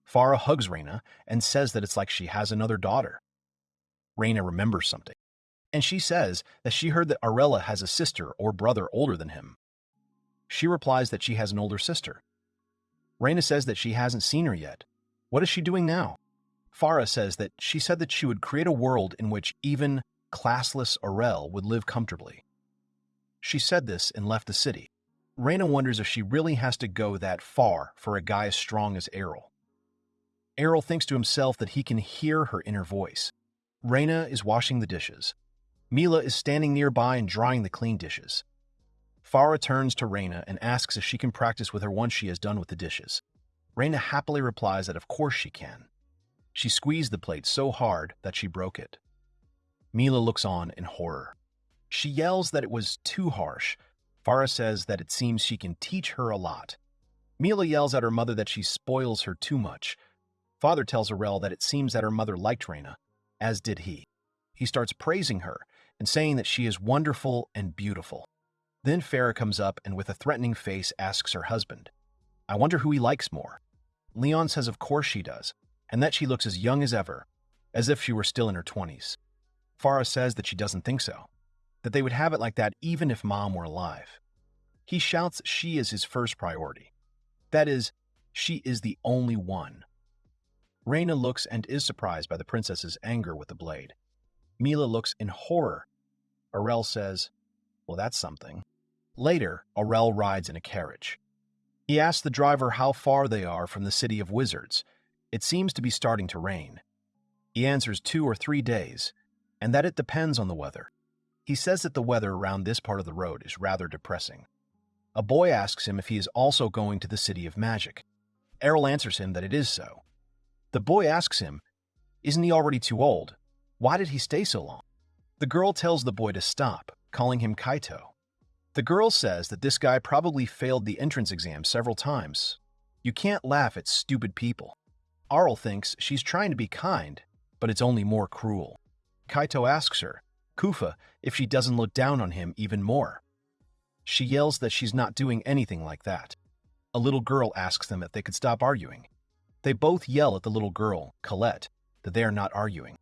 Farah hugs Reina and says that it's like she has another daughter. Reina remembers something, and she says that she heard that Arella has a sister or brother older than him. She replies that she has an older sister. Reina says that she hasn't seen her yet. What is she doing now? Farah says that she said that she would create a world in which even classless Arel would live comfortably. She said this and left the city. Reina wonders if she really has to go that far for a guy as strong as Arel. Arel thinks to himself that he can hear her inner voice. Reina is washing the dishes. Mila is standing nearby and drying the clean dishes. Farah turns to Reina and asks if she can practice with her once she is done with the dishes. Reina happily replies that of course she can. She squeezed the plate so hard that she broke it. Mila looks on in horror. She yells that it was too harsh. Farah says that it seems she can teach her a lot. Mila yells at her mother that she spoils her too much. Father tells Arel that it seems that her mother liked Reina, as did he. He starts praising her and saying that she is wonderful and beautiful. Then Farah comes up and with a threatening face asks her husband, "I wonder who he likes more." Leon says of course she does, and that she looks as young as ever, as if she were still in her 20s. Farah says that she doesn't think so, that they would have it like that even if Mom were alive. He shouts she is his first priority. That is, she is the only one. Reina looks and is surprised by the princess's anger with the blade. Mila looks in horror. Arel says, "Well, that's something." Later, Arel rides in a carriage. He asks the driver how far they are from the city of wizards. It seems to be starting to rain. He answers 2 or 3 days, and that it depends on the weather. He says that the weather around this part of the road is rather depressing. A boy asks him if he is also going to the City of Magic. Arel answers him that it is so. The boy asks him, isn't he already too old? Why did he stay so long? The girl tells the boy to stop, calling him Kaito. The girl says that this guy probably failed the entrance exam several times. You can't laugh at stupid people. Arel thinks she's trying to be kind, but it's only more cruel. Kaito asks her, Kufa, if she doesn't look down on him even more. She yells that she's not doing anything like that. A little girl asks them if they could stop arguing. They both yell at the little girl, Colette, that they are not arguing.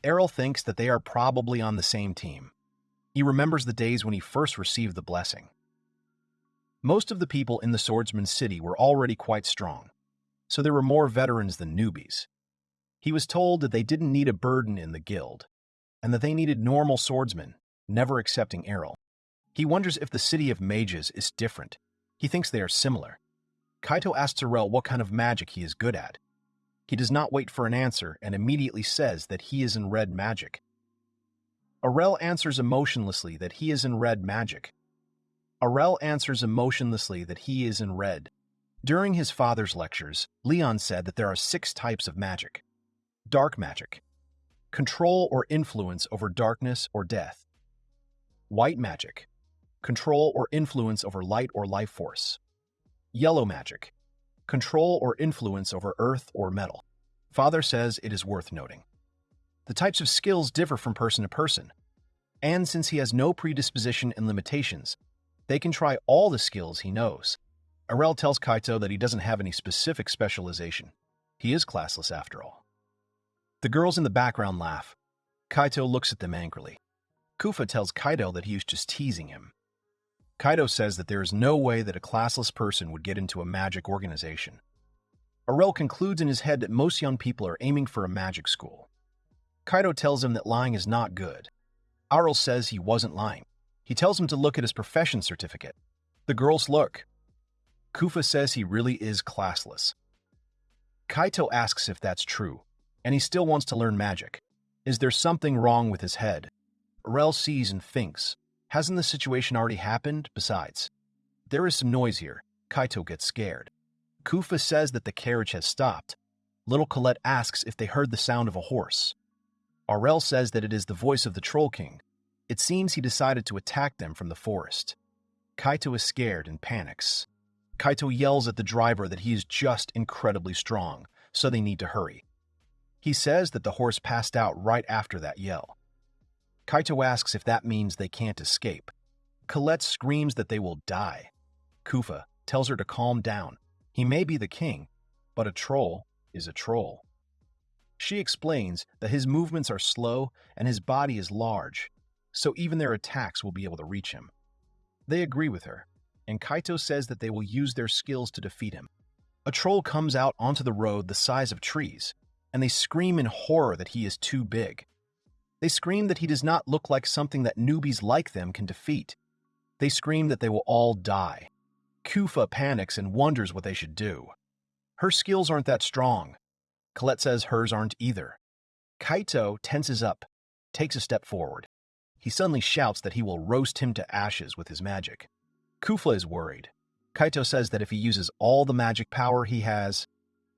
Arel thinks that they are probably on the same team. He remembers the days when he first received the blessing. Most of the people in the swordsman's city were already quite strong, so there were more veterans than newbies. He was told that they didn't need a burden in the guild, and that they needed normal swordsmen, never accepting Arel. He wonders if the city of mages is different. He thinks they are similar. Kaito asks Arel what kind of magic he is good at. He does not wait for an answer and immediately says that he is in red magic. Arel answers emotionlessly that he is in red magic. Arel answers emotionlessly that he is in red. During his father's lectures, Leon said that there are 6 types of magic. Dark magic. Control or influence over darkness or death. White magic. Control or influence over light or life force. Yellow magic. Control or influence over earth or metal. Father says it is worth noting. The types of skills differ from person to person, and since he has no predisposition and limitations, they can try all the skills he knows. Arel tells Kaito that he doesn't have any specific specialization. He is classless after all. The girls in the background laugh. Kaito looks at them angrily. Kufa tells Kaito that he is just teasing him. Kaito says that there is no way that a classless person would get into a magic organization. Arel concludes in his head that most young people are aiming for a magic school. Kaito tells him that lying is not good. Arel says he wasn't lying. He tells him to look at his profession certificate. The girls look. Kufa says he really is classless. Kaito asks if that's true, and he still wants to learn magic. Is there something wrong with his head? Arel sees and thinks. Hasn't the situation already happened? Besides, there is some noise here. Kaito gets scared. Kufa says that the carriage has stopped. Little Colette asks if they heard the sound of a horse. Arel says that it is the voice of the Troll King. It seems he decided to attack them from the forest. Kaito is scared and panics. Kaito yells at the driver that he is just incredibly strong, so they need to hurry. He says that the horse passed out right after that yell. Kaito asks if that means they can't escape. Colette screams that they will die. Kufa tells her to calm down. He may be the king, but a troll is a troll. She explains that his movements are slow and his body is large, so even their attacks will be able to reach him. They agree with her, and Kaito says that they will use their skills to defeat him. A troll comes out onto the road the size of trees, and they scream in horror that he is too big. They scream that he does not look like something that newbies like them can defeat. They scream that they will all die. Kufa panics and wonders what they should do. Her skills aren't that strong. Colette says hers aren't either. Kaito tenses up, takes a step forward. He suddenly shouts that he will roast him to ashes with his magic. Kufa is worried. Kaito says that if he uses all the magic power he has,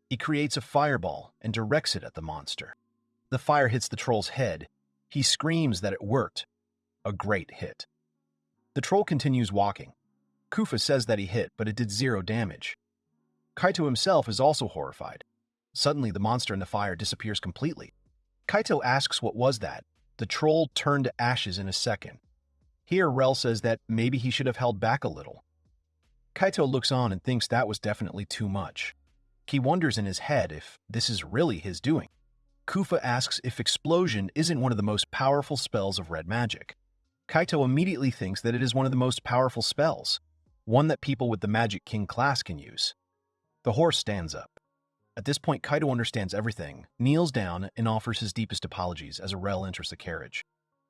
he creates a fireball and directs it at the monster. The fire hits the troll's head. He screams that it worked. A great hit. The troll continues walking. Kufa says that he hit, but it did 0 damage. Kaito himself is also horrified. Suddenly, the monster in the fire disappears completely. Kaito asks what was that, The troll turned to ashes in a second. Here, Arel says that maybe he should have held back a little. Kaito looks on and thinks that was definitely too much. He wonders in his head if this is really his doing. Kufa asks if explosion isn't one of the most powerful spells of red magic. Kaito immediately thinks that it is one of the most powerful spells, one that people with the Magic King class can use. The horse stands up. At this point, Kaito understands everything, kneels down, and offers his deepest apologies as Arel enters the carriage.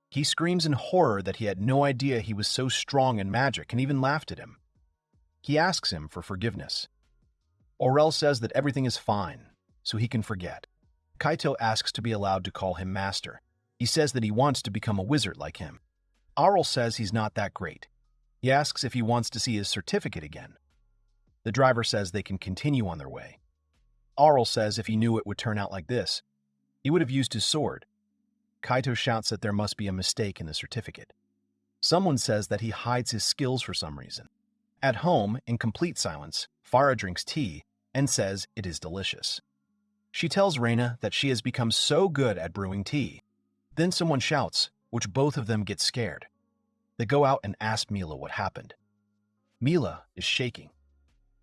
He screams in horror that he had no idea he was so strong in magic and even laughed at him. He asks him for forgiveness. Arel says that everything is fine, so he can forget. Kaito asks to be allowed to call him master. He says that he wants to become a wizard like him. Arel says he's not that great. He asks if he wants to see his certificate again. The driver says they can continue on their way. Arel says if he knew it would turn out like this, he would have used his sword. Kaito shouts that there must be a mistake in the certificate. Someone says that he hides his skills for some reason. At home, in complete silence, Farah drinks tea and says it is delicious. She tells Reina that she has become so good at brewing tea. Then someone shouts, which both of them get scared. They go out and ask Mila what happened. Mila is shaking.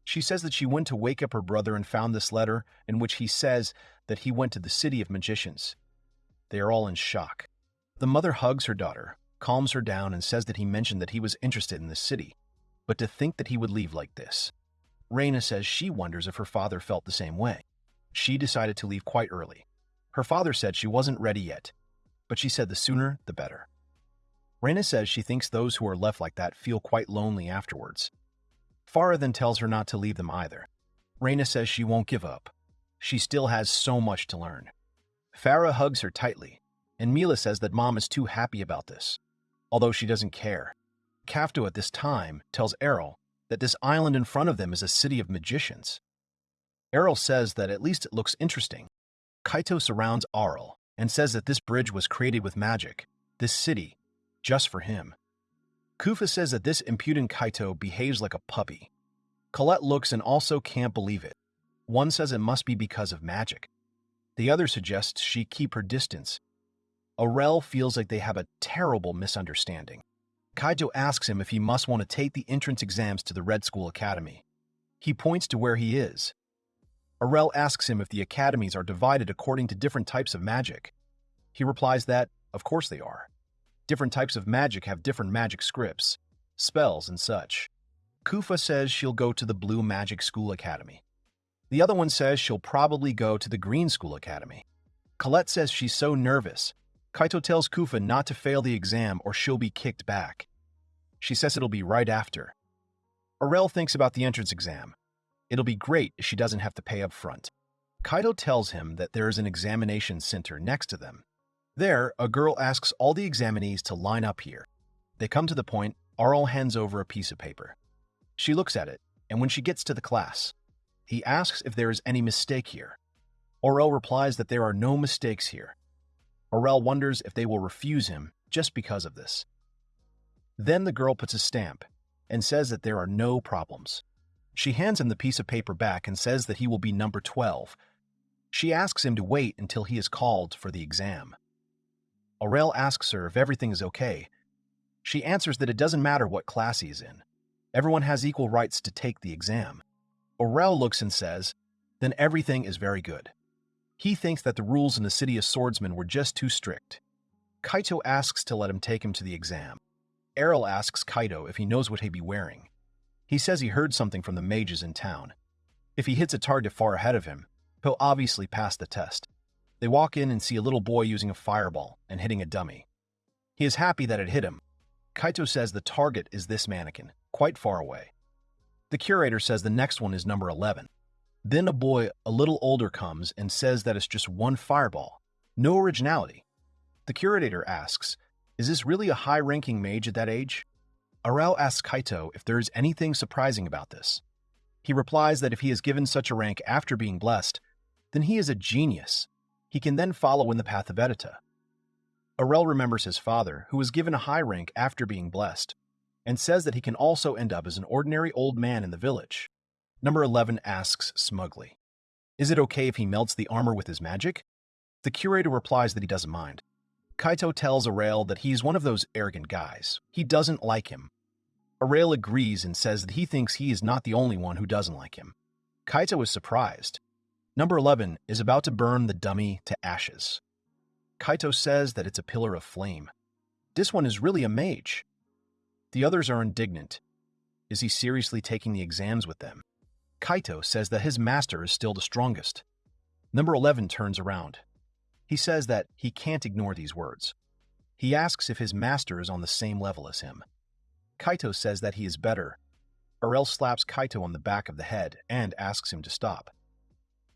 She says that she went to wake up her brother and found this letter in which he says that he went to the city of magicians. They are all in shock. The mother hugs her daughter, calms her down, and says that he mentioned that he was interested in this city, but to think that he would leave like this. Reina says she wonders if her father felt the same way. She decided to leave quite early. Her father said she wasn't ready yet, but she said the sooner, the better. Reina says she thinks those who are left like that feel quite lonely afterwards. Farah then tells her not to leave them either. Reina says she won't give up. She still has so much to learn. Farah hugs her tightly, and Mila says that Mom is too happy about this, although she doesn't care. Kafto at this time tells Arel that this island in front of them is a city of magicians. Arel says that at least it looks interesting. Kaito surrounds Arel and says that this bridge was created with magic, this city, just for him. Kufa says that this impudent Kaito behaves like a puppy. Colette looks and also can't believe it. One says it must be because of magic. The other suggests she keep her distance. Arel feels like they have a terrible misunderstanding. Kaito asks him if he must want to take the entrance exams to the Red School Academy. He points to where he is. Arel asks him if the academies are divided according to different types of magic. He replies that, of course they are. Different types of magic have different magic scripts, spells, and such. Kufa says she'll go to the Blue Magic School Academy. The other one says she'll probably go to the Green School Academy. Colette says she's so nervous. Kaito tells Kufa not to fail the exam or she'll be kicked back. She says it'll be right after. Arel thinks about the entrance exam. It'll be great if she doesn't have to pay up front. Kaito tells him that there is an examination center next to them. There, a girl asks all the examinees to line up here. They come to the point. Arel hands over a piece of paper. She looks at it, and when she gets to the class, he asks if there is any mistake here. Arel replies that there are no mistakes here. Arel wonders if they will refuse him just because of this. Then the girl puts a stamp and says that there are no problems. She hands him the piece of paper back and says that he will be number 12. She asks him to wait until he is called for the exam. Arel asks her if everything is okay. She answers that it doesn't matter what class he is in. Everyone has equal rights to take the exam. Arel looks and says, then everything is very good. He thinks that the rules in the City of Swordsmen were just too strict. Kaito asks to let him take him to the exam. Arel asks Kaito if he knows what he'd be wearing. He says he heard something from the mages in town. If he hits a target far ahead of him, he'll obviously pass the test. They walk in and see a little boy using a fireball and hitting a dummy. He is happy that it hit him. Kaito says the target is this mannequin, quite far away. The curator says the next one is number 11. Then a boy a little older comes and says that it's just one fireball. No originality. The curator asks, is this really a high-ranking mage at that age? Arel asks Kaito if there is anything surprising about this. He replies that if he is given such a rank after being blessed, then he is a genius. He can then follow in the path of Edita. Arel remembers his father, who was given a high rank after being blessed, and says that he can also end up as an ordinary old man in the village. Number 11 asks smugly, is it okay if he melts the armor with his magic? The curator replies that he doesn't mind. Kaito tells Arel that he's one of those arrogant guys. He doesn't like him. Arel agrees and says that he thinks he is not the only one who doesn't like him. Kaito is surprised. Number 11 is about to burn the dummy to ashes. Kaito says that it's a pillar of flame. This one is really a mage. The others are indignant. Is he seriously taking the exams with them? Kaito says that his master is still the strongest. Number 11 turns around. He says that he can't ignore these words. He asks if his master is on the same level as him. Kaito says that he is better. Arel slaps Kaito on the back of the head and asks him to stop.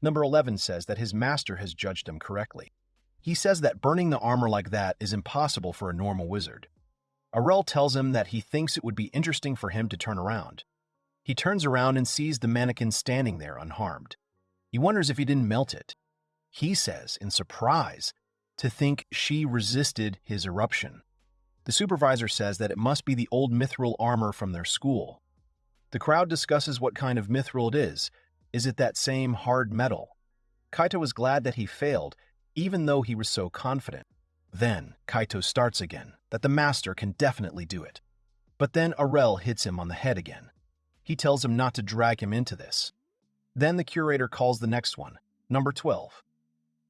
Number 11 says that his master has judged him correctly. He says that burning the armor like that is impossible for a normal wizard. Arel tells him that he thinks it would be interesting for him to turn around. He turns around and sees the mannequin standing there unharmed. He wonders if he didn't melt it. He says, in surprise, to think she resisted his eruption. The supervisor says that it must be the old mithril armor from their school. The crowd discusses what kind of mithril it is. Is it that same hard metal? Kaito is glad that he failed, even though he was so confident. Then Kaito starts again, that the master can definitely do it. But then Arel hits him on the head again. He tells him not to drag him into this. Then the curator calls the next one, number 12.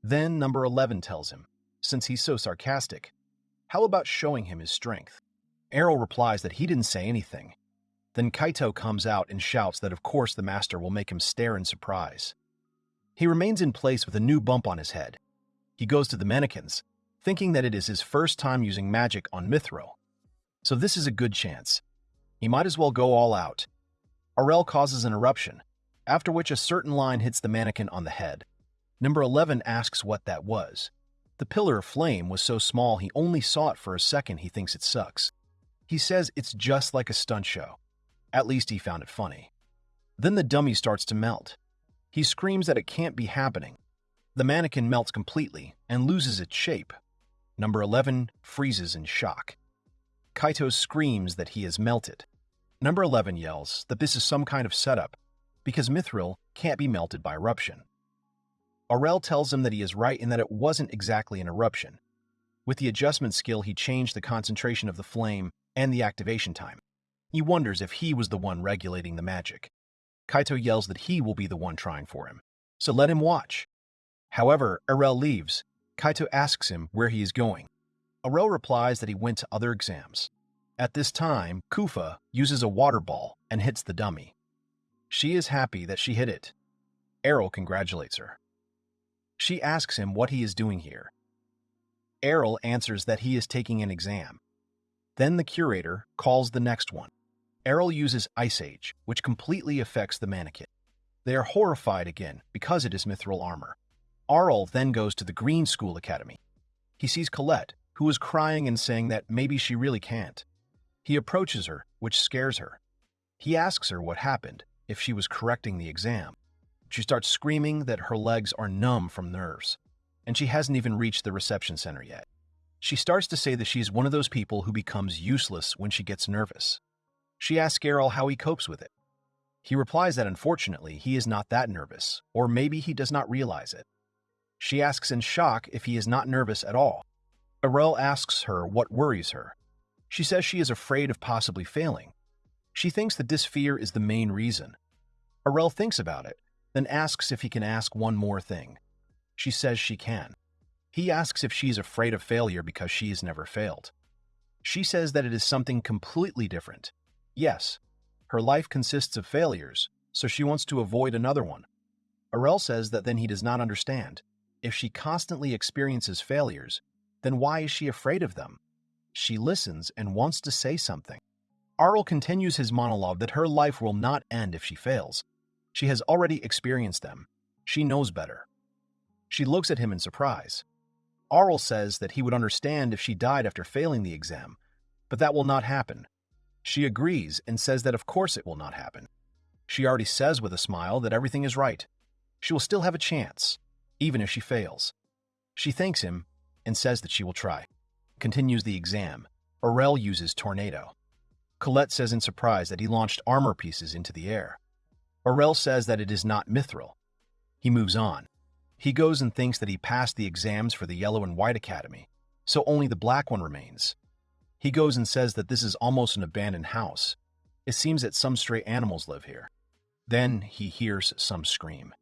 Then number 11 tells him, since he's so sarcastic, how about showing him his strength? Arel replies that he didn't say anything. Then Kaito comes out and shouts that of course the master will make him stare in surprise. He remains in place with a new bump on his head. He goes to the mannequins, thinking that it is his first time using magic on mithril. So this is a good chance. He might as well go all out. Arel causes an eruption, after which a certain line hits the mannequin on the head. Number 11 asks what that was. The pillar of flame was so small he only saw it for a second. He thinks it sucks. He says it's just like a stunt show. At least he found it funny. Then the dummy starts to melt. He screams that it can't be happening. The mannequin melts completely and loses its shape. Number 11 freezes in shock. Kaito screams that he has melted. Number 11 yells that this is some kind of setup because mithril can't be melted by eruption. Arel tells him that he is right in that it wasn't exactly an eruption. With the adjustment skill, he changed the concentration of the flame and the activation time. He wonders if he was the one regulating the magic. Kaito yells that he will be the one trying for him, so let him watch. However, Arel leaves. Kaito asks him where he is going. Arel replies that he went to other exams. At this time, Kufa uses a water ball and hits the dummy. She is happy that she hit it. Arel congratulates her. She asks him what he is doing here. Arel answers that he is taking an exam. Then the curator calls the next one. Arel uses Ice Age, which completely affects the mannequin. They are horrified again because it is mithril armor. Arel then goes to the Green School Academy. He sees Colette, who is crying and saying that maybe she really can't. He approaches her, which scares her. He asks her what happened, if she was correcting the exam. She starts screaming that her legs are numb from nerves, and she hasn't even reached the reception center yet. She starts to say that she is one of those people who becomes useless when she gets nervous. She asks Arel how he copes with it. He replies that unfortunately he is not that nervous, or maybe he does not realize it. She asks in shock if he is not nervous at all. Arel asks her what worries her. She says she is afraid of possibly failing. She thinks that this fear is the main reason. Arel thinks about it, then asks if he can ask one more thing. She says she can. He asks if she is afraid of failure because she has never failed. She says that it is something completely different. Yes, her life consists of failures, so she wants to avoid another one. Arel says that then he does not understand. If she constantly experiences failures, then why is she afraid of them? She listens and wants to say something. Arel continues his monologue that her life will not end if she fails. She has already experienced them. She knows better. She looks at him in surprise. Arel says that he would understand if she died after failing the exam, but that will not happen. She agrees and says that of course it will not happen. She already says with a smile that everything is right. She will still have a chance, even if she fails. She thanks him and says that she will try. Continues the exam. Arel uses Tornado. Colette says in surprise that he launched armor pieces into the air. Arel says that it is not mithril. He moves on. He goes and thinks that he passed the exams for the Yellow and White Academy. so only the black one remains. He goes and says that this is almost an abandoned house. It seems that some stray animals live here. Then he hears some scream.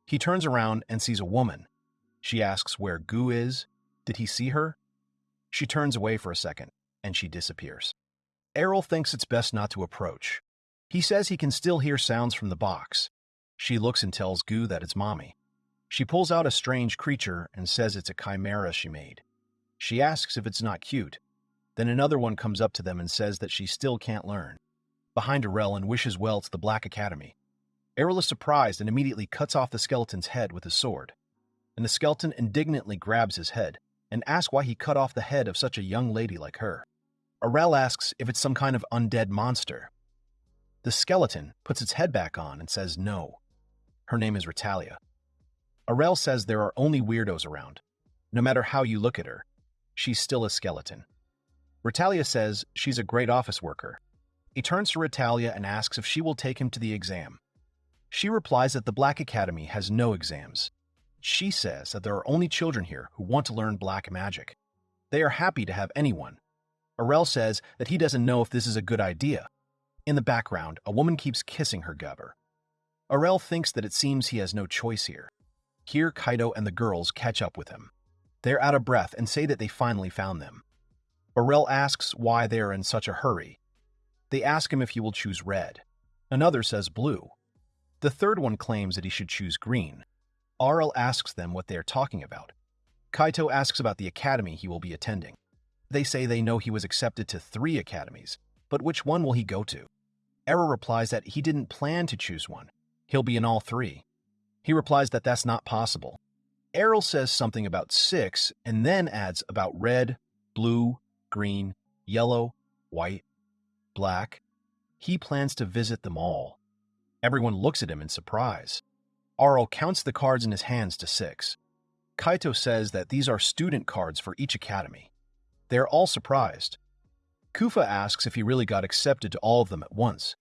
He turns around and sees a woman. She asks where Gu is. Did he see her? She turns away for a second, and she disappears. Arel thinks it's best not to approach. He says he can still hear sounds from the box. She looks and tells Gu that it's Mommy. She pulls out a strange creature and says it's a chimera she made. She asks if it's not cute. Then another one comes up to them and says that she still can't learn. Behind Arel and wishes well to the Black Academy. Arel is surprised and immediately cuts off the skeleton's head with his sword. And the skeleton indignantly grabs his head and asks why he cut off the head of such a young lady like her. Arel asks if it's some kind of undead monster. The skeleton puts its head back on and says no. Her name is Retalia. Arel says there are only weirdos around. No matter how you look at her, she's still a skeleton. Retalia says she's a great office worker. He turns to Retalia and asks if she will take him to the exam. She replies that the Black Academy has no exams. She says that there are only children here who want to learn black magic. They are happy to have anyone. Arel says that he doesn't know if this is a good idea. In the background, a woman keeps kissing her gubber. Arel thinks that it seems he has no choice here. Here, Kaito and the girls catch up with him. They're out of breath and say that they finally found them. Arel asks why they are in such a hurry. They ask him if he will choose red. Another says blue. The third one claims that he should choose green. Arel asks them what they are talking about. Kaito asks about the academy he will be attending. They say they know he was accepted to 3 academies, but which one will he go to? Arel replies that he didn't plan to choose one. He'll be in all 3. He replies that that's not possible. Arel says something about 6 and then adds about red, blue, green, yellow, white, black. He plans to visit them all. Everyone looks at him in surprise. Arel counts the cards in his hands to 6. Kaito says that these are student cards for each academy. They are all surprised. Kufa asks if he really got accepted to all of them at once.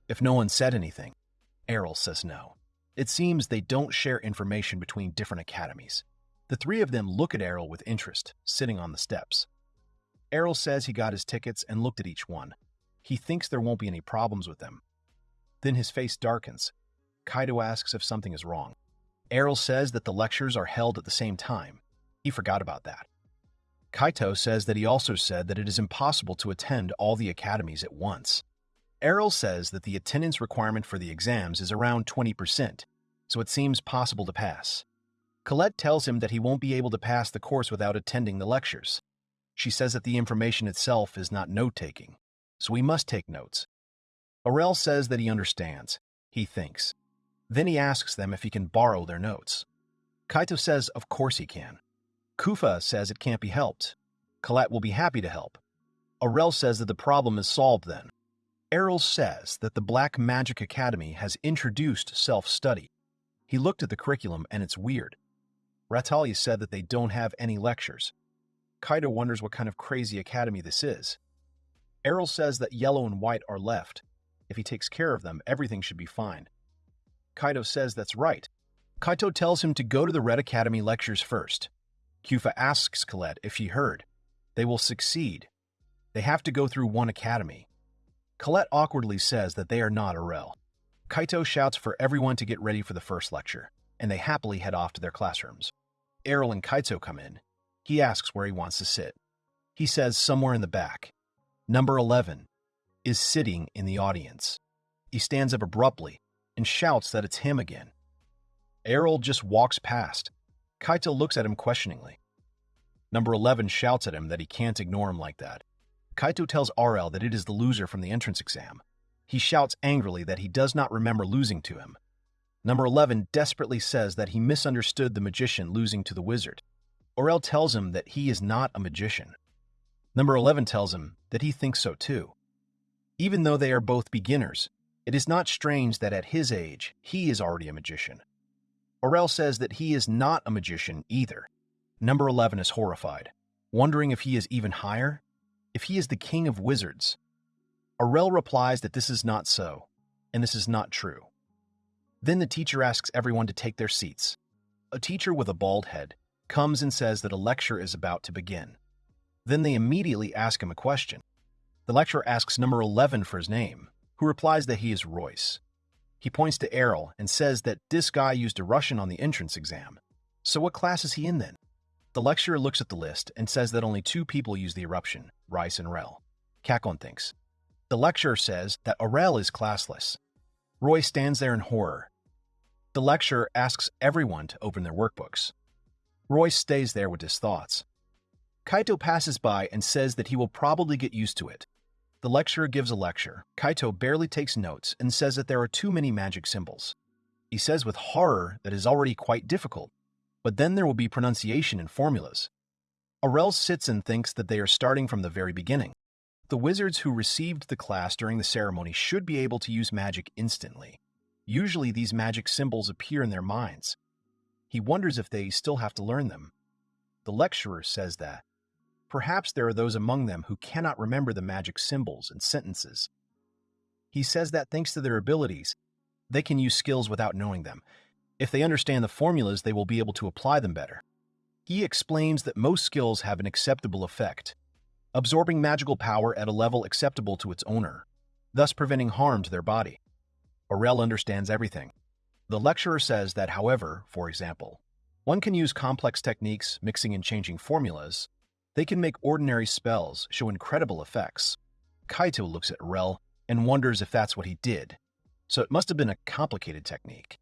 If no one said anything, Arel says no. It seems they don't share information between different academies. The 3 of them look at Arel with interest, sitting on the steps. Arel says he got his tickets and looked at each one. He thinks there won't be any problems with them. Then his face darkens. Kaito asks if something is wrong. Arel says that the lectures are held at the same time. He forgot about that. Kaito says that he also said that it is impossible to attend all the academies at once. Arel says that the attendance requirement for the exams is around 20%, so it seems possible to pass. Colette tells him that he won't be able to pass the course without attending the lectures. She says that the information itself is not note-taking, so he must take notes. Arel says that he understands. He thinks. Then he asks them if he can borrow their notes. Kaito says of course he can. Kufa says it can't be helped. Colette will be happy to help. Arel says that the problem is solved then. Arel says that the Black Magic Academy has introduced self-study. He looked at the curriculum and it's weird. Retalia said that they don't have any lectures. Kaito wonders what kind of crazy academy this is. Arel says that yellow and white are left. If he takes care of them, everything should be fine. Kaito says that's right. Kaito tells him to go to the Red Academy lectures first. Kufa asks Colette if she heard. They will succeed. They have to go through one academy. Colette awkwardly says that they are not Arel. Kaito shouts for everyone to get ready for the first lecture, and they happily head off to their classrooms. Arel and Kaito come in. He asks where he wants to sit. He says somewhere in the back. Number 11 is sitting in the audience. He stands up abruptly and shouts that it's him again. Arel just walks past. Kaito looks at him questioningly. Number 11 shouts at him that he can't ignore him like that. Kaito tells Arel that it is the loser from the entrance exam. He shouts angrily that he does not remember losing to him. Number 11 desperately says that he misunderstood the magician losing to the wizard. Arel tells him that he is not a magician. Number 11 tells him that he thinks so too. Even though they are both beginners, it is not strange that at his age, he is already a magician. Arel says that he is not a magician either. Number 11 is horrified, wondering if he is even higher, if he is the king of wizards. Arel replies that this is not so, and this is not true. Then the teacher asks everyone to take their seats. A teacher with a bald head comes and says that a lecture is about to begin. Then they immediately ask him a question. The lecturer asks number 11 for his name, who replies that he is Royce. He points to Arel and says that this guy used a Russian on the entrance exam. So what class is he in then? The lecturer looks at the list and says that only 2 people use the eruption, Rice and Arel. Kakon thinks. The lecturer says that Arel is classless. Roy stands there in horror. The lecturer asks everyone to open their workbooks. Roy stays there with his thoughts. Kaito passes by and says that he will probably get used to it. The lecturer gives a lecture. Kaito barely takes notes and says that there are too many magic symbols. He says with horror that it is already quite difficult, but then there will be pronunciation and formulas. Arel sits and thinks that they are starting from the very beginning. The wizards who received the class during the ceremony should be able to use magic instantly. Usually these magic symbols appear in their minds. He wonders if they still have to learn them. The lecturer says that perhaps there are those among them who cannot remember the magic symbols and sentences. He says that thanks to their abilities, they can use skills without knowing them. If they understand the formulas, they will be able to apply them better. He explains that most skills have an acceptable effect, absorbing magical power at a level acceptable to its owner, thus preventing harm to their body. Arel understands everything. The lecturer says that, however, for example, one can use complex techniques, mixing and changing formulas. They can make ordinary spells show incredible effects. Kaito looks at Arel and wonders if that's what he did, so it must have been a complicated technique.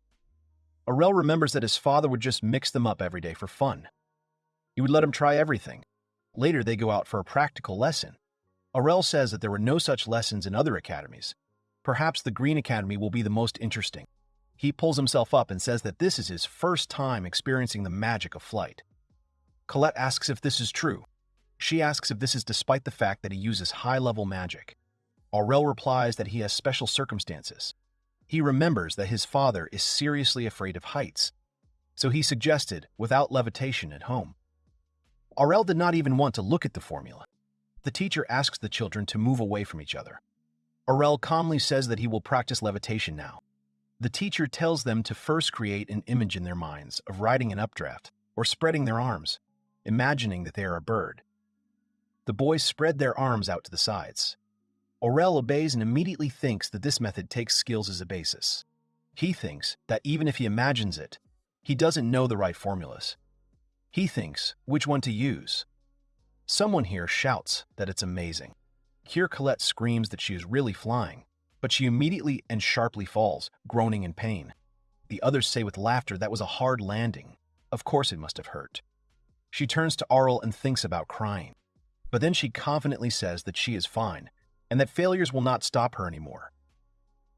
Arel remembers that his father would just mix them up every day for fun. He would let him try everything. Later, they go out for a practical lesson. Arel says that there were no such lessons in other academies. Perhaps the Green Academy will be the most interesting. He pulls himself up and says that this is his first time experiencing the magic of flight. Colette asks if this is true. She asks if this is despite the fact that he uses high-level magic. Arel replies that he has special circumstances. He remembers that his father is seriously afraid of heights, so he suggested without levitation at home. Arel did not even want to look at the formula. The teacher asks the children to move away from each other. Arel calmly says that he will practice levitation now. The teacher tells them to first create an image in their minds of riding an updraft or spreading their arms, imagining that they are a bird. The boys spread their arms out to the sides. Arel obeys and immediately thinks that this method takes skills as a basis. He thinks that even if he imagines it, he doesn't know the right formulas. He thinks which one to use. Someone here shouts that it's amazing. Here Colette screams that she is really flying, but she immediately and sharply falls, groaning in pain. The others say with laughter that was a hard landing. Of course it must have hurt. She turns to Arel and thinks about crying. But then she confidently says that she is fine, and that failures will not stop her anymore.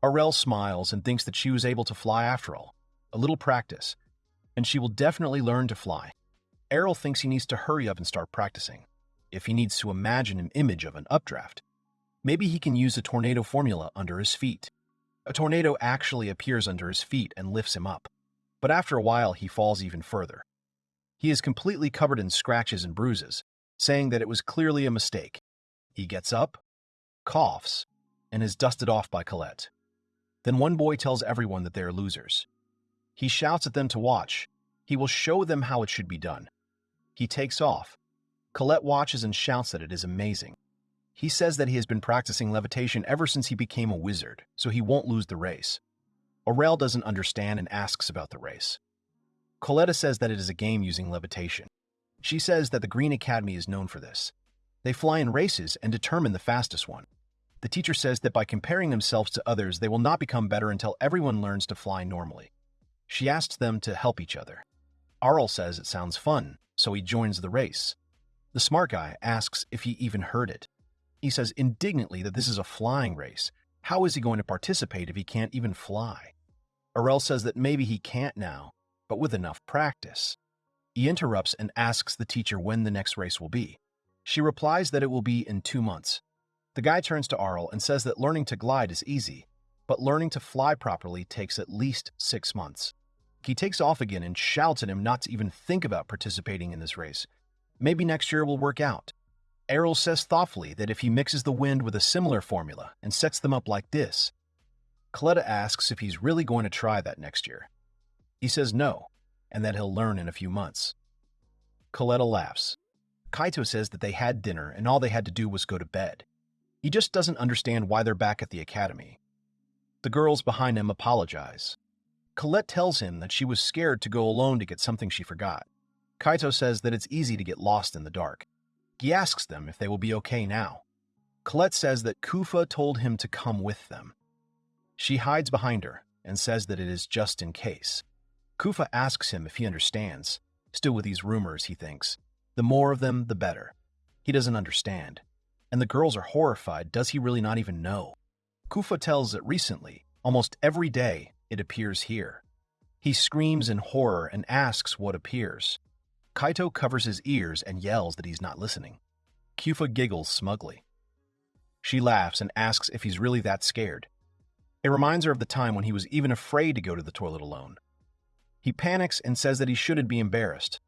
Arel smiles and thinks that she was able to fly after all. A little practice, and she will definitely learn to fly. Arel thinks he needs to hurry up and start practicing. If he needs to imagine an image of an updraft, maybe he can use a tornado formula under his feet. A tornado actually appears under his feet and lifts him up, but after a while he falls even further. He is completely covered in scratches and bruises, saying that it was clearly a mistake. He gets up, coughs, and is dusted off by Colette. Then one boy tells everyone that they are losers. He shouts at them to watch. He will show them how it should be done. He takes off. Colette watches and shouts that it is amazing. He says that he has been practicing levitation ever since he became a wizard, so he won't lose the race. Arel doesn't understand and asks about the race. Colette says that it is a game using levitation. She says that the Green Academy is known for this. They fly in races and determine the fastest one. The teacher says that by comparing themselves to others, they will not become better until everyone learns to fly normally. She asks them to help each other. Arel says it sounds fun, so he joins the race. The smart guy asks if he even heard it. He says indignantly that this is a flying race. How is he going to participate if he can't even fly? Arel says that maybe he can't now, but with enough practice. He interrupts and asks the teacher when the next race will be. She replies that it will be in 2 months. The guy turns to Arel and says that learning to glide is easy, but learning to fly properly takes at least 6 months. He takes off again and shouts at him not to even think about participating in this race. Maybe next year will work out. Arel says thoughtfully that if he mixes the wind with a similar formula and sets them up like this. Colette asks if he's really going to try that next year. He says no, and that he'll learn in a few months. Coletta laughs. Kaito says that they had dinner and all they had to do was go to bed. He just doesn't understand why they're back at the academy. The girls behind him apologize. Colette tells him that she was scared to go alone to get something she forgot. Kaito says that it's easy to get lost in the dark. He asks them if they will be okay now. Colette says that Kufa told him to come with them. She hides behind her and says that it is just in case. Kufa asks him if he understands. Still with these rumors, he thinks. The more of them, the better. He doesn't understand. And the girls are horrified. Does he really not even know? Kufa tells that recently, almost every day, it appears here. He screams in horror and asks what appears. Kaito covers his ears and yells that he's not listening. Kufa giggles smugly. She laughs and asks if he's really that scared. It reminds her of the time when he was even afraid to go to the toilet alone. He panics and says that he shouldn't be embarrassed.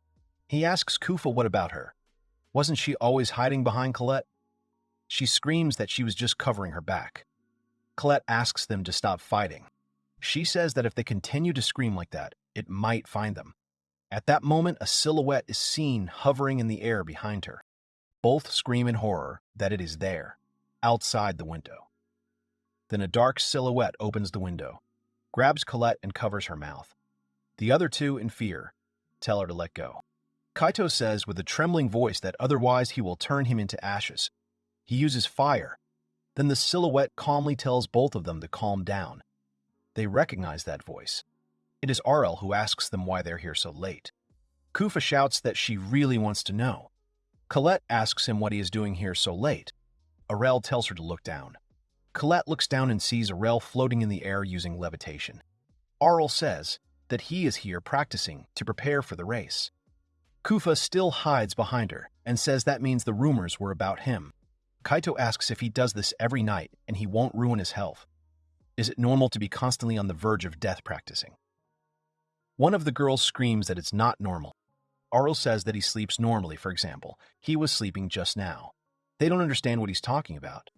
He asks Kufa what about her. Wasn't she always hiding behind Colette? She screams that she was just covering her back. Colette asks them to stop fighting. She says that if they continue to scream like that, it might find them. At that moment, a silhouette is seen hovering in the air behind her. Both scream in horror that it is there, outside the window. Then a dark silhouette opens the window, grabs Colette and covers her mouth. The other two, in fear, tell her to let go. Kaito says with a trembling voice that otherwise he will turn him into ashes. He uses fire. Then the silhouette calmly tells both of them to calm down. They recognize that voice. It is Arel who asks them why they're here so late. Kufa shouts that she really wants to know. Colette asks him what he is doing here so late. Arel tells her to look down. Colette looks down and sees Arel floating in the air using levitation. Arel says that he is here practicing to prepare for the race. Kufa still hides behind her and says that means the rumors were about him. Kaito asks if he does this every night and he won't ruin his health. Is it normal to be constantly on the verge of death practicing? One of the girls screams that it's not normal. Arel says that he sleeps normally, for example. He was sleeping just now. They don't understand what he's talking about.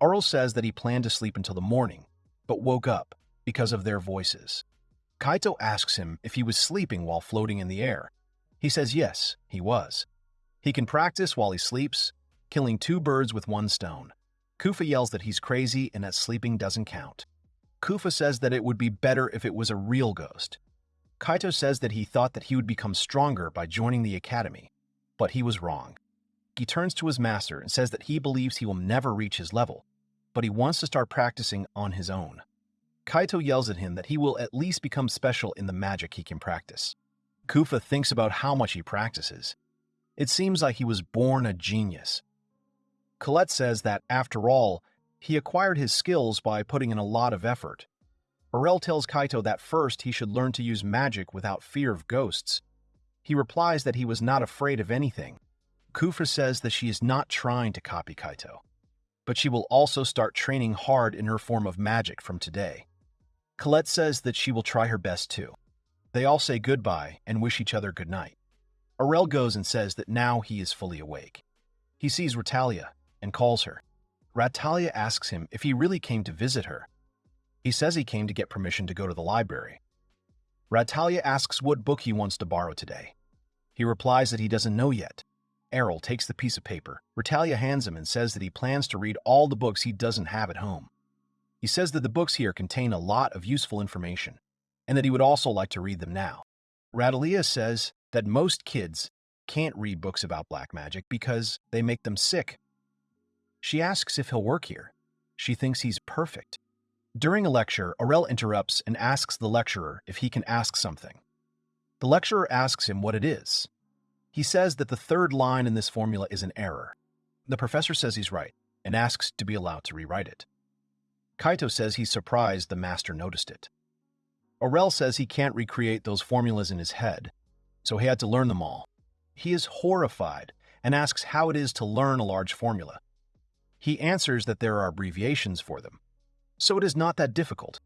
Arel says that he planned to sleep until the morning, but woke up because of their voices. Kaito asks him if he was sleeping while floating in the air. He says yes, he was. He can practice while he sleeps, killing 2 birds with 1 stone. Kufa yells that he's crazy and that sleeping doesn't count. Kufa says that it would be better if it was a real ghost. Kaito says that he thought that he would become stronger by joining the academy, but he was wrong. He turns to his master and says that he believes he will never reach his level, but he wants to start practicing on his own. Kaito yells at him that he will at least become special in the magic he can practice. Kufa thinks about how much he practices. It seems like he was born a genius. Colette says that, after all, he acquired his skills by putting in a lot of effort. Arel tells Kaito that first he should learn to use magic without fear of ghosts. He replies that he was not afraid of anything. Kufa says that she is not trying to copy Kaito, but she will also start training hard in her form of magic from today. Colette says that she will try her best too. They all say goodbye and wish each other good night. Arel goes and says that now he is fully awake. He sees Ratalia and calls her. Ratalia asks him if he really came to visit her. He says he came to get permission to go to the library. Ratalia asks what book he wants to borrow today. He replies that he doesn't know yet. Arel takes the piece of paper. Ratalia hands him and says that he plans to read all the books he doesn't have at home. He says that the books here contain a lot of useful information, and that he would also like to read them now. Ratalia says that most kids can't read books about black magic because they make them sick. She asks if he'll work here. She thinks he's perfect. During a lecture, Arel interrupts and asks the lecturer if he can ask something. The lecturer asks him what it is. He says that the 3rd line in this formula is an error. The professor says he's right and asks to be allowed to rewrite it. Kaito says he's surprised the master noticed it. Arel says he can't recreate those formulas in his head, so he had to learn them all. He is horrified and asks how it is to learn a large formula. He answers that there are abbreviations for them, so it is not that difficult.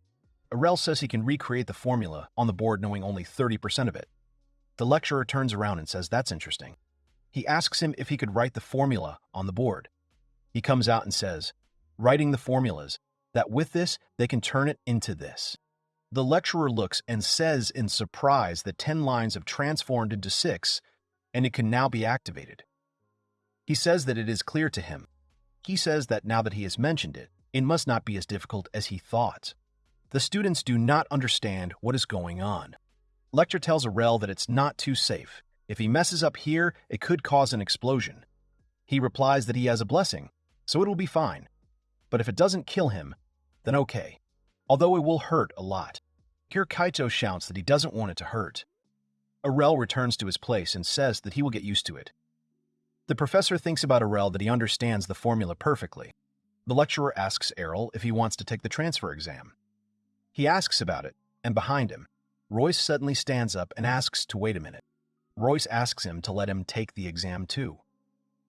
Arel says he can recreate the formula on the board knowing only 30% of it. The lecturer turns around and says that's interesting. He asks him if he could write the formula on the board. He comes out and says, writing the formulas, that with this, they can turn it into this. The lecturer looks and says in surprise that 10 lines have transformed into 6, and it can now be activated. He says that it is clear to him. He says that now that he has mentioned it, it must not be as difficult as he thought. The students do not understand what is going on. Lecter tells Arel that it's not too safe. If he messes up here, it could cause an explosion. He replies that he has a blessing, so it'll be fine. But if it doesn't kill him, then okay. Although it will hurt a lot. Here Kaito shouts that he doesn't want it to hurt. Arel returns to his place and says that he will get used to it. The professor thinks about Arel that he understands the formula perfectly. The lecturer asks Arel if he wants to take the transfer exam. He asks about it, and behind him, Royce suddenly stands up and asks to wait a minute. Royce asks him to let him take the exam too.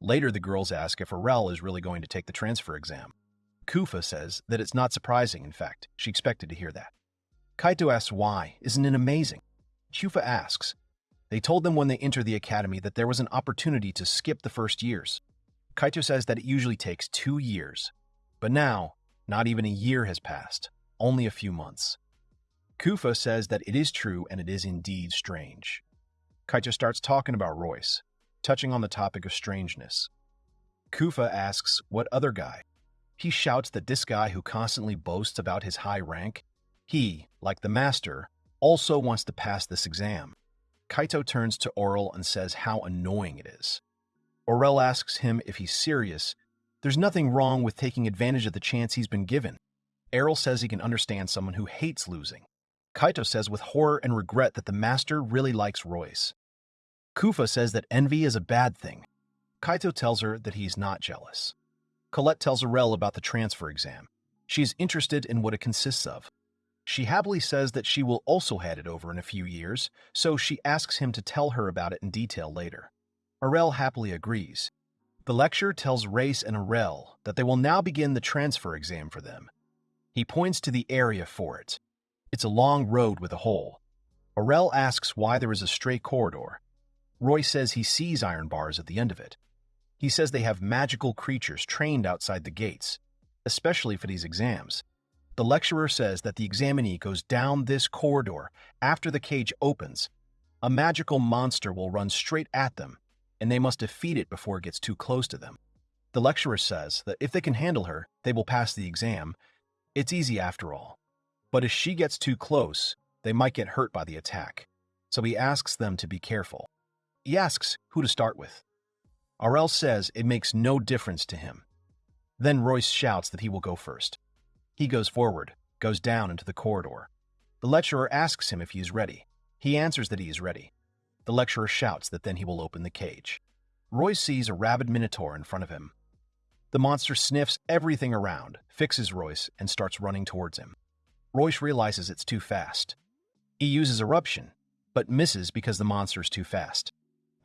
Later, the girls ask if Arel is really going to take the transfer exam. Kufa says that it's not surprising, in fact, she expected to hear that. Kaito asks why, isn't it amazing? Kufa asks. They told them when they entered the academy that there was an opportunity to skip the first years. Kaito says that it usually takes 2 years. But now, not even a year has passed, only a few months. Kufa says that it is true and it is indeed strange. Kaito starts talking about Royce, touching on the topic of strangeness. Kufa asks what other guy. He shouts that this guy who constantly boasts about his high rank, he, like the master, also wants to pass this exam. Kaito turns to Arel and says how annoying it is. Arel asks him if he's serious. There's nothing wrong with taking advantage of the chance he's been given. Arel says he can understand someone who hates losing. Kaito says with horror and regret that the master really likes Royce. Kufa says that envy is a bad thing. Kaito tells her that he's not jealous. Colette tells Arel about the transfer exam. She is interested in what it consists of. She happily says that she will also hand it over in a few years, so she asks him to tell her about it in detail later. Arel happily agrees. The lecturer tells Race and Arel that they will now begin the transfer exam for them. He points to the area for it. It's a long road with a hole. Arel asks why there is a straight corridor. Roy says he sees iron bars at the end of it. He says they have magical creatures trained outside the gates, especially for these exams. The lecturer says that the examinee goes down this corridor. After the cage opens, a magical monster will run straight at them, and they must defeat it before it gets too close to them. The lecturer says that if they can handle her, they will pass the exam. It's easy after all. But if she gets too close, they might get hurt by the attack. So he asks them to be careful. He asks who to start with. Arel says it makes no difference to him. Then Royce shouts that he will go first. He goes forward, goes down into the corridor. The lecturer asks him if he is ready. He answers that he is ready. The lecturer shouts that then he will open the cage. Royce sees a rabid minotaur in front of him. The monster sniffs everything around, fixes Royce, and starts running towards him. Royce realizes it's too fast. He uses eruption, but misses because the monster is too fast.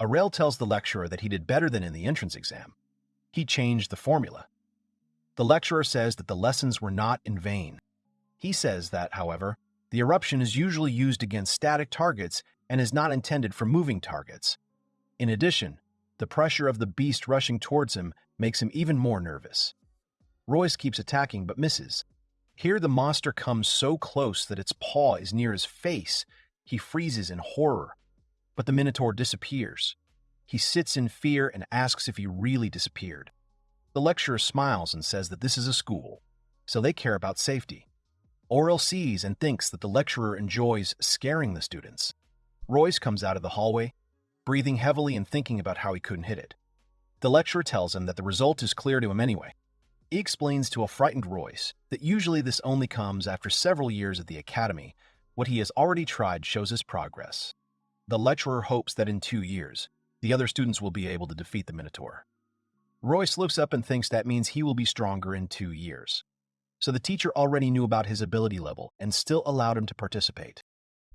Arel tells the lecturer that he did better than in the entrance exam. He changed the formula. The lecturer says that the lessons were not in vain. He says that, however, the eruption is usually used against static targets and is not intended for moving targets. In addition, the pressure of the beast rushing towards him makes him even more nervous. Royce keeps attacking but misses. Here the monster comes so close that its paw is near his face. He freezes in horror, but the minotaur disappears. He sits in fear and asks if he really disappeared. The lecturer smiles and says that this is a school, so they care about safety. Arel sees and thinks that the lecturer enjoys scaring the students. Royce comes out of the hallway, breathing heavily and thinking about how he couldn't hit it. The lecturer tells him that the result is clear to him anyway. He explains to a frightened Royce that usually this only comes after several years at the academy. What he has already tried shows his progress. The lecturer hopes that in 2 years, the other students will be able to defeat the minotaur. Royce looks up and thinks that means he will be stronger in 2 years. So the teacher already knew about his ability level and still allowed him to participate.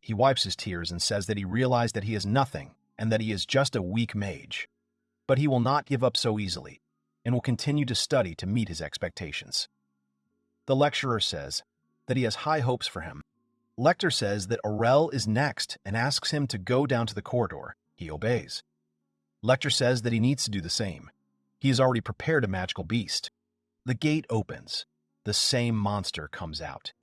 He wipes his tears and says that he realized that he is nothing and that he is just a weak mage. But he will not give up so easily and will continue to study to meet his expectations. The lecturer says that he has high hopes for him. Lecter says that Arel is next and asks him to go down to the corridor. He obeys. Lecter says that he needs to do the same. He has already prepared a magical beast. The gate opens. The same monster comes out.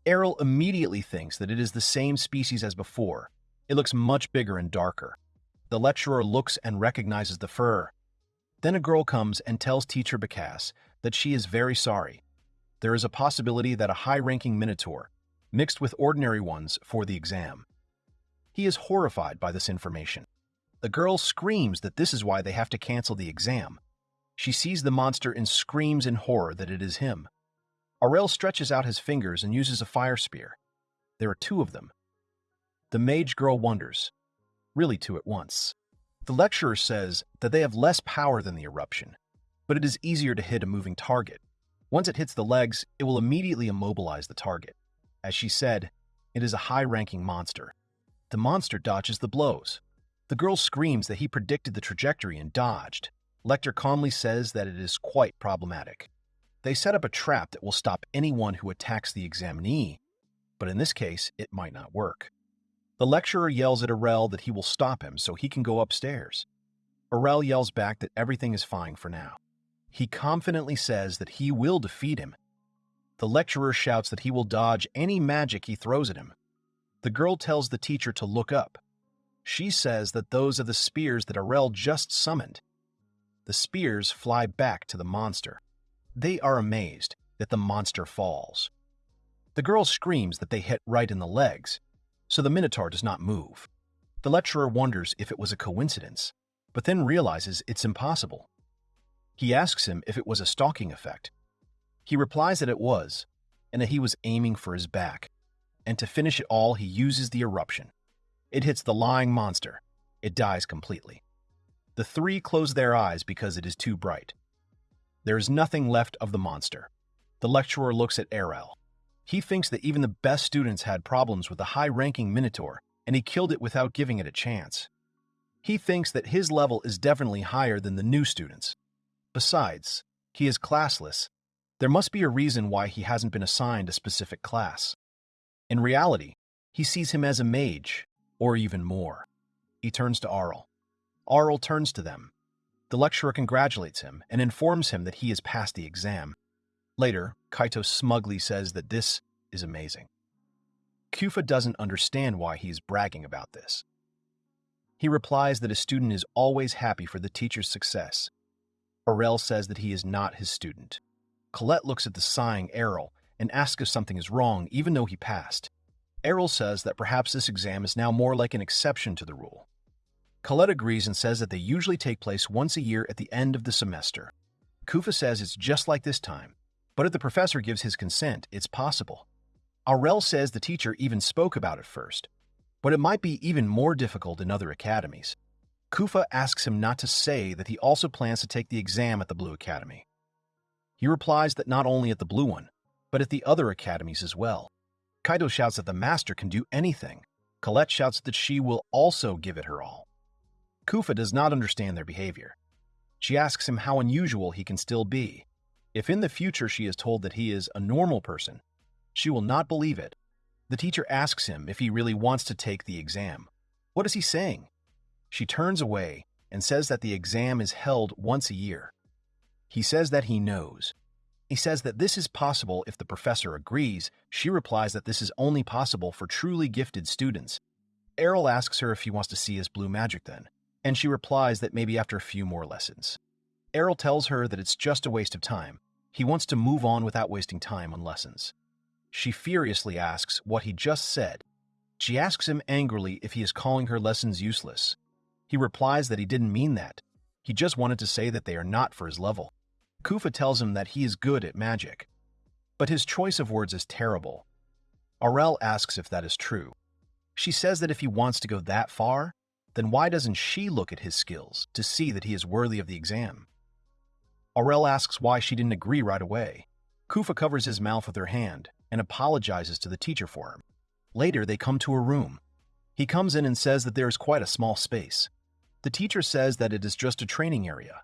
Arel immediately thinks that it is the same species as before. It looks much bigger and darker. The lecturer looks and recognizes the fur. Then a girl comes and tells teacher Bacchus that she is very sorry. There is a possibility that a high-ranking minotaur mixed with ordinary ones for the exam. He is horrified by this information. The girl screams that this is why they have to cancel the exam. She sees the monster and screams in horror that it is him. Arel stretches out his fingers and uses a fire spear. There are two of them. The mage girl wonders. Really two at once. The lecturer says that they have less power than the eruption, but it is easier to hit a moving target. Once it hits the legs, it will immediately immobilize the target. As she said, it is a high-ranking monster. The monster dodges the blows. The girl screams that he predicted the trajectory and dodged. Lecter calmly says that it is quite problematic. They set up a trap that will stop anyone who attacks the examinee, but in this case, it might not work. The lecturer yells at Arel that he will stop him so he can go upstairs. Arel yells back that everything is fine for now. He confidently says that he will defeat him. The lecturer shouts that he will dodge any magic he throws at him. The girl tells the teacher to look up. She says that those are the spears that Arel just summoned. The spears fly back to the monster. They are amazed that the monster falls. The girl screams that they hit right in the legs, so the minotaur does not move. The lecturer wonders if it was a coincidence, but then realizes it's impossible. He asks him if it was a stalking effect. He replies that it was, and that he was aiming for his back. And to finish it all, he uses the eruption. It hits the lying monster. It dies completely. The three close their eyes because it is too bright. There is nothing left of the monster. The lecturer looks at Arel. He thinks that even the best students had problems with the high-ranking minotaur, and he killed it without giving it a chance. He thinks that his level is definitely higher than the new students. Besides, he is classless. There must be a reason why he hasn't been assigned a specific class. In reality, he sees him as a mage, or even more. He turns to Arel. Arel turns to them. The lecturer congratulates him and informs him that he has passed the exam. Later, Kaito smugly says that this is amazing. Kufa doesn't understand why he is bragging about this. He replies that a student is always happy for the teacher's success. Arel says that he is not his student. Colette looks at the sighing Arel and asks if something is wrong even though he passed. Arel says that perhaps this exam is now more like an exception to the rule. Colette agrees and says that they usually take place once a year at the end of the semester. Kufa says it's just like this time, but if the professor gives his consent, it's possible. Arel says the teacher even spoke about it first, but it might be even more difficult in other academies. Kufa asks him not to say that he also plans to take the exam at the Blue Academy. He replies that not only at the Blue one, but at the other academies as well. Kaito shouts that the master can do anything. Colette shouts that she will also give it her all. Kufa does not understand their behavior. She asks him how unusual he can still be. If in the future she is told that he is a normal person, she will not believe it. The teacher asks him if he really wants to take the exam. What is he saying? She turns away and says that the exam is held once a year. He says that he knows. He says that this is possible if the professor agrees. She replies that this is only possible for truly gifted students. Arel asks her if he wants to see his blue magic then, and she replies that maybe after a few more lessons. Arel tells her that it's just a waste of time. He wants to move on without wasting time on lessons. She furiously asks what he just said. She asks him angrily if he is calling her lessons useless. He replies that he didn't mean that. He just wanted to say that they are not for his level. Kufa tells him that he is good at magic, but his choice of words is terrible. Arel asks if that is true. She says that if he wants to go that far, then why doesn't she look at his skills to see that he is worthy of the exam? Arel asks why she didn't agree right away. Kufa covers his mouth with her hand and apologizes to the teacher for him. Later, they come to a room. He comes in and says that there is quite a small space. The teacher says that it is just a training area.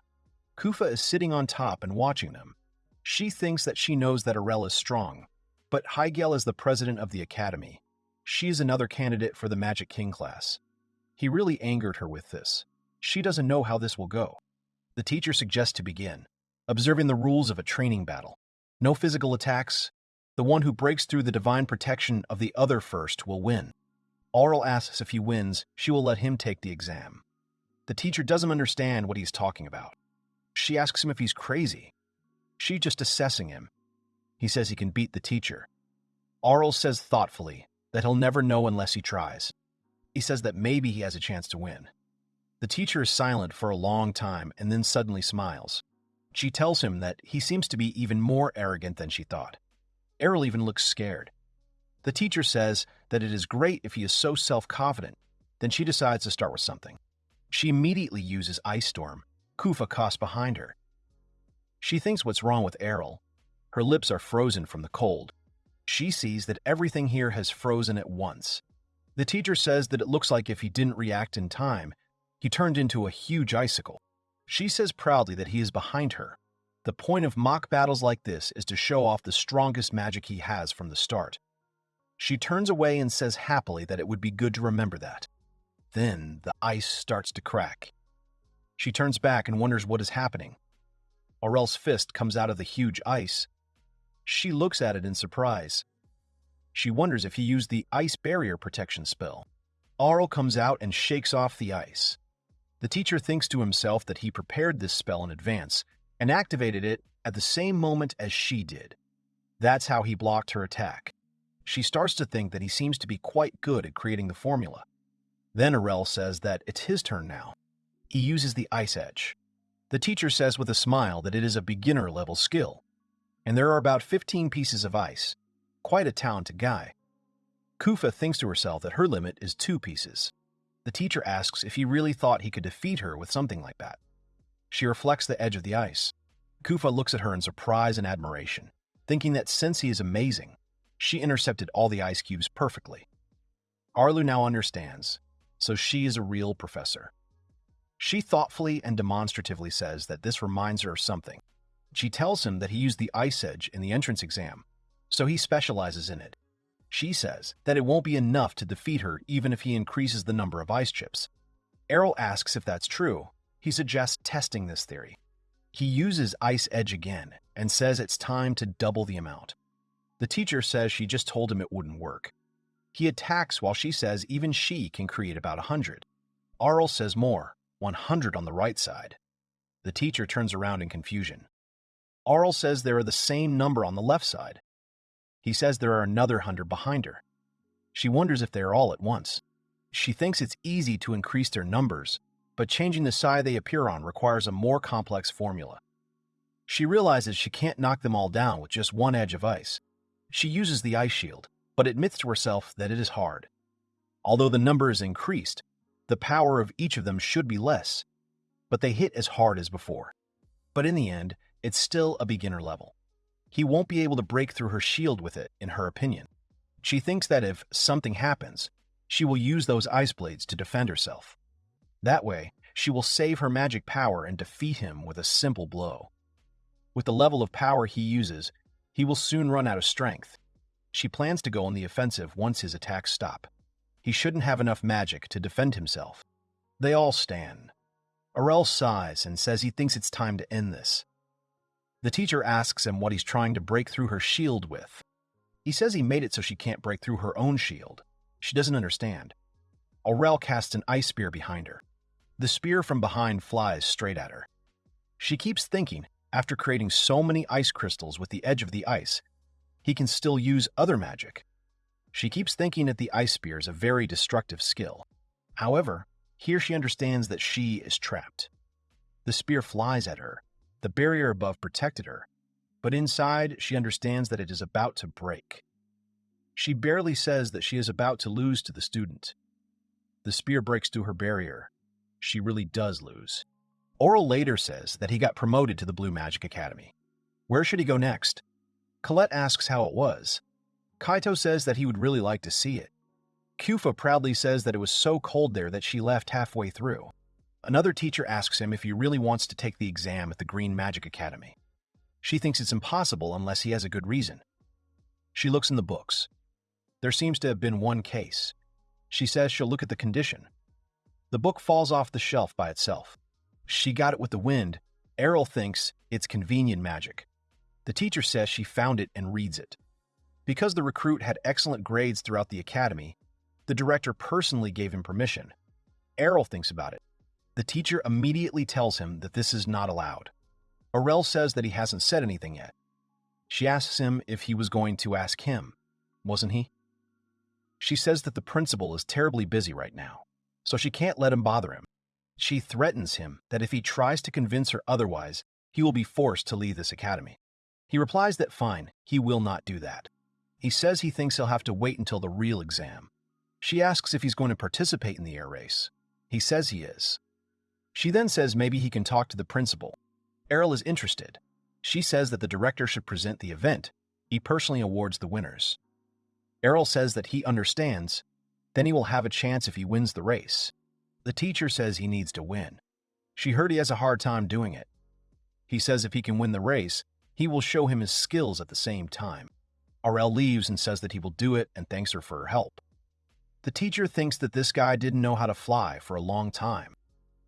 Kufa is sitting on top and watching them. She thinks that she knows that Arel is strong, but Heigel is the president of the academy. She is another candidate for the Magic King class. He really angered her with this. She doesn't know how this will go. The teacher suggests to begin, observing the rules of a training battle. No physical attacks. The one who breaks through the divine protection of the other first will win. Arel asks if he wins, she will let him take the exam. The teacher doesn't understand what he's talking about. She asks him if he's crazy. She's just assessing him. He says he can beat the teacher. Arel says thoughtfully that he'll never know unless he tries. He says that maybe he has a chance to win. The teacher is silent for a long time and then suddenly smiles. She tells him that he seems to be even more arrogant than she thought. Arel even looks scared. The teacher says that it is great if he is so self-confident. Then she decides to start with something. She immediately uses Ice Storm. Kufa coughs behind her. She thinks what's wrong with Arel. Her lips are frozen from the cold. She sees that everything here has frozen at once. The teacher says that it looks like if he didn't react in time, he turned into a huge icicle. She says proudly that he is behind her. The point of mock battles like this is to show off the strongest magic he has from the start. She turns away and says happily that it would be good to remember that. Then the ice starts to crack. She turns back and wonders what is happening. Arel's fist comes out of the huge ice. She looks at it in surprise. She wonders if he used the ice barrier protection spell. Arel comes out and shakes off the ice. The teacher thinks to himself that he prepared this spell in advance and activated it at the same moment as she did. That's how he blocked her attack. She starts to think that he seems to be quite good at creating the formula. Then Arel says that it's his turn now. He uses the Ice Edge. The teacher says with a smile that it is a beginner-level skill, and there are about 15 pieces of ice. Quite a talented guy. Kufa thinks to herself that her limit is 2 pieces. The teacher asks if he really thought he could defeat her with something like that. She reflects the edge of the ice. Kufa looks at her in surprise and admiration, thinking that since he is amazing, she intercepted all the ice cubes perfectly. Arlu now understands, so she is a real professor. She thoughtfully and demonstratively says that this reminds her of something. She tells him that he used the Ice Edge in the entrance exam, so he specializes in it. She says that it won't be enough to defeat her even if he increases the number of ice chips. Arel asks if that's true. He suggests testing this theory. He uses Ice Edge again and says it's time to double the amount. The teacher says she just told him it wouldn't work. He attacks while she says even she can create about 100. Arel says more, 100 on the right side. The teacher turns around in confusion. Arel says there are the same number on the left side. He says there are another 100 behind her. She wonders if they are all at once. She thinks it's easy to increase their numbers, but changing the side they appear on requires a more complex formula. She realizes she can't knock them all down with just one edge of ice. She uses the ice shield, but admits to herself that it is hard. Although the number is increased, the power of each of them should be less, but they hit as hard as before. But in the end, it's still a beginner level. He won't be able to break through her shield with it, in her opinion. She thinks that if something happens, she will use those ice blades to defend herself. That way, she will save her magic power and defeat him with a simple blow. With the level of power he uses, he will soon run out of strength. She plans to go on the offensive once his attacks stop. He shouldn't have enough magic to defend himself. They all stand. Arel sighs and says he thinks it's time to end this. The teacher asks him what he's trying to break through her shield with. He says he made it so she can't break through her own shield. She doesn't understand. Arel casts an ice spear behind her. The spear from behind flies straight at her. She keeps thinking, after creating so many ice crystals with the edge of the ice, he can still use other magic. She keeps thinking that the ice spear is a very destructive skill. However, here she understands that she is trapped. The spear flies at her. The barrier above protected her, but inside she understands that it is about to break. She barely says that she is about to lose to the student. The spear breaks through her barrier. She really does lose. Arel later says that he got promoted to the Blue Magic Academy. Where should he go next? Colette asks how it was. Kaito says that he would really like to see it. Kufa proudly says that it was so cold there that she left halfway through. Another teacher asks him if he really wants to take the exam at the Green Magic Academy. She thinks it's impossible unless he has a good reason. She looks in the books. There seems to have been one case. She says she'll look at the condition. The book falls off the shelf by itself. She got it with the wind. Arel thinks it's convenient magic. The teacher says she found it and reads it. Because the recruit had excellent grades throughout the academy, the director personally gave him permission. Arel thinks about it. The teacher immediately tells him that this is not allowed. Arel says that he hasn't said anything yet. She asks him if he was going to ask him. Wasn't he? She says that the principal is terribly busy right now, so she can't let him bother him. She threatens him that if he tries to convince her otherwise, he will be forced to leave this academy. He replies that fine, he will not do that. He says he thinks he'll have to wait until the real exam. She asks if he's going to participate in the air race. He says he is. She then says maybe he can talk to the principal. Arel is interested. She says that the director should present the event. He personally awards the winners. Arel says that he understands, then he will have a chance if he wins the race. The teacher says he needs to win. She heard he has a hard time doing it. He says if he can win the race, he will show him his skills at the same time. Arel leaves and says that he will do it and thanks her for her help. The teacher thinks that this guy didn't know how to fly for a long time.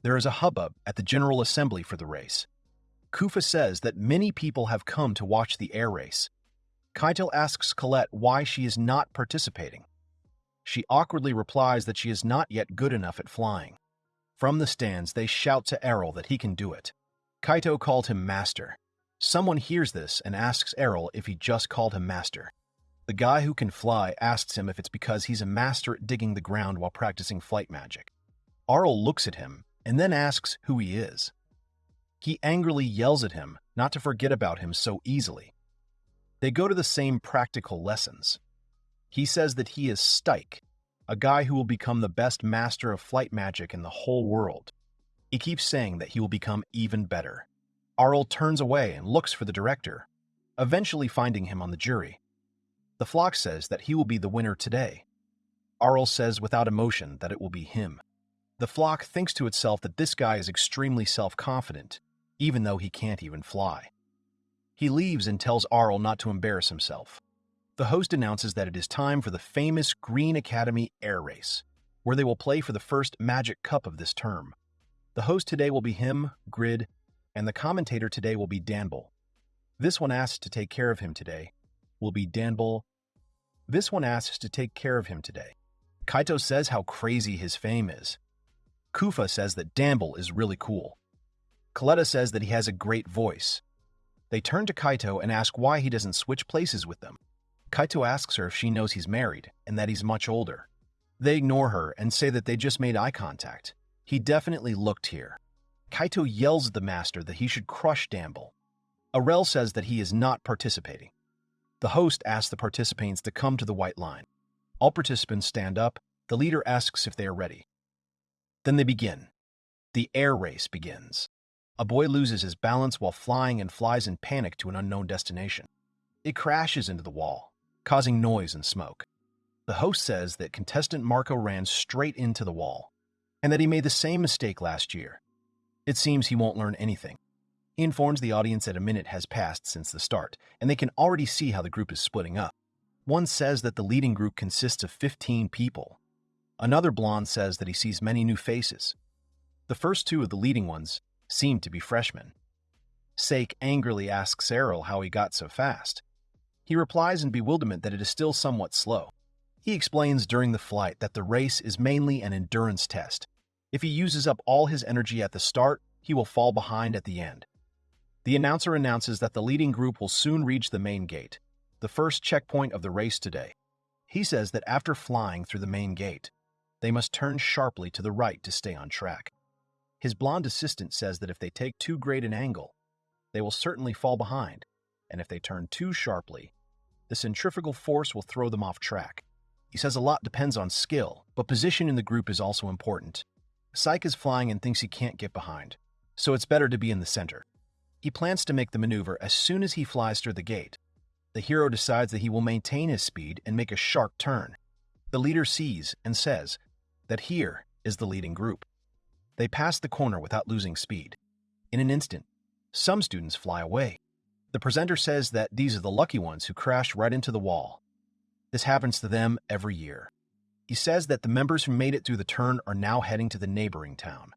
There is a hubbub at the General Assembly for the race. Kufa says that many people have come to watch the air race. Kaito asks Colette why she is not participating. She awkwardly replies that she is not yet good enough at flying. From the stands, they shout to Arel that he can do it. Kaito called him master. Someone hears this and asks Arel if he just called him master. The guy who can fly asks him if it's because he's a master at digging the ground while practicing flight magic. Arel looks at him and then asks who he is. He angrily yells at him not to forget about him so easily. They go to the same practical lessons. He says that he is Stike, a guy who will become the best master of flight magic in the whole world. He keeps saying that he will become even better. Arel turns away and looks for the director, eventually finding him on the jury. The flock says that he will be the winner today. Arel says without emotion that it will be him. The flock thinks to itself that this guy is extremely self-confident, even though he can't even fly. He leaves and tells Arel not to embarrass himself. The host announces that it is time for the famous Green Academy Air Race, where they will play for the first Magic Cup of this term. The host today will be him, Grid, and the commentator today will be Danble. This one asked to take care of him today will be Danble. This one asks to take care of him today. Kaito says how crazy his fame is. Kufa says that Danble is really cool. Coletta says that he has a great voice. They turn to Kaito and ask why he doesn't switch places with them. Kaito asks her if she knows he's married and that he's much older. They ignore her and say that they just made eye contact. He definitely looked here. Kaito yells at the master that he should crush Danble. Arel says that he is not participating. The host asks the participants to come to the white line. All participants stand up. The leader asks if they are ready. Then they begin. The air race begins. A boy loses his balance while flying and flies in panic to an unknown destination. It crashes into the wall, causing noise and smoke. The host says that contestant Marco ran straight into the wall, and that he made the same mistake last year. It seems he won't learn anything. He informs the audience that a minute has passed since the start, and they can already see how the group is splitting up. One says that the leading group consists of 15 people. Another blonde says that he sees many new faces. The first two of the leading ones seem to be freshmen. Sake angrily asks Arel how he got so fast. He replies in bewilderment that it is still somewhat slow. He explains during the flight that the race is mainly an endurance test. If he uses up all his energy at the start, he will fall behind at the end. The announcer announces that the leading group will soon reach the main gate, the first checkpoint of the race today. He says that after flying through the main gate, they must turn sharply to the right to stay on track. His blonde assistant says that if they take too great an angle, they will certainly fall behind, and if they turn too sharply, the centrifugal force will throw them off track. He says a lot depends on skill, but position in the group is also important. Psyche is flying and thinks he can't get behind, so it's better to be in the center. He plans to make the maneuver as soon as he flies through the gate. The hero decides that he will maintain his speed and make a sharp turn. The leader sees and says that here is the leading group. They pass the corner without losing speed. In an instant, some students fly away. The presenter says that these are the lucky ones who crashed right into the wall. This happens to them every year. He says that the members who made it through the turn are now heading to the neighboring town.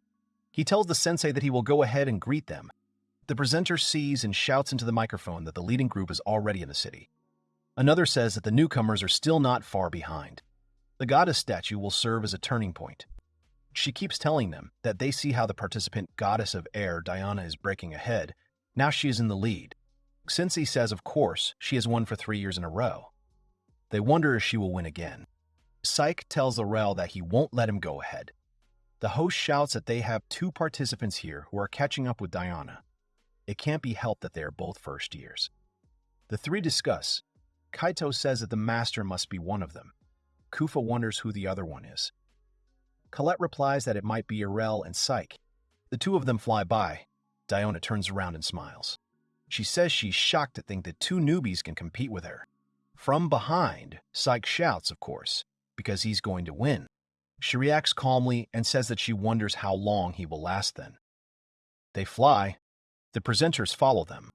He tells the sensei that he will go ahead and greet them. The presenter sees and shouts into the microphone that the leading group is already in the city. Another says that the newcomers are still not far behind. The goddess statue will serve as a turning point. She keeps telling them that they see how the participant goddess of air, Diana, is breaking ahead. Now she is in the lead. Sensei says, of course, she has won for 3 years in a row. They wonder if she will win again. Psyche tells Arel that he won't let him go ahead. The host shouts that they have 2 participants here who are catching up with Diana. It can't be helped that they are both first years. The 3 discuss. Kaito says that the master must be one of them. Kufa wonders who the other one is. Colette replies that it might be Arel and Psyche. The 2 of them fly by. Diana turns around and smiles. She says she's shocked to think that 2 newbies can compete with her. From behind, Psyche shouts, of course, because he's going to win. She reacts calmly and says that she wonders how long he will last then. They fly. The presenters follow them.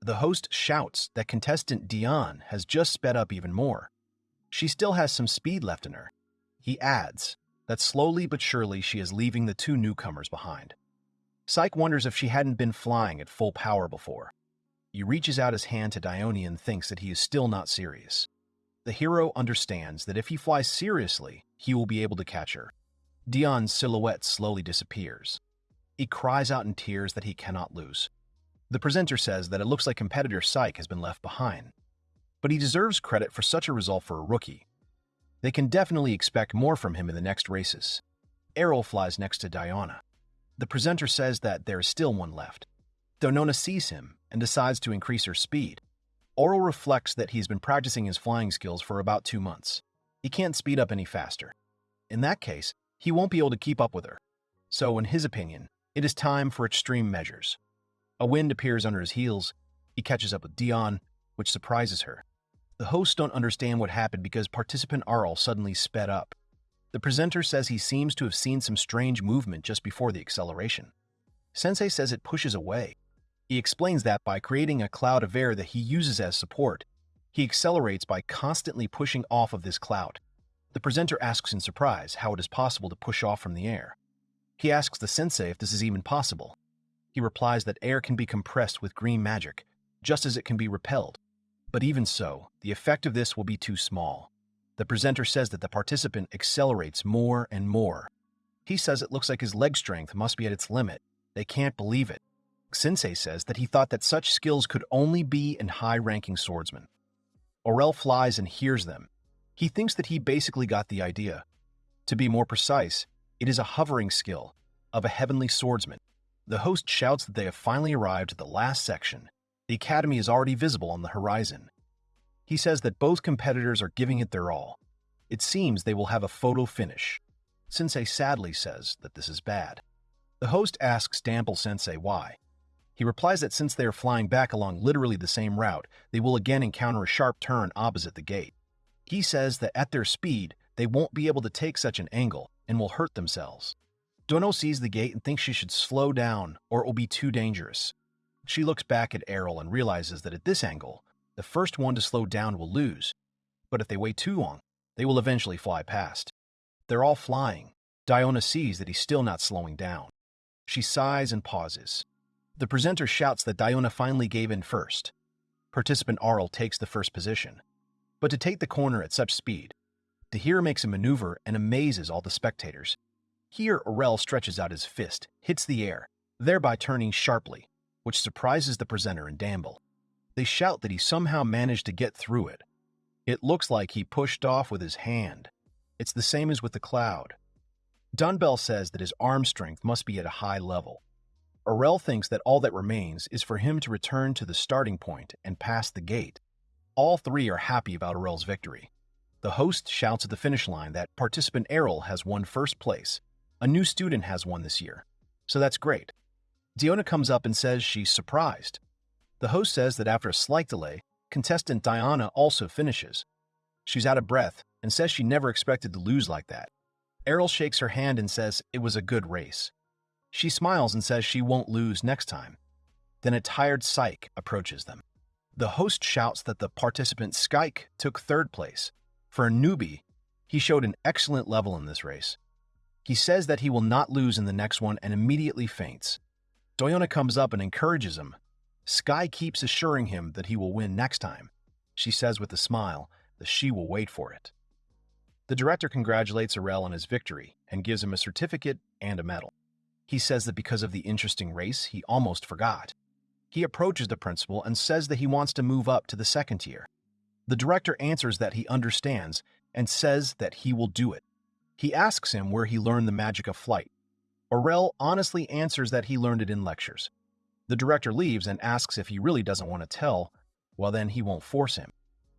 The host shouts that contestant Dion has just sped up even more. She still has some speed left in her. He adds that slowly but surely she is leaving the 2 newcomers behind. Psyche wonders if she hadn't been flying at full power before. He reaches out his hand to Dione and thinks that he is still not serious. The hero understands that if he flies seriously, he will be able to catch her. Dion's silhouette slowly disappears. He cries out in tears that he cannot lose. The presenter says that it looks like competitor Psyche has been left behind. But he deserves credit for such a result for a rookie. They can definitely expect more from him in the next races. Arel flies next to Diana. The presenter says that there is still one left. Donona sees him and decides to increase her speed. Arel reflects that he's been practicing his flying skills for about 2 months. He can't speed up any faster. In that case, he won't be able to keep up with her. So, in his opinion, it is time for extreme measures. A wind appears under his heels. He catches up with Dion, which surprises her. The hosts don't understand what happened because participant Arel suddenly sped up. The presenter says he seems to have seen some strange movement just before the acceleration. Sensei says it pushes away. He explains that by creating a cloud of air that he uses as support, he accelerates by constantly pushing off of this cloud. The presenter asks in surprise how it is possible to push off from the air. He asks the sensei if this is even possible. He replies that air can be compressed with green magic, just as it can be repelled. But even so, the effect of this will be too small. The presenter says that the participant accelerates more and more. He says it looks like his leg strength must be at its limit. They can't believe it. Sensei says that he thought that such skills could only be in high-ranking swordsmen. Arel flies and hears them. He thinks that he basically got the idea. To be more precise, it is a hovering skill of a heavenly swordsman. The host shouts that they have finally arrived at the last section. The academy is already visible on the horizon. He says that both competitors are giving it their all. It seems they will have a photo finish. Sensei sadly says that this is bad. The host asks Dample Sensei why. He replies that since they are flying back along literally the same route, they will again encounter a sharp turn opposite the gate. He says that at their speed, they won't be able to take such an angle and will hurt themselves. Dono sees the gate and thinks she should slow down or it will be too dangerous. She looks back at Arel and realizes that at this angle, the first one to slow down will lose. But if they wait too long, they will eventually fly past. They're all flying. Diona sees that he's still not slowing down. She sighs and pauses. The presenter shouts that Diona finally gave in first. Participant Arel takes the first position. But to take the corner at such speed, the hero makes a maneuver and amazes all the spectators. Here, Arel stretches out his fist, hits the air, thereby turning sharply, which surprises the presenter and Damble. They shout that he somehow managed to get through it. It looks like he pushed off with his hand. It's the same as with the cloud. Dunbell says that his arm strength must be at a high level. Arel thinks that all that remains is for him to return to the starting point and pass the gate. All 3 are happy about Arel's victory. The host shouts at the finish line that participant Arel has won first place. A new student has won this year, so that's great. Diona comes up and says she's surprised. The host says that after a slight delay, contestant Diana also finishes. She's out of breath and says she never expected to lose like that. Arel shakes her hand and says it was a good race. She smiles and says she won't lose next time. Then a tired Psyche approaches them. The host shouts that the participant Skyke took 3rd place. For a newbie, he showed an excellent level in this race. He says that he will not lose in the next one and immediately faints. Doyona comes up and encourages him. Sky keeps assuring him that he will win next time. She says with a smile that she will wait for it. The director congratulates Arel on his victory and gives him a certificate and a medal. He says that because of the interesting race, he almost forgot. He approaches the principal and says that he wants to move up to the second tier. The director answers that he understands and says that he will do it. He asks him where he learned the magic of flight. Arel honestly answers that he learned it in lectures. The director leaves and asks if he really doesn't want to tell. Well, then he won't force him.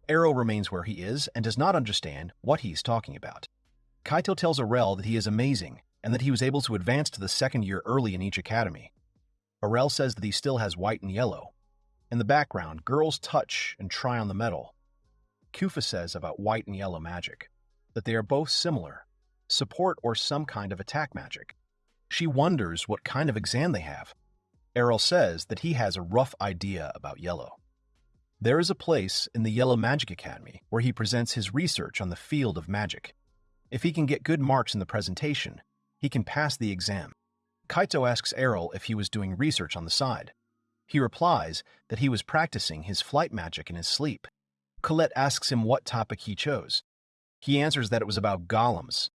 Arel remains where he is and does not understand what he's talking about. Kaito tells Arel that he is amazing and that he was able to advance to the second year early in each academy. Arel says that he still has white and yellow. In the background, girls touch and try on the metal. Kufa says about white and yellow magic, that they are both similar, support or some kind of attack magic. She wonders what kind of exam they have. Arel says that he has a rough idea about yellow. There is a place in the Yellow Magic Academy where he presents his research on the field of magic. If he can get good marks in the presentation, he can pass the exam. Kaito asks Arel if he was doing research on the side. He replies that he was practicing his flight magic in his sleep. Colette asks him what topic he chose. He answers that it was about golems.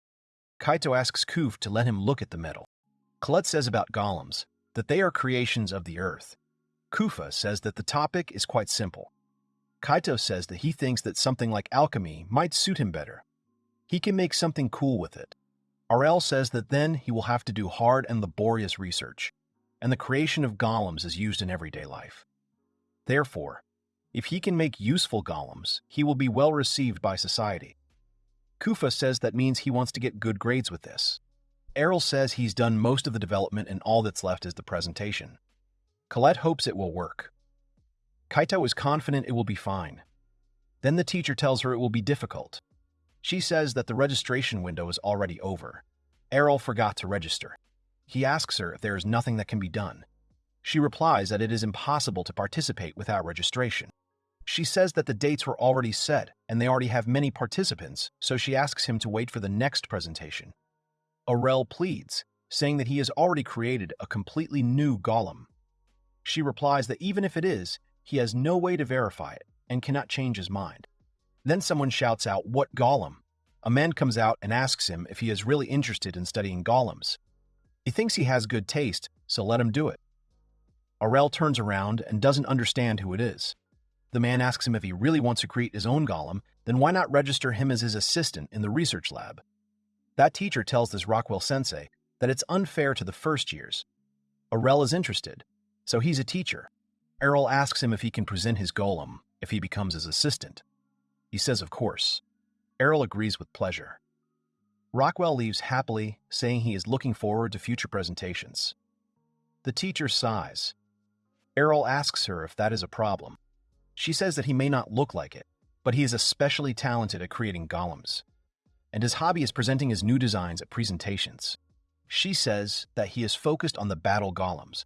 Kaito asks Kuf to let him look at the medal. Colette says about golems that they are creations of the earth. Kufa says that the topic is quite simple. Kaito says that he thinks that something like alchemy might suit him better. He can make something cool with it. Arel says that then he will have to do hard and laborious research, and the creation of golems is used in everyday life. Therefore, if he can make useful golems, he will be well received by society. Kufa says that means he wants to get good grades with this. Arel says he's done most of the development and all that's left is the presentation. Colette hopes it will work. Kaito is confident it will be fine. Then the teacher tells her it will be difficult. She says that the registration window is already over. Arel forgot to register. He asks her if there is nothing that can be done. She replies that it is impossible to participate without registration. She says that the dates were already set and they already have many participants, so she asks him to wait for the next presentation. Arel pleads, saying that he has already created a completely new golem. She replies that even if it is, he has no way to verify it and cannot change his mind. Then someone shouts out, "What golem?" A man comes out and asks him if he is really interested in studying golems. He thinks he has good taste, so let him do it. Arel turns around and doesn't understand who it is. The man asks him if he really wants to create his own golem, then why not register him as his assistant in the research lab? That teacher tells this Rockwell sensei that it's unfair to the first years. Arel is interested, so he's a teacher. Arel asks him if he can present his golem if he becomes his assistant. He says of course. Arel agrees with pleasure. Rockwell leaves happily, saying he is looking forward to future presentations. The teacher sighs. Arel asks her if that is a problem. She says that he may not look like it, but he is especially talented at creating golems, and his hobby is presenting his new designs at presentations. She says that he is focused on the battle golems.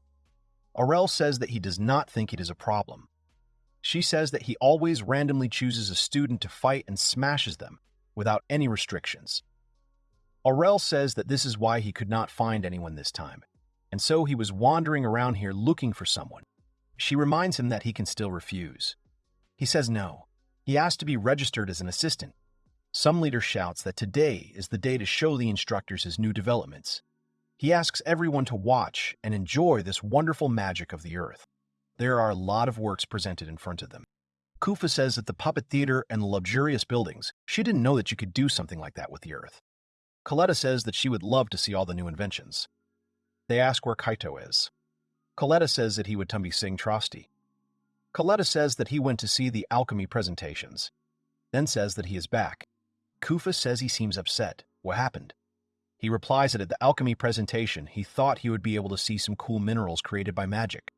Arel says that he does not think it is a problem. She says that he always randomly chooses a student to fight and smashes them without any restrictions. Arel says that this is why he could not find anyone this time, and so he was wandering around here looking for someone. She reminds him that he can still refuse. He says no. He asks to be registered as an assistant. Some leader shouts that today is the day to show the instructors his new developments. He asks everyone to watch and enjoy this wonderful magic of the earth. There are a lot of works presented in front of them. Kufa says that the puppet theater and the luxurious buildings, she didn't know that you could do something like that with the earth. Coletta says that she would love to see all the new inventions. They ask where Kaito is. Coletta says that he would tumby sing Trosty. Coletta says that he went to see the alchemy presentations, then says that he is back. Kufa says he seems upset. What happened? He replies that at the alchemy presentation, he thought he would be able to see some cool minerals created by magic.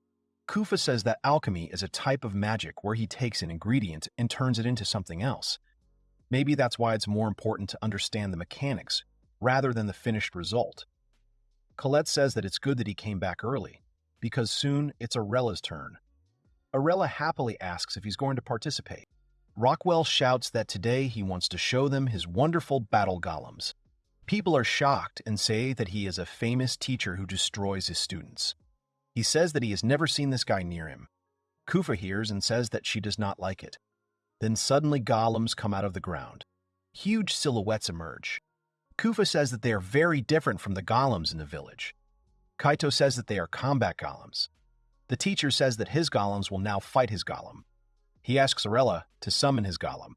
Kufa says that alchemy is a type of magic where he takes an ingredient and turns it into something else. Maybe that's why it's more important to understand the mechanics rather than the finished result. Colette says that it's good that he came back early, because soon it's Arella's turn. Arella happily asks if he's going to participate. Rockwell shouts that today he wants to show them his wonderful battle golems. People are shocked and say that he is a famous teacher who destroys his students. He says that he has never seen this guy near him. Kufa hears and says that she does not like it. Then suddenly golems come out of the ground. Huge silhouettes emerge. Kufa says that they are very different from the golems in the village. Kaito says that they are combat golems. The teacher says that his golems will now fight his golem. He asks Arel to summon his golem.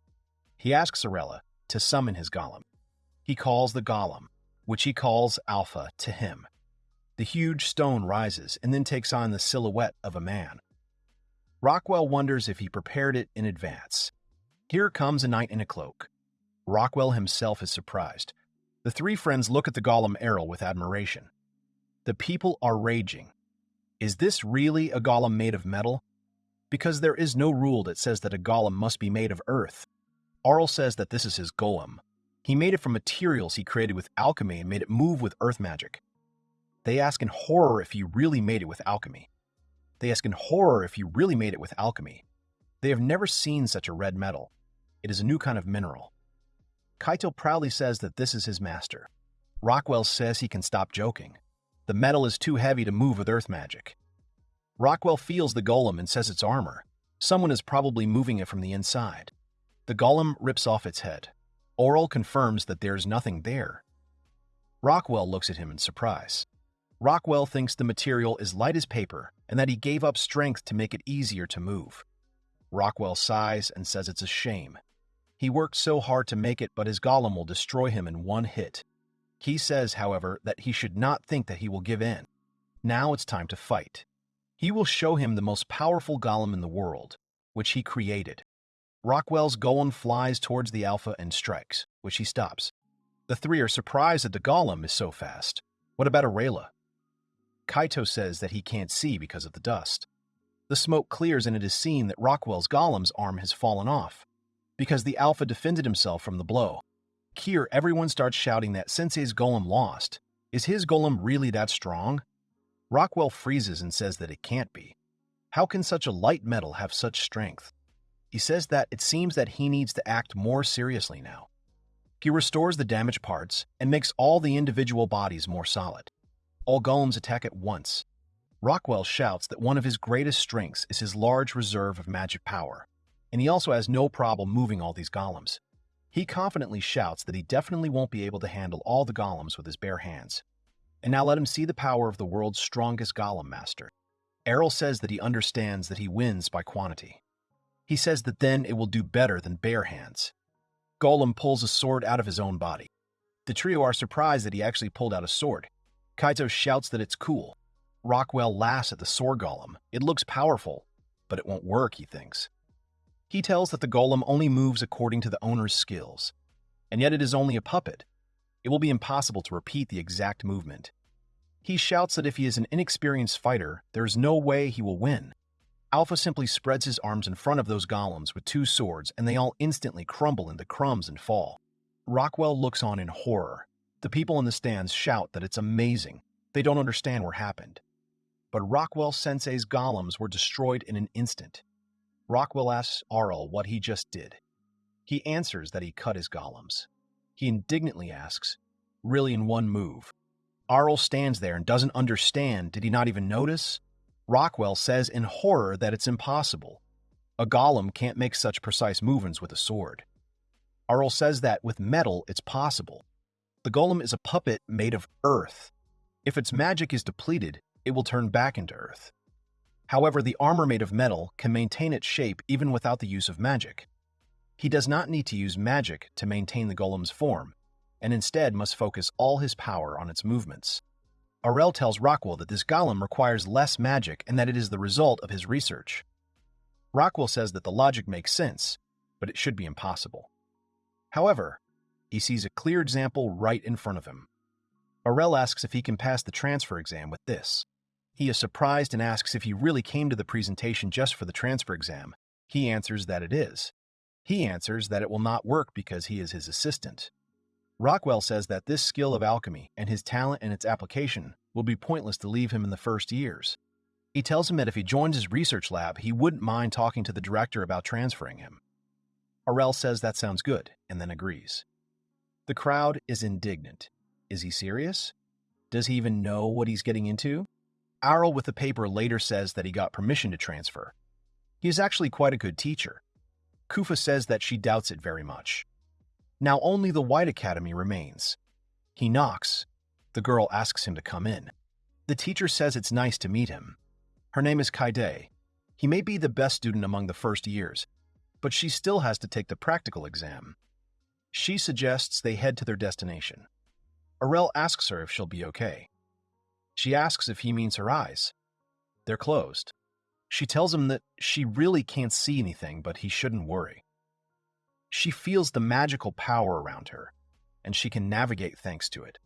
He calls the golem, which he calls Alpha, to him. The huge stone rises and then takes on the silhouette of a man. Rockwell wonders if he prepared it in advance. Here comes a knight in a cloak. Rockwell himself is surprised. The three friends look at the golem Arel with admiration. The people are raging. Is this really a golem made of metal? Because there is no rule that says that a golem must be made of earth. Arel says that this is his golem. He made it from materials he created with alchemy and made it move with earth magic. They ask in horror if he really made it with alchemy. They have never seen such a red metal. It is a new kind of mineral. Kaito proudly says that this is his master. Rockwell says he can stop joking. The metal is too heavy to move with earth magic. Rockwell feels the golem and says it's armor. Someone is probably moving it from the inside. The golem rips off its head. Arel confirms that there is nothing there. Rockwell looks at him in surprise. Rockwell thinks the material is light as paper and that he gave up strength to make it easier to move. Rockwell sighs and says it's a shame. He worked so hard to make it, but his golem will destroy him in one hit. He says, however, that he should not think that he will give in. Now it's time to fight. He will show him the most powerful golem in the world, which he created. Rockwell's golem flies towards the Alpha and strikes, which he stops. The three are surprised that the golem is so fast. What about Arel? Kaito says that he can't see because of the dust. The smoke clears and it is seen that Rockwell's golem's arm has fallen off, because the Alpha defended himself from the blow. Here, everyone starts shouting that Sensei's golem lost. Is his golem really that strong? Rockwell freezes and says that it can't be. How can such a light metal have such strength? He says that it seems that he needs to act more seriously now. He restores the damaged parts and makes all the individual bodies more solid. All golems attack at once. Rockwell shouts that one of his greatest strengths is his large reserve of magic power, and he also has no problem moving all these golems. He confidently shouts that he definitely won't be able to handle all the golems with his bare hands. And now let him see the power of the world's strongest golem master. Arel says that he understands that he wins by quantity. He says that then it will do better than bare hands. Golem pulls a sword out of his own body. The trio are surprised that he actually pulled out a sword. Kaito shouts that it's cool. Rockwell laughs at the sword golem. It looks powerful, but it won't work, he thinks. He tells that the golem only moves according to the owner's skills, and yet it is only a puppet. It will be impossible to repeat the exact movement. He shouts that if he is an inexperienced fighter, there is no way he will win. Alpha simply spreads his arms in front of those golems with two swords, and they all instantly crumble into crumbs and fall. Rockwell looks on in horror. The people in the stands shout that it's amazing. They don't understand what happened. But Rockwell Sensei's golems were destroyed in an instant. Rockwell asks Arel what he just did. He answers that he cut his golems. He indignantly asks, "Really in one move?" Arel stands there and doesn't understand. Did he not even notice? Rockwell says in horror that it's impossible. A golem can't make such precise movements with a sword. Arel says that with metal it's possible. The golem is a puppet made of earth. If its magic is depleted, it will turn back into earth. However, the armor made of metal can maintain its shape even without the use of magic. He does not need to use magic to maintain the golem's form, and instead must focus all his power on its movements. Arel tells Rockwell that this golem requires less magic and that it is the result of his research. Rockwell says that the logic makes sense, but it should be impossible. However, he sees a clear example right in front of him. Arel asks if he can pass the transfer exam with this. He is surprised and asks if he really came to the presentation just for the transfer exam. He answers that it is. He answers that it will not work because he is his assistant. Rockwell says that this skill of alchemy and his talent and its application will be pointless to leave him in the first years. He tells him that if he joins his research lab, he wouldn't mind talking to the director about transferring him. Arel says that sounds good, and then agrees. The crowd is indignant. Is he serious? Does he even know what he's getting into? Arel with the paper later says that he got permission to transfer. He is actually quite a good teacher. Kufa says that she doubts it very much. Now only the White Academy remains. He knocks. The girl asks him to come in. The teacher says it's nice to meet him. Her name is Kaide. He may be the best student among the first years, but she still has to take the practical exam. She suggests they head to their destination. Arel asks her if she'll be okay. She asks if he means her eyes. They're closed. She tells him that she really can't see anything, but he shouldn't worry. She feels the magical power around her, and she can navigate thanks to it.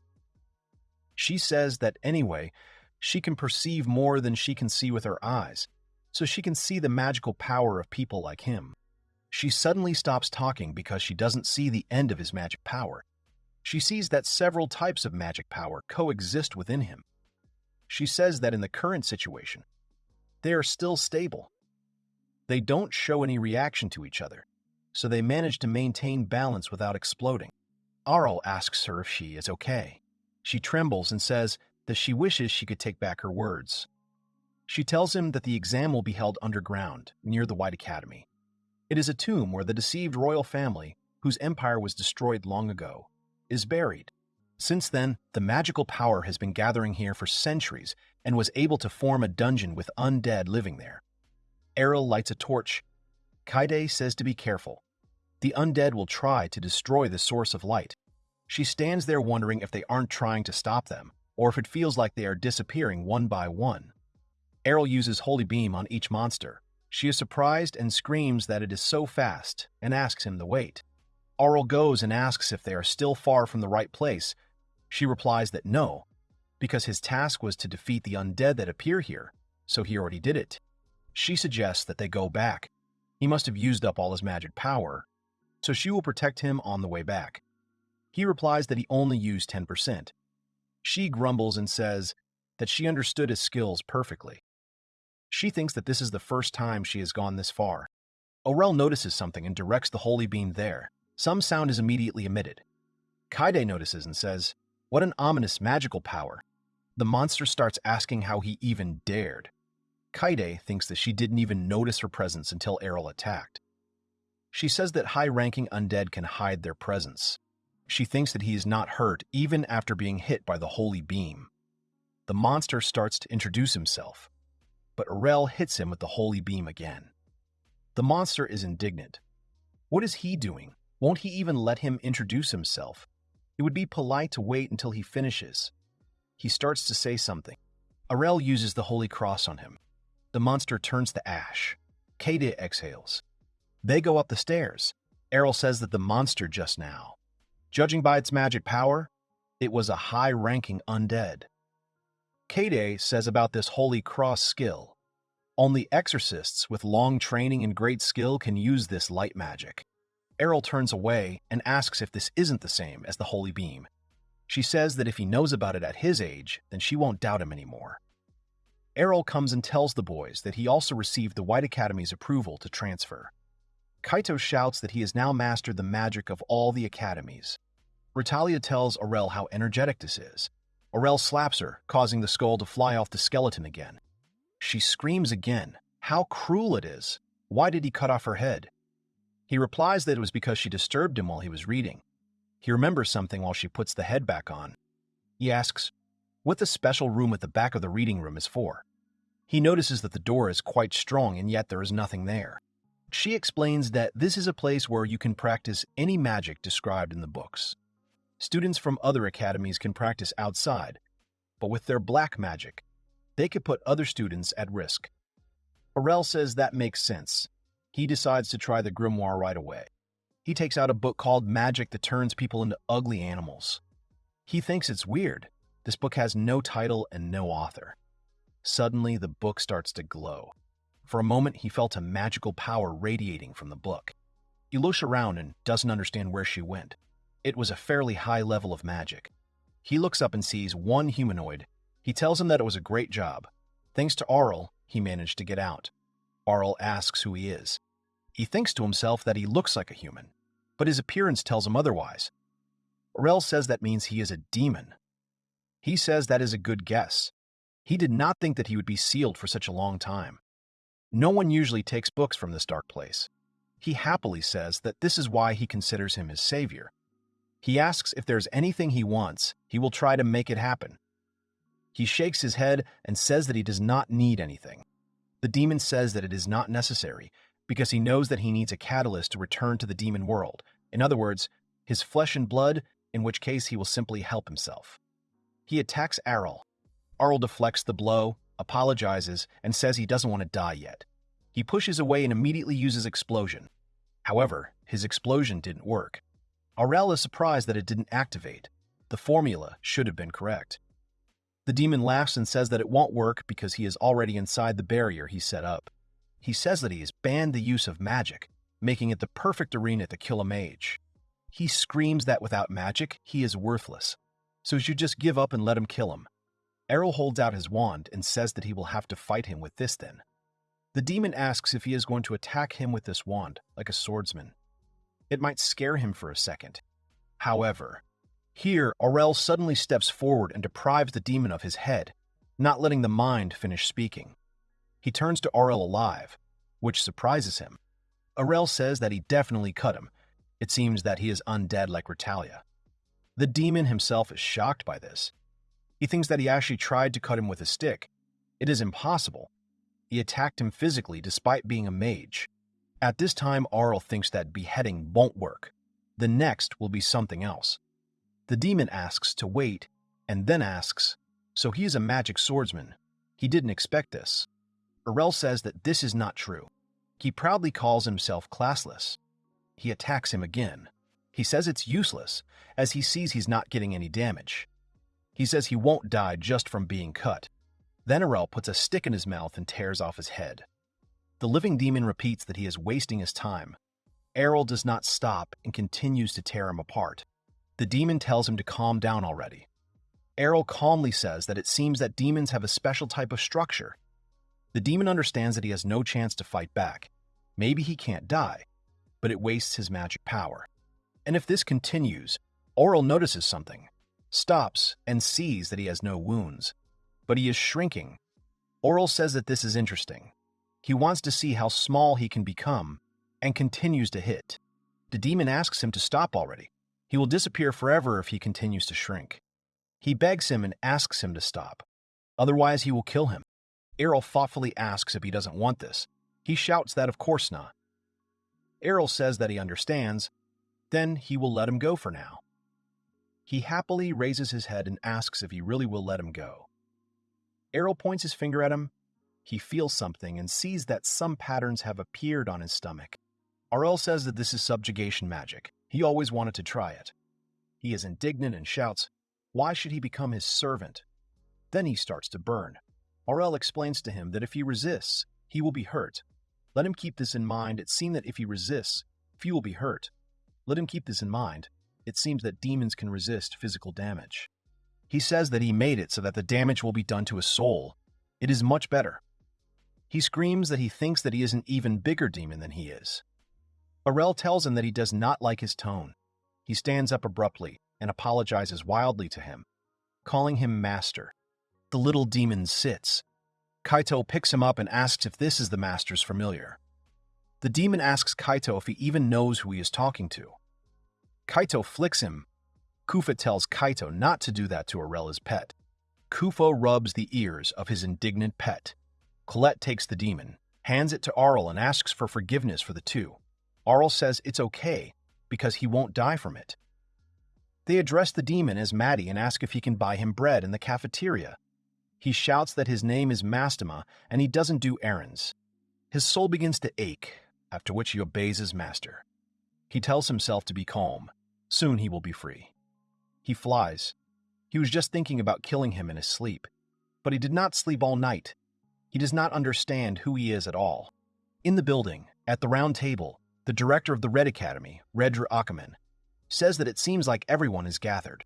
She says that anyway, she can perceive more than she can see with her eyes, so she can see the magical power of people like him. She suddenly stops talking because she doesn't see the end of his magic power. She sees that several types of magic power coexist within him. She says that in the current situation, they are still stable. They don't show any reaction to each other, so they manage to maintain balance without exploding. Arel asks her if she is okay. She trembles and says that she wishes she could take back her words. She tells him that the exam will be held underground, near the White Academy. It is a tomb where the deceived royal family, whose empire was destroyed long ago, is buried. Since then, the magical power has been gathering here for centuries and was able to form a dungeon with undead living there. Arel lights a torch. Kaide says to be careful. The undead will try to destroy the source of light. She stands there wondering if they aren't trying to stop them, or if it feels like they are disappearing one by one. Arel uses Holy Beam on each monster. She is surprised and screams that it is so fast and asks him to wait. Arel goes and asks if they are still far from the right place. She replies that no, because his task was to defeat the undead that appear here, so he already did it. She suggests that they go back. He must have used up all his magic power, so she will protect him on the way back. He replies that he only used 10%. She grumbles and says that she understood his skills perfectly. She thinks that this is the first time she has gone this far. Arel notices something and directs the Holy Beam there. Some sound is immediately emitted. Kaide notices and says, "What an ominous magical power." The monster starts asking how he even dared. Kaide thinks that she didn't even notice her presence until Arel attacked. She says that high-ranking undead can hide their presence. She thinks that he is not hurt even after being hit by the Holy Beam. The monster starts to introduce himself, but Arel hits him with the Holy Beam again. The monster is indignant. What is he doing? Won't he even let him introduce himself? It would be polite to wait until he finishes. He starts to say something. Arel uses the Holy Cross on him. The monster turns to ash. Kaide exhales. They go up the stairs. Arel says that the monster just now, judging by its magic power, it was a high-ranking undead. Kaide says about this Holy Cross skill. Only exorcists with long training and great skill can use this light magic. Arel turns away and asks if this isn't the same as the Holy Beam. She says that if he knows about it at his age, then she won't doubt him anymore. Arel comes and tells the boys that he also received the White Academy's approval to transfer. Kaito shouts that he has now mastered the magic of all the academies. Ritalia tells Arel how energetic this is. Arel slaps her, causing the skull to fly off the skeleton again. She screams again. How cruel it is! Why did he cut off her head? He replies that it was because she disturbed him while he was reading. He remembers something while she puts the head back on. He asks what the special room at the back of the reading room is for. He notices that the door is quite strong and yet there is nothing there. She explains that this is a place where you can practice any magic described in the books. Students from other academies can practice outside, but with their black magic, they could put other students at risk. Arel says that makes sense. He decides to try the grimoire right away. He takes out a book called Magic That Turns People into Ugly Animals. He thinks it's weird. This book has no title and no author. Suddenly, the book starts to glow. For a moment, he felt a magical power radiating from the book. He looks around and doesn't understand where she went. It was a fairly high level of magic. He looks up and sees one humanoid. He tells him that it was a great job. Thanks to Arel, he managed to get out. Arel asks who he is. He thinks to himself that he looks like a human, but his appearance tells him otherwise. Arel says that means he is a demon. He says that is a good guess. He did not think that he would be sealed for such a long time. No one usually takes books from this dark place. He happily says that this is why he considers him his savior. He asks if there's anything he wants, he will try to make it happen. He shakes his head and says that he does not need anything. The demon says that it is not necessary because he knows that he needs a catalyst to return to the demon world. In other words, his flesh and blood, in which case he will simply help himself. He attacks Arel. Arel deflects the blow, apologizes, and says he doesn't want to die yet. He pushes away and immediately uses explosion. However, his explosion didn't work. Arel is surprised that it didn't activate. The formula should have been correct. The demon laughs and says that it won't work because he is already inside the barrier he set up. He says that he has banned the use of magic, making it the perfect arena to kill a mage. He screams that without magic, he is worthless, so he should just give up and let him kill him. Arel holds out his wand and says that he will have to fight him with this then. The demon asks if he is going to attack him with this wand, like a swordsman. It might scare him for a second. However, here Arel suddenly steps forward and deprives the demon of his head, not letting the mind finish speaking. He turns to Arel alive, which surprises him. Arel says that he definitely cut him. It seems that he is undead like Retalia. The demon himself is shocked by this. He thinks that he actually tried to cut him with a stick. It is impossible. He attacked him physically despite being a mage. At this time, Arel thinks that beheading won't work. The next will be something else. The demon asks to wait, and then asks, so he is a magic swordsman. He didn't expect this. Arel says that this is not true. He proudly calls himself Classless. He attacks him again. He says it's useless, as he sees he's not getting any damage. He says he won't die just from being cut. Then Arel puts a stick in his mouth and tears off his head. The living demon repeats that he is wasting his time. Arel does not stop and continues to tear him apart. The demon tells him to calm down already. Arel calmly says that it seems that demons have a special type of structure. The demon understands that he has no chance to fight back. Maybe he can't die, but it wastes his magic power. And if this continues, Arel notices something, stops, and sees that he has no wounds. But he is shrinking. Arel says that this is interesting. He wants to see how small he can become, and continues to hit. The demon asks him to stop already. He will disappear forever if he continues to shrink. He begs him and asks him to stop. Otherwise, he will kill him. Arel thoughtfully asks if he doesn't want this. He shouts that of course not. Arel says that he understands, then he will let him go for now. He happily raises his head and asks if he really will let him go. Arel points his finger at him. He feels something and sees that some patterns have appeared on his stomach. Arel says that this is subjugation magic. He always wanted to try it. He is indignant and shouts, why should he become his servant? Then he starts to burn. Arel explains to him that if he resists, he will be hurt. Let him keep this in mind. It seems that if he resists, he will be hurt. Let him keep this in mind. It seems that demons can resist physical damage. He says that he made it so that the damage will be done to his soul. It is much better. He screams that he thinks that he is an even bigger demon than he is. Arel tells him that he does not like his tone. He stands up abruptly and apologizes wildly to him, calling him master. The little demon sits. Kaito picks him up and asks if this is the master's familiar. The demon asks Kaito if he even knows who he is talking to. Kaito flicks him. Kufa tells Kaito not to do that to Arel's pet. Kufa rubs the ears of his indignant pet. Colette takes the demon, hands it to Arel and asks for forgiveness for the two. Arel says it's okay because he won't die from it. They address the demon as Maddie and ask if he can buy him bread in the cafeteria. He shouts that his name is Mastema and he doesn't do errands. His soul begins to ache, after which he obeys his master. He tells himself to be calm. Soon he will be free. He flies. He was just thinking about killing him in his sleep. But he did not sleep all night. He does not understand who he is at all. In the building, at the round table, the director of the Red Academy, Redra Ackerman, says that it seems like everyone is gathered.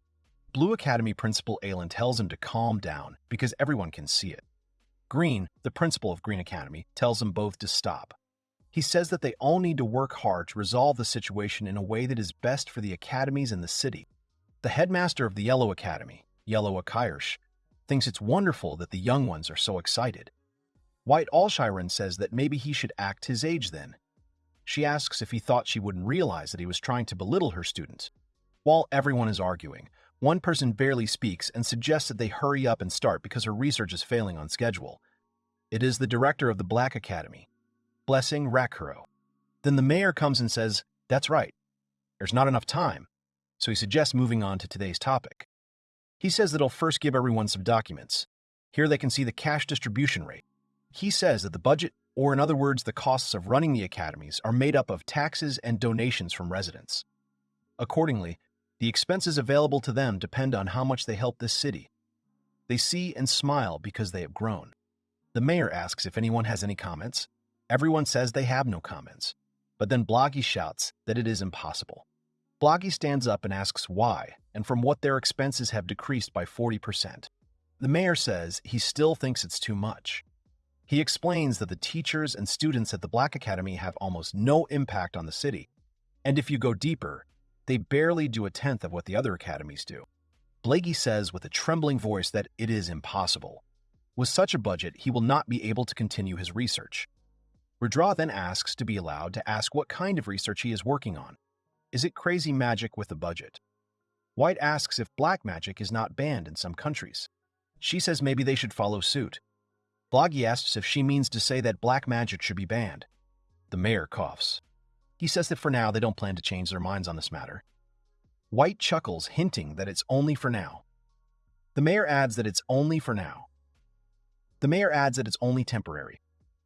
Blue Academy Principal Aelin tells him to calm down because everyone can see it. Green, the principal of Green Academy, tells them both to stop. He says that they all need to work hard to resolve the situation in a way that is best for the academies in the city. The headmaster of the Yellow Academy, Yellow Akirsh, thinks it's wonderful that the young ones are so excited. White Alshiren says that maybe he should act his age then. She asks if he thought she wouldn't realize that he was trying to belittle her students. While everyone is arguing, one person barely speaks and suggests that they hurry up and start because her research is failing on schedule. It is the director of the Black Academy, Blessing Rakuro. Then the mayor comes and says, "That's right. There's not enough time." So he suggests moving on to today's topic. He says that he'll first give everyone some documents. Here they can see the cash distribution rate. He says that the budget, or in other words, the costs of running the academies, are made up of taxes and donations from residents. Accordingly, the expenses available to them depend on how much they help this city. They see and smile because they have grown. The mayor asks if anyone has any comments. Everyone says they have no comments. But then Bloggy shouts that it is impossible. Bloggy stands up and asks why, and from what their expenses have decreased by 40%. The mayor says he still thinks it's too much. He explains that the teachers and students at the Black Academy have almost no impact on the city, and if you go deeper, they barely do a tenth of what the other academies do. Blaggy says with a trembling voice that it is impossible. With such a budget, he will not be able to continue his research. Radraw then asks to be allowed to ask what kind of research he is working on. Is it crazy magic with a budget? White asks if black magic is not banned in some countries. She says maybe they should follow suit. Bloggy asks if she means to say that black magic should be banned. The mayor coughs. He says that for now they don't plan to change their minds on this matter. White chuckles, hinting that it's only for now. The mayor adds that it's only for now. The mayor adds that it's only temporary.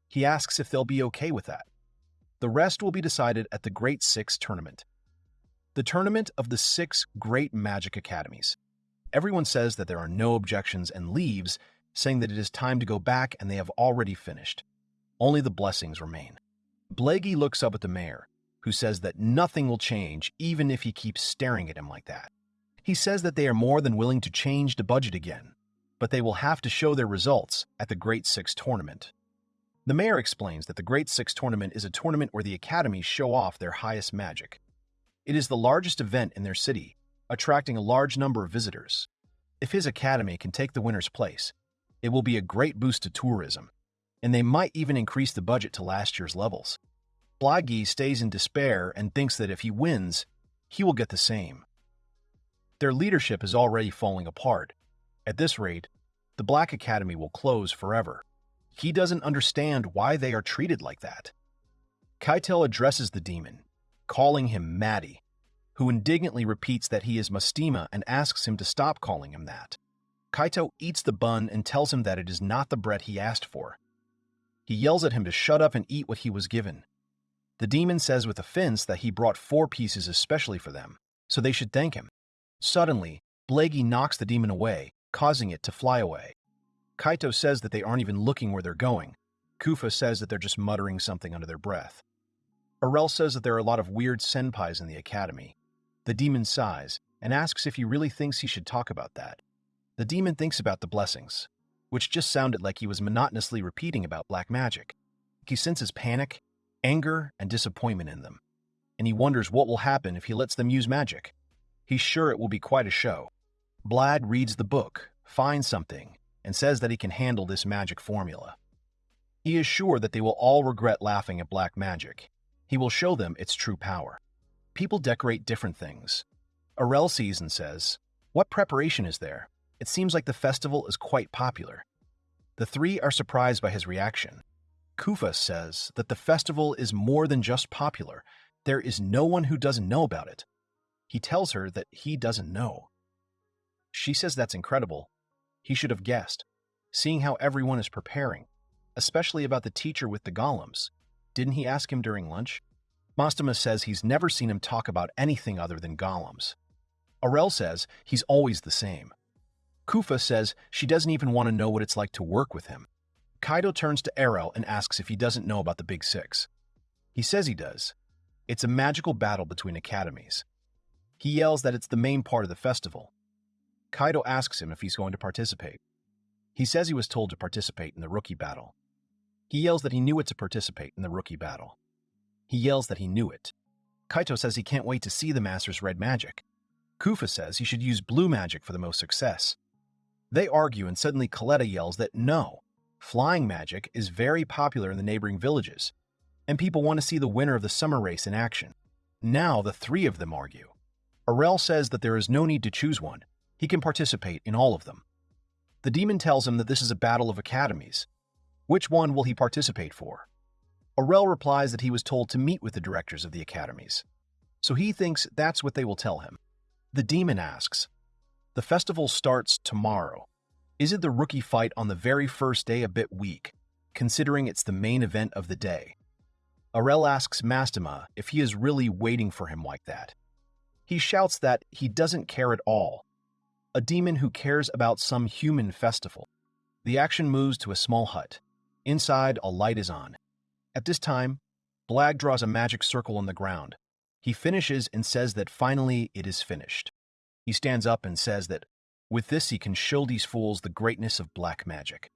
He asks if they'll be okay with that. The rest will be decided at the Great Six Tournament. The tournament of the 6 great magic academies. Everyone says that there are no objections and leaves, saying that it is time to go back and they have already finished. Only the blessings remain. Blaggy looks up at the mayor, who says that nothing will change even if he keeps staring at him like that. He says that they are more than willing to change the budget again, but they will have to show their results at the Great Six Tournament. The mayor explains that the Great Six Tournament is a tournament where the academies show off their highest magic. It is the largest event in their city, attracting a large number of visitors. If his academy can take the winner's place, it will be a great boost to tourism, and they might even increase the budget to last year's levels. Blaggy stays in despair and thinks that if he wins, he will get the same. Their leadership is already falling apart. At this rate, the Black Academy will close forever. He doesn't understand why they are treated like that. Keitel addresses the demon, calling him Maddie, who indignantly repeats that he is Mastima and asks him to stop calling him that. Kaito eats the bun and tells him that it is not the bread he asked for. He yells at him to shut up and eat what he was given. The demon says with offense that he brought 4 pieces especially for them, so they should thank him. Suddenly, Blaggy knocks the demon away, causing it to fly away. Kaito says that they aren't even looking where they're going. Kufa says that they're just muttering something under their breath. Arel says that there are a lot of weird senpais in the academy. The demon sighs and asks if he really thinks he should talk about that. The demon thinks about the blessings, which just sounded like he was monotonously repeating about black magic. He senses panic, anger, and disappointment in them, and he wonders what will happen if he lets them use magic. He's sure it will be quite a show. Blad reads the book, finds something, and says that he can handle this magic formula. He is sure that they will all regret laughing at black magic. He will show them its true power. People decorate different things. Arel sees and says, "What preparation is there? It seems like the festival is quite popular." The 3 are surprised by his reaction. Kufa says that the festival is more than just popular. There is no one who doesn't know about it. He tells her that he doesn't know. She says that's incredible. He should have guessed, seeing how everyone is preparing, especially about the teacher with the golems. Didn't he ask him during lunch? Mastama says he's never seen him talk about anything other than golems. Arel says he's always the same. Kufa says she doesn't even want to know what it's like to work with him. Kaido turns to Arel and asks if he doesn't know about the Big Six. He says he does. It's a magical battle between academies. He yells that it's the main part of the festival. Kaido asks him if he's going to participate. He says he was told to participate in the rookie battle. He yells that he knew it to participate in the rookie battle. He yells that he knew it. Kaito says he can't wait to see the master's red magic. Kufa says he should use blue magic for the most success. They argue and suddenly Coletta yells that no, flying magic is very popular in the neighboring villages, and people want to see the winner of the summer race in action. Now the 3 of them argue. Arel says that there is no need to choose one. He can participate in all of them. The demon tells him that this is a battle of academies. Which one will he participate for? Arel replies that he was told to meet with the directors of the academies, so he thinks that's what they will tell him. The demon asks, "The festival starts tomorrow. Is it the rookie fight on the very first day a bit weak, considering it's the main event of the day?" Arel asks Mastema if he is really waiting for him like that. He shouts that he doesn't care at all. A demon who cares about some human festival. The action moves to a small hut. Inside, a light is on. At this time, Blag draws a magic circle on the ground. He finishes and says that finally it is finished. He stands up and says that with this he can show these fools the greatness of black magic.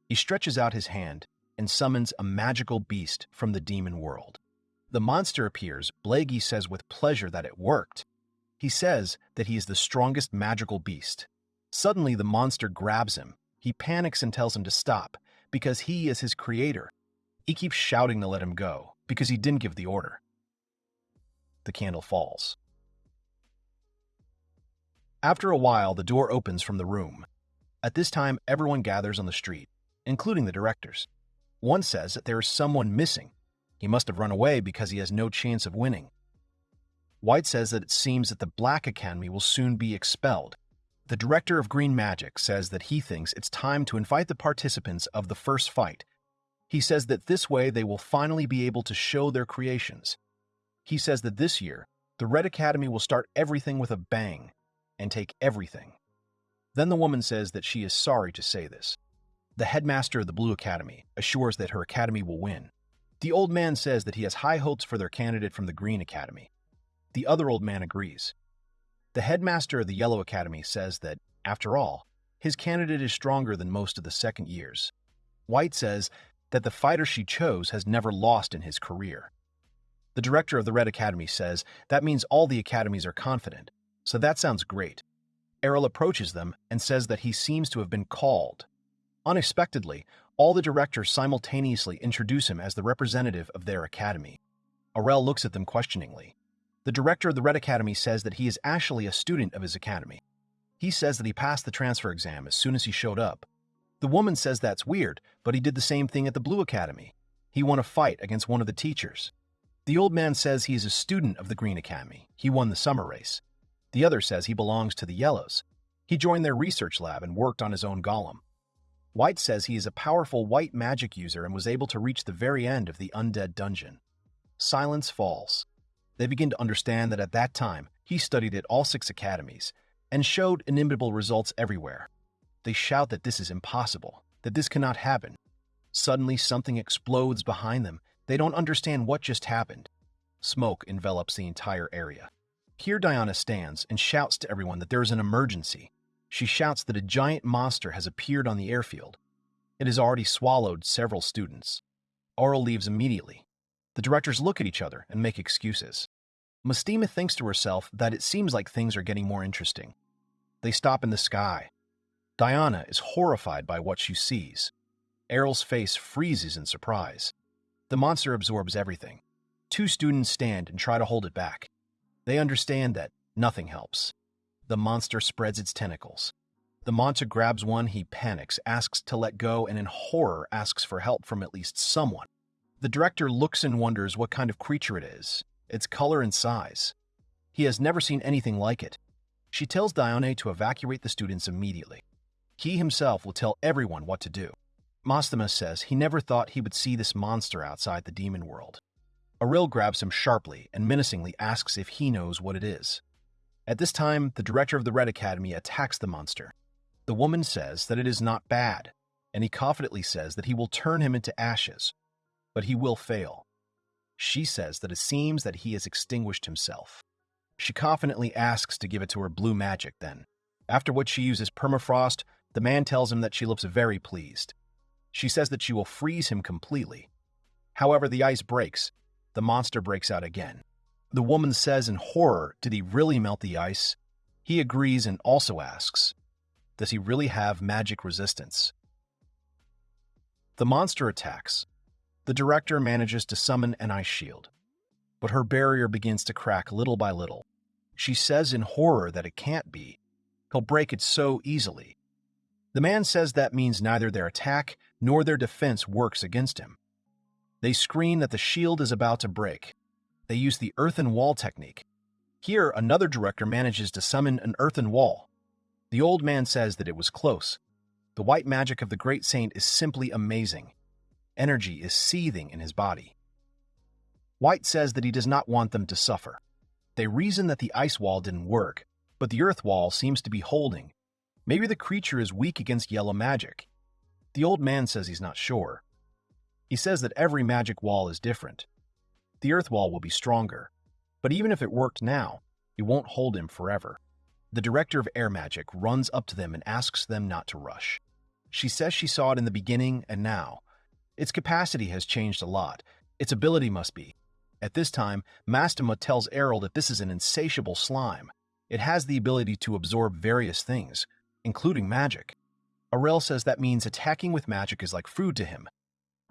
He stretches out his hand and summons a magical beast from the demon world. The monster appears. Blaggy says with pleasure that it worked. He says that he is the strongest magical beast. Suddenly the monster grabs him. He panics and tells him to stop because he is his creator. He keeps shouting to let him go because he didn't give the order. The candle falls. After a while, the door opens from the room. At this time, everyone gathers on the street, including the directors. One says that there is someone missing. He must have run away because he has no chance of winning. White says that it seems that the Black Academy will soon be expelled. The director of Green Magic says that he thinks it's time to invite the participants of the first fight. He says that this way they will finally be able to show their creations. He says that this year, the Red Academy will start everything with a bang and take everything. Then the woman says that she is sorry to say this. The headmaster of the Blue Academy assures that her academy will win. The old man says that he has high hopes for their candidate from the Green Academy. The other old man agrees. The headmaster of the Yellow Academy says that, after all, his candidate is stronger than most of the second years. White says that the fighter she chose has never lost in his career. The director of the Red Academy says that means all the academies are confident, so that sounds great. Arel approaches them and says that he seems to have been called. Unexpectedly, all the directors simultaneously introduce him as the representative of their academy. Arel looks at them questioningly. The director of the Red Academy says that he is actually a student of his academy. He says that he passed the transfer exam as soon as he showed up. The woman says that's weird, but he did the same thing at the Blue Academy. He won a fight against one of the teachers. The old man says he is a student of the Green Academy. He won the summer race. The other says he belongs to the Yellows. He joined their research lab and worked on his own golem. White says he is a powerful white magic user and was able to reach the very end of the undead dungeon. Silence falls. They begin to understand that at that time, he studied at all 6 academies and showed inimitable results everywhere. They shout that this is impossible, that this cannot happen. Suddenly, something explodes behind them. They don't understand what just happened. Smoke envelops the entire area. Here Diana stands and shouts to everyone that there is an emergency. She shouts that a giant monster has appeared on the airfield. It has already swallowed several students. Arel leaves immediately. The directors look at each other and make excuses. Mastema thinks to herself that it seems like things are getting more interesting. They stop in the sky. Diana is horrified by what she sees. Arel's face freezes in surprise. The monster absorbs everything. 2 students stand and try to hold it back. They understand that nothing helps. The monster spreads its tentacles. The monster grabs one, he panics, asks to let go, and in horror asks for help from at least someone. The director looks and wonders what kind of creature it is, its color and size. He has never seen anything like it. She tells Dione to evacuate the students immediately. He himself will tell everyone what to do. Mastema says he never thought he would see this monster outside the demon world. Arel grabs him sharply and menacingly asks if he knows what it is. At this time, the director of the Red Academy attacks the monster. The woman says that it is not bad, and he confidently says that he will turn him into ashes, but he will fail. She says that it seems that he has extinguished himself. She confidently asks to give it to her blue magic then. After which she uses permafrost, the man tells him that she looks very pleased. She says that she will freeze him completely. However, the ice breaks. The monster breaks out again. The woman says in horror, did he really melt the ice? He agrees and also asks, does he really have magic resistance? The monster attacks. The director manages to summon an ice shield, but her barrier begins to crack little by little. She says in horror that it can't be. He'll break it so easily. The man says that means neither their attack nor their defense works against him. They scream that the shield is about to break. They use the earthen wall technique. Here, another director manages to summon an earthen wall. The old man says that it was close. The white magic of the great saint is simply amazing. Energy is seething in his body. White says that he does not want them to suffer. They reason that the ice wall didn't work, but the earth wall seems to be holding. Maybe the creature is weak against yellow magic. The old man says he's not sure. He says that every magic wall is different. The earth wall will be stronger, but even if it worked now, it won't hold him forever. The director of air magic runs up to them and asks them not to rush. She says she saw it in the beginning and now. Its capacity has changed a lot. Its ability must be. At this time, Mastema tells Arel that this is an insatiable slime. It has the ability to absorb various things, including magic. Arel says that means attacking with magic is like food to him.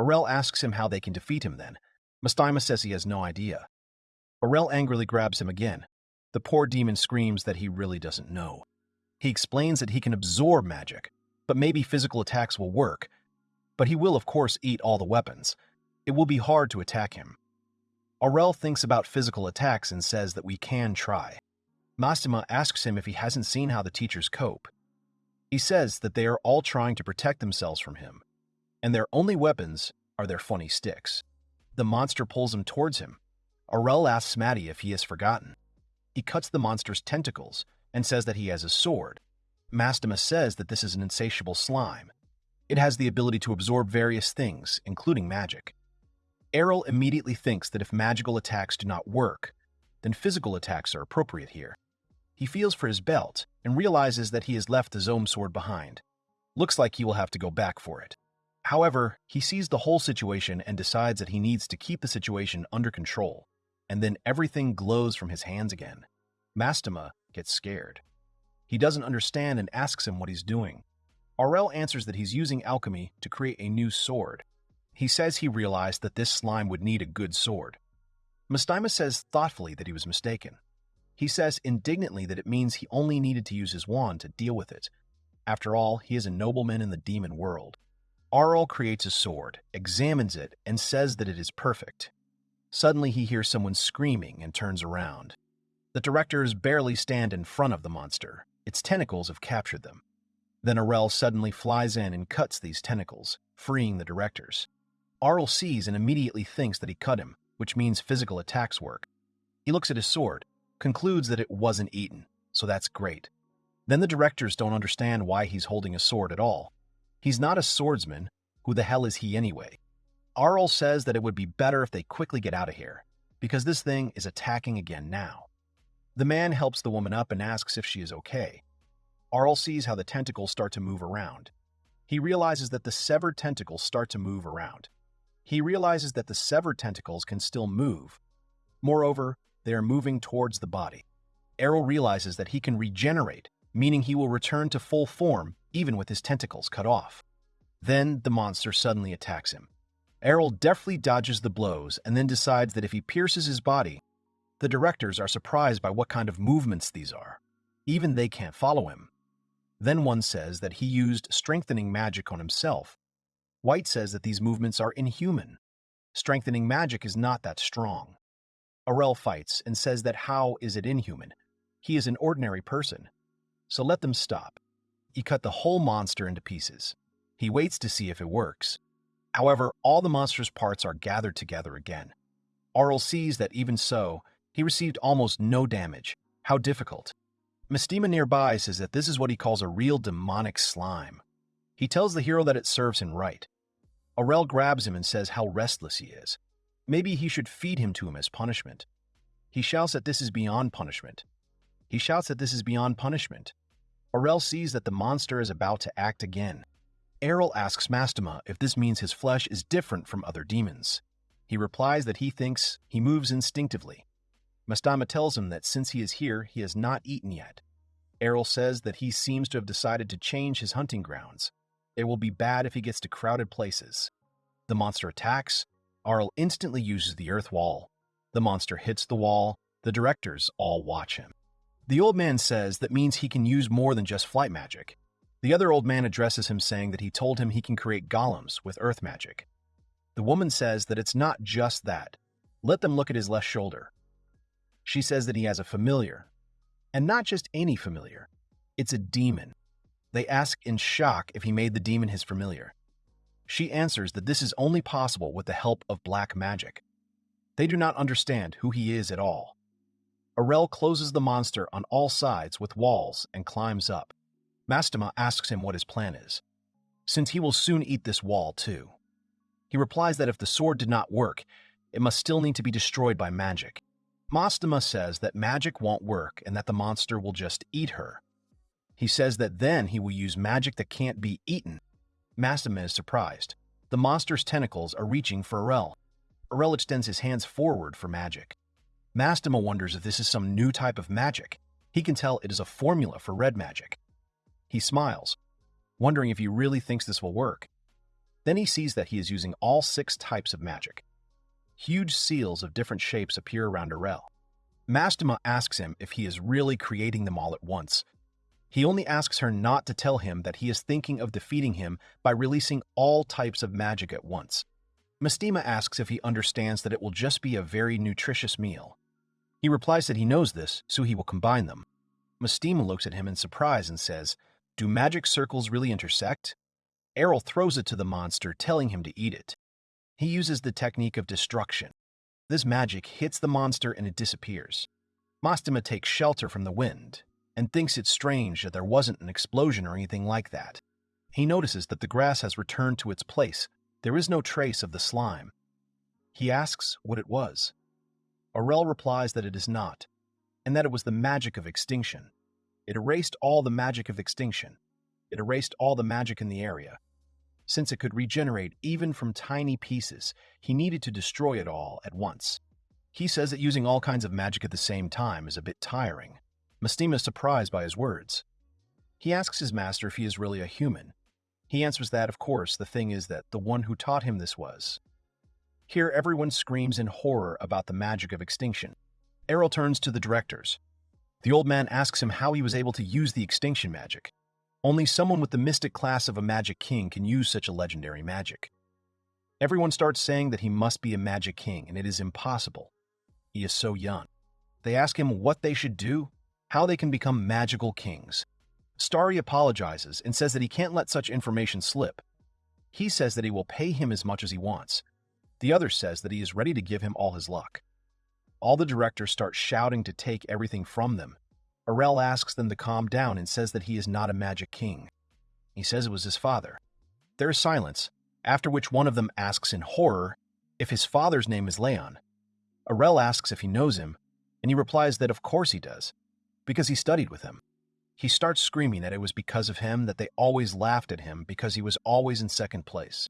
Arel asks him how they can defeat him then. Mastema says he has no idea. Arel angrily grabs him again. The poor demon screams that he really doesn't know. He explains that he can absorb magic, but maybe physical attacks will work. But he will of course eat all the weapons. It will be hard to attack him. Arel thinks about physical attacks and says that we can try. Mastema asks him if he hasn't seen how the teachers cope. He says that they are all trying to protect themselves from him, and their only weapons are their funny sticks. The monster pulls him towards him. Arel asks Maddie if he has forgotten. He cuts the monster's tentacles and says that he has a sword. Mastema says that this is an insatiable slime. It has the ability to absorb various things, including magic. Arel immediately thinks that if magical attacks do not work, then physical attacks are appropriate here. He feels for his belt and realizes that he has left the Zome sword behind. Looks like he will have to go back for it. However, he sees the whole situation and decides that he needs to keep the situation under control, and then everything glows from his hands again. Mastema gets scared. He doesn't understand and asks him what he's doing. Arel answers that he's using alchemy to create a new sword. He says he realized that this slime would need a good sword. Mastema says thoughtfully that he was mistaken. He says indignantly that it means he only needed to use his wand to deal with it. After all, he is a nobleman in the demon world. Arel creates a sword, examines it, and says that it is perfect. Suddenly he hears someone screaming and turns around. The directors barely stand in front of the monster. Its tentacles have captured them. Then Arel suddenly flies in and cuts these tentacles, freeing the directors. Arel sees and immediately thinks that he cut him, which means physical attacks work. He looks at his sword, concludes that it wasn't eaten, so that's great. Then the directors don't understand why he's holding a sword at all. He's not a swordsman. Who the hell is he anyway? Arel says that it would be better if they quickly get out of here, because this thing is attacking again now. The man helps the woman up and asks if she is okay. Arel sees how the tentacles start to move around. He realizes that the severed tentacles start to move around. He realizes that the severed tentacles can still move. Moreover, they are moving towards the body. Arel realizes that he can regenerate, meaning he will return to full form even with his tentacles cut off. Then the monster suddenly attacks him. Arel deftly dodges the blows and then decides that if he pierces his body, the directors are surprised by what kind of movements these are. Even they can't follow him. Then one says that he used strengthening magic on himself. White says that these movements are inhuman. Strengthening magic is not that strong. Arel fights and says that how is it inhuman? He is an ordinary person. So let them stop. He cut the whole monster into pieces. He waits to see if it works. However, all the monster's parts are gathered together again. Arel sees that even so, he received almost no damage. How difficult. Mastema nearby says that this is what he calls a real demonic slime. He tells the hero that it serves him right. Arel grabs him and says how restless he is. Maybe he should feed him to him as punishment. He shouts that this is beyond punishment. Arel sees that the monster is about to act again. Arel asks Mastema if this means his flesh is different from other demons. He replies that he thinks he moves instinctively. Mastema tells him that since he is here, he has not eaten yet. Arel says that he seems to have decided to change his hunting grounds. It will be bad if he gets to crowded places. The monster attacks. Arel instantly uses the earth wall. The monster hits the wall. The directors all watch him. The old man says that means he can use more than just flight magic. The other old man addresses him saying that he told him he can create golems with earth magic. The woman says that it's not just that. Let them look at his left shoulder. She says that he has a familiar. And not just any familiar. It's a demon. They ask in shock if he made the demon his familiar. She answers that this is only possible with the help of black magic. They do not understand who he is at all. Arel closes the monster on all sides with walls and climbs up. Mastema asks him what his plan is, since he will soon eat this wall too. He replies that if the sword did not work, it must still need to be destroyed by magic. Mastema says that magic won't work and that the monster will just eat her. He says that then he will use magic that can't be eaten. Mastema is surprised. The monster's tentacles are reaching for Arel. Arel extends his hands forward for magic. Mastema wonders if this is some new type of magic. He can tell it is a formula for red magic. He smiles, wondering if he really thinks this will work. Then he sees that he is using all 6 types of magic. Huge seals of different shapes appear around Arel. Mastema asks him if he is really creating them all at once. He only asks her not to tell him that he is thinking of defeating him by releasing all types of magic at once. Mastema asks if he understands that it will just be a very nutritious meal. He replies that he knows this, so he will combine them. Mastema looks at him in surprise and says, "Do magic circles really intersect?" Arel throws it to the monster, telling him to eat it. He uses the technique of destruction. This magic hits the monster and it disappears. Mastema takes shelter from the wind and thinks it's strange that there wasn't an explosion or anything like that. He notices that the grass has returned to its place. There is no trace of the slime. He asks what it was. Arel replies that it is not, and that it was the magic of extinction. It erased all the magic of extinction. It erased all the magic in the area. Since it could regenerate even from tiny pieces, he needed to destroy it all at once. He says that using all kinds of magic at the same time is a bit tiring. Mastema is surprised by his words. He asks his master if he is really a human. He answers that, of course, the thing is that the one who taught him this was. Here, everyone screams in horror about the magic of extinction. Arel turns to the directors. The old man asks him how he was able to use the extinction magic. Only someone with the mystic class of a magic king can use such a legendary magic. Everyone starts saying that he must be a magic king, and it is impossible. He is so young. They ask him what they should do, how they can become magical kings. Starry apologizes and says that he can't let such information slip. He says that he will pay him as much as he wants. The other says that he is ready to give him all his luck. All the directors start shouting to take everything from them. Arel asks them to calm down and says that he is not a magic king. He says it was his father. There is silence, after which one of them asks in horror if his father's name is Leon. Arel asks if he knows him, and he replies that of course he does, because he studied with him. He starts screaming that it was because of him that they always laughed at him because he was always in second place.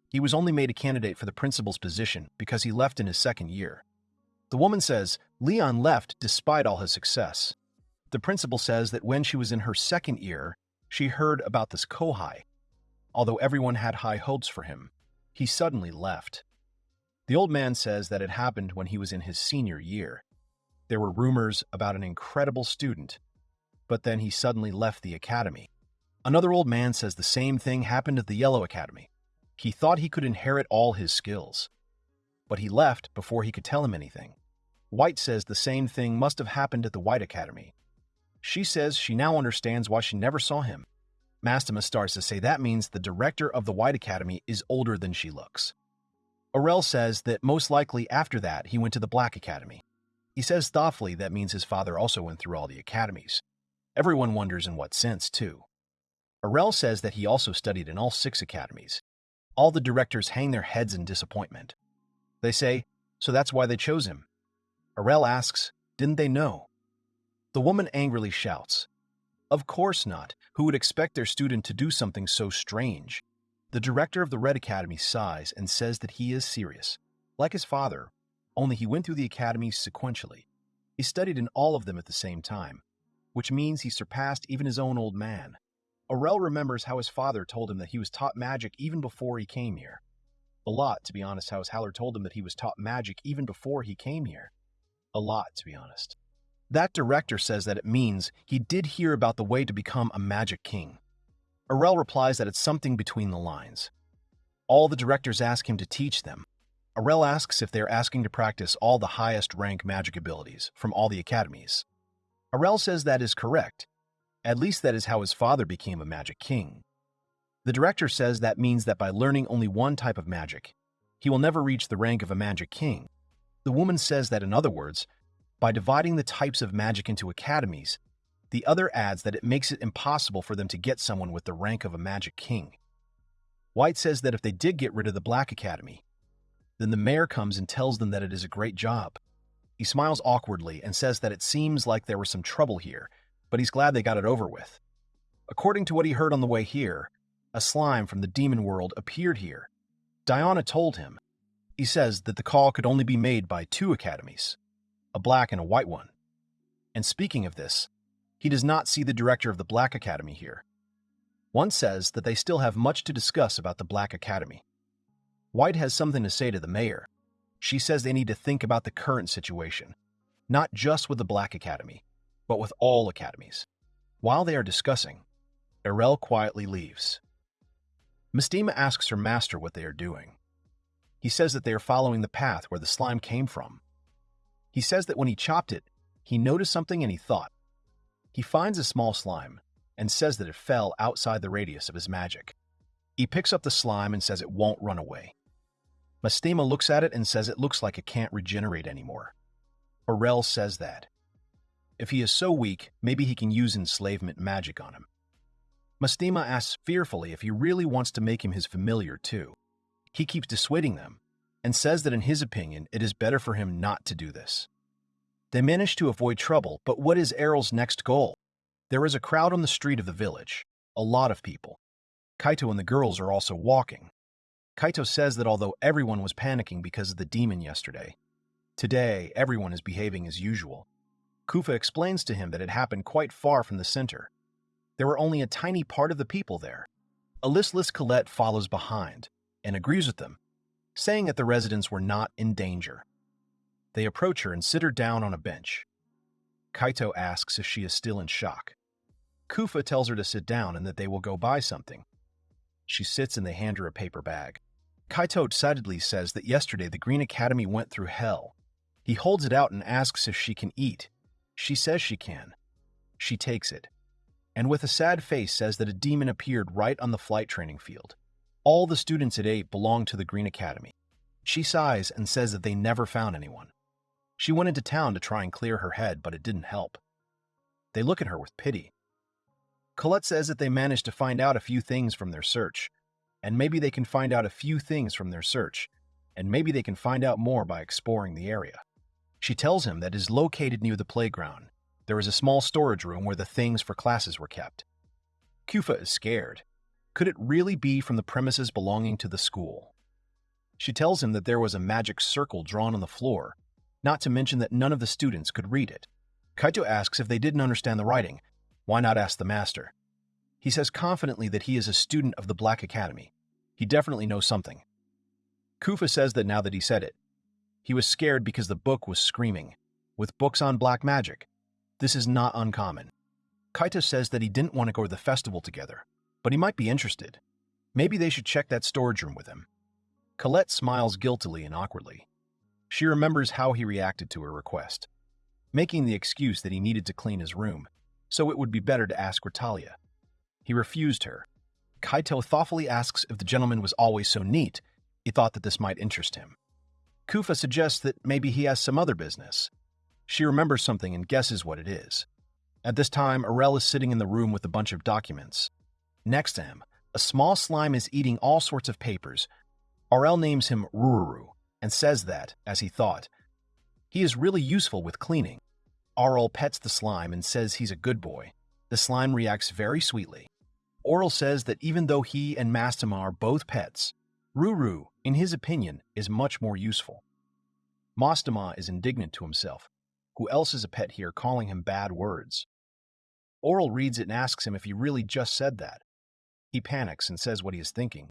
He was only made a candidate for the principal's position because he left in his second year. The woman says Leon left despite all his success. The principal says that when she was in her second year, she heard about this Kohai. Although everyone had high hopes for him, he suddenly left. The old man says that it happened when he was in his senior year. There were rumors about an incredible student, but then he suddenly left the academy. Another old man says the same thing happened at the Yellow Academy. He thought he could inherit all his skills, but he left before he could tell him anything. White says the same thing must have happened at the White Academy. She says she now understands why she never saw him. Mastema starts to say that means the director of the White Academy is older than she looks. Arel says that most likely after that he went to the Black Academy. He says thoughtfully that means his father also went through all the academies. Everyone wonders in what sense, too. Arel says that he also studied in all 6 academies. All the directors hang their heads in disappointment. They say, so that's why they chose him. Arel asks, didn't they know? The woman angrily shouts, of course not. Who would expect their student to do something so strange? The director of the Red Academy sighs and says that he is serious. Like his father, only he went through the academies sequentially. He studied in all of them at the same time, which means he surpassed even his own old man. Arel remembers how his father told him that he was taught magic even before he came here. A lot, to be honest, how his Haller told him that he was taught magic even before he came here. A lot, to be honest. That director says that it means he did hear about the way to become a magic king. Arel replies that it's something between the lines. All the directors ask him to teach them. Arel asks if they're asking to practice all the highest rank magic abilities from all the academies. Arel says that is correct. At least that is how his father became a magic king. The director says that means that by learning only one type of magic, he will never reach the rank of a magic king. The woman says that, in other words, by dividing the types of magic into academies, the other adds that it makes it impossible for them to get someone with the rank of a magic king. White says that if they did get rid of the Black Academy, then the mayor comes and tells them that it is a great job. He smiles awkwardly and says that it seems like there was some trouble here, but he's glad they got it over with. According to what he heard on the way here, a slime from the demon world appeared here. Diana told him. He says that the call could only be made by two academies, a black and a white one. And speaking of this, he does not see the director of the Black Academy here. One says that they still have much to discuss about the Black Academy. White has something to say to the mayor. She says they need to think about the current situation, not just with the Black Academy, but with all academies. While they are discussing, Arel quietly leaves. Mistima asks her master what they are doing. He says that they are following the path where the slime came from. He says that when he chopped it, he noticed something and he thought. He finds a small slime and says that it fell outside the radius of his magic. He picks up the slime and says it won't run away. Mistima looks at it and says it looks like it can't regenerate anymore. Arel says that. If he is so weak, maybe he can use enslavement magic on him. Mistima asks fearfully if he really wants to make him his familiar too. He keeps dissuading them and says that in his opinion, it is better for him not to do this. They manage to avoid trouble, but what is Arel's next goal? There is a crowd on the street of the village, a lot of people. Kaito and the girls are also walking. Kaito says that although everyone was panicking because of the demon yesterday, today everyone is behaving as usual. Kufa explains to him that it happened quite far from the center. There were only a tiny part of the people there. A listless Colette follows behind and agrees with them, saying that the residents were not in danger. They approach her and sit her down on a bench. Kaito asks if she is still in shock. Kufa tells her to sit down and that they will go buy something. She sits and they hand her a paper bag. Kaito excitedly says that yesterday the Green Academy went through hell. He holds it out and asks if she can eat. She says she can. She takes it, and with a sad face says that a demon appeared right on the flight training field. All the students at 8 belong to the Green Academy. She sighs and says that they never found anyone. She went into town to try and clear her head, but it didn't help. They look at her with pity. Colette says that they managed to find out a few things from their search, and maybe they can find out a few things from their search, and maybe they can find out more by exploring the area. She tells him that it is located near the playground. There is a small storage room where the things for classes were kept. Kufa is scared. Could it really be from the premises belonging to the school? She tells him that there was a magic circle drawn on the floor, not to mention that none of the students could read it. Kaito asks if they didn't understand the writing. Why not ask the master? He says confidently that he is a student of the Black Academy. He definitely knows something. Kufa says that now that he said it, he was scared because the book was screaming, with books on black magic. This is not uncommon. Kaito says that he didn't want to go to the festival together, but he might be interested. Maybe they should check that storage room with him. Colette smiles guiltily and awkwardly. She remembers how he reacted to her request, making the excuse that he needed to clean his room, so it would be better to ask Ritalia. He refused her. Kaito thoughtfully asks if the gentleman was always so neat. He thought that this might interest him. Kufa suggests that maybe he has some other business. She remembers something and guesses what it is. At this time, Arel is sitting in the room with a bunch of documents. Next to him, a small slime is eating all sorts of papers. Arel names him Rururu and says that, as he thought, he is really useful with cleaning. Arel pets the slime and says he's a good boy. The slime reacts very sweetly. Arel says that even though he and Mastema are both pets, Ruru, in his opinion, is much more useful. Mastema is indignant to himself. Who else is a pet here calling him bad words? Arel reads it and asks him if he really just said that. He panics and says what he is thinking.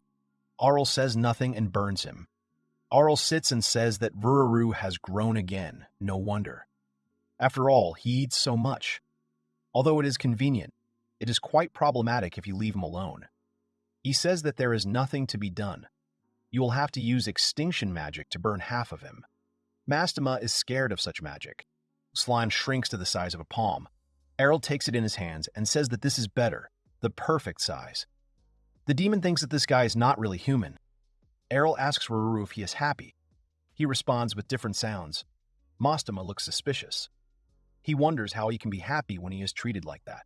Arel says nothing and burns him. Arel sits and says that Ruru has grown again. No wonder. After all, he eats so much. Although it is convenient, it is quite problematic if you leave him alone. He says that there is nothing to be done. You will have to use extinction magic to burn half of him. Mastema is scared of such magic. Slime shrinks to the size of a palm. Arel takes it in his hands and says that this is better, the perfect size. The demon thinks that this guy is not really human. Arel asks Ruru if he is happy. He responds with different sounds. Mastema looks suspicious. He wonders how he can be happy when he is treated like that.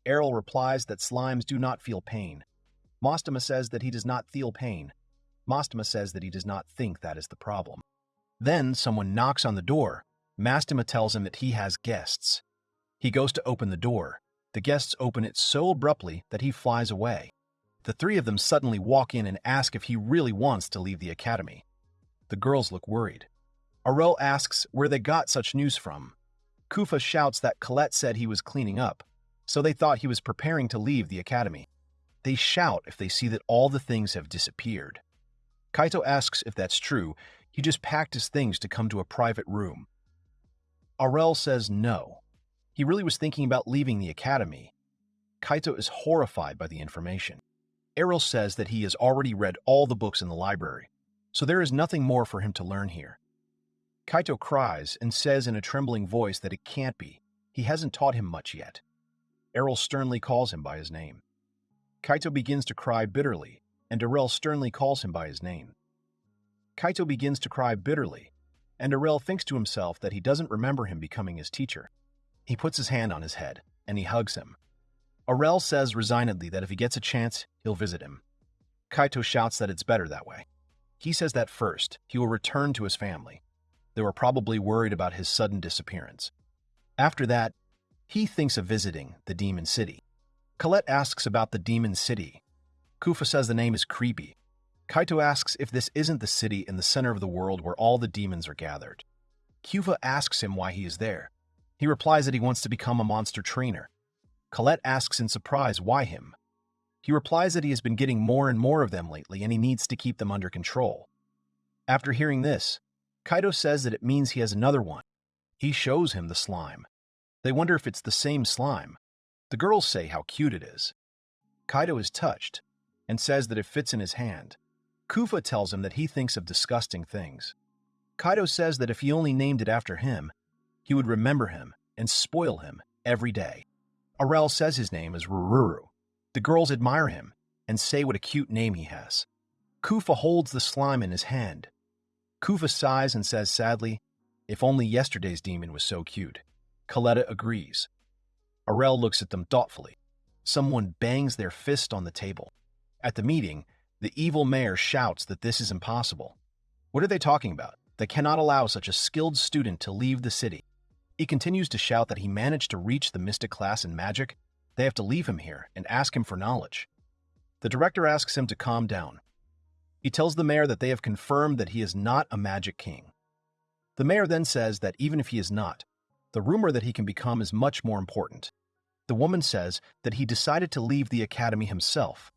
Arel replies that slimes do not feel pain. Mastema says that he does not feel pain. Mastema says that he does not think that is the problem. Then someone knocks on the door. Mastema tells him that he has guests. He goes to open the door. The guests open it so abruptly that he flies away. The three of them suddenly walk in and ask if he really wants to leave the academy. The girls look worried. Arel asks where they got such news from. Kufa shouts that Colette said he was cleaning up, so they thought he was preparing to leave the academy. They shout if they see that all the things have disappeared. Kaito asks if that's true. He just packed his things to come to a private room. Arel says no. He really was thinking about leaving the academy. Kaito is horrified by the information. Arel says that he has already read all the books in the library, so there is nothing more for him to learn here. Kaito cries and says in a trembling voice that it can't be. He hasn't taught him much yet. Arel sternly calls him by his name. Kaito begins to cry bitterly, and Arel sternly calls him by his name. Kaito begins to cry bitterly, and Arel thinks to himself that he doesn't remember him becoming his teacher. He puts his hand on his head, and he hugs him. Arel says resignedly that if he gets a chance, he'll visit him. Kaito shouts that it's better that way. He says that first, he will return to his family. They were probably worried about his sudden disappearance. After that, he thinks of visiting the Demon City. Colette asks about the Demon City. Kufa says the name is creepy. Kaito asks if this isn't the city in the center of the world where all the demons are gathered. Kufa asks him why he is there. He replies that he wants to become a monster trainer. Colette asks in surprise why him. He replies that he has been getting more and more of them lately and he needs to keep them under control. After hearing this, Kaito says that it means he has another one. He shows him the slime. They wonder if it's the same slime. The girls say how cute it is. Kaito is touched and says that it fits in his hand. Kufa tells him that he thinks of disgusting things. Kaito says that if he only named it after him, he would remember him and spoil him every day. Arel says his name is Ruru. The girls admire him and say what a cute name he has. Kufa holds the slime in his hand. Kufa sighs and says sadly, if only yesterday's demon was so cute. Coletta agrees. Arel looks at them thoughtfully. Someone bangs their fist on the table. At the meeting, the evil mayor shouts that this is impossible. What are they talking about? They cannot allow such a skilled student to leave the city. He continues to shout that he managed to reach the mystic class in magic. They have to leave him here and ask him for knowledge. The director asks him to calm down. He tells the mayor that they have confirmed that he is not a magic king. The mayor then says that even if he is not, the rumor that he can become is much more important. The woman says that he decided to leave the academy himself,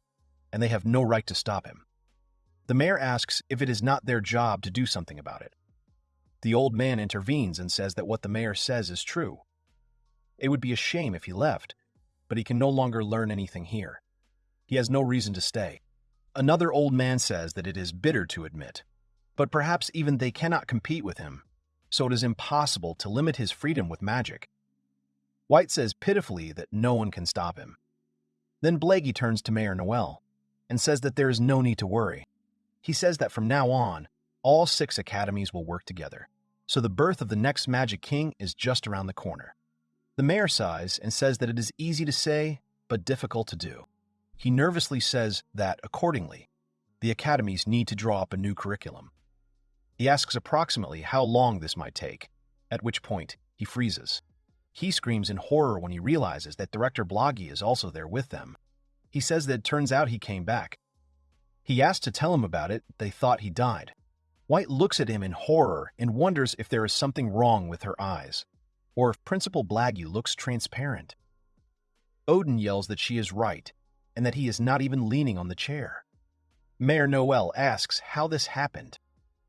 and they have no right to stop him. The mayor asks if it is not their job to do something about it. The old man intervenes and says that what the mayor says is true. It would be a shame if he left, but he can no longer learn anything here. He has no reason to stay. Another old man says that it is bitter to admit, but perhaps even they cannot compete with him, so it is impossible to limit his freedom with magic. White says pitifully that no one can stop him. Then Blaggy turns to Mayor Noel and says that there is no need to worry. He says that from now on, all 6 academies will work together, so the birth of the next Magic King is just around the corner. The mayor sighs and says that it is easy to say, but difficult to do. He nervously says that, accordingly, the academies need to draw up a new curriculum. He asks approximately how long this might take, at which point he freezes. He screams in horror when he realizes that Director Bloggy is also there with them. He says that it turns out he came back. He asks to tell him about it. They thought he died. White looks at him in horror and wonders if there is something wrong with her eyes, or if Principal Blaggy looks transparent. Odin yells that she is right, and that he is not even leaning on the chair. Mayor Noel asks how this happened.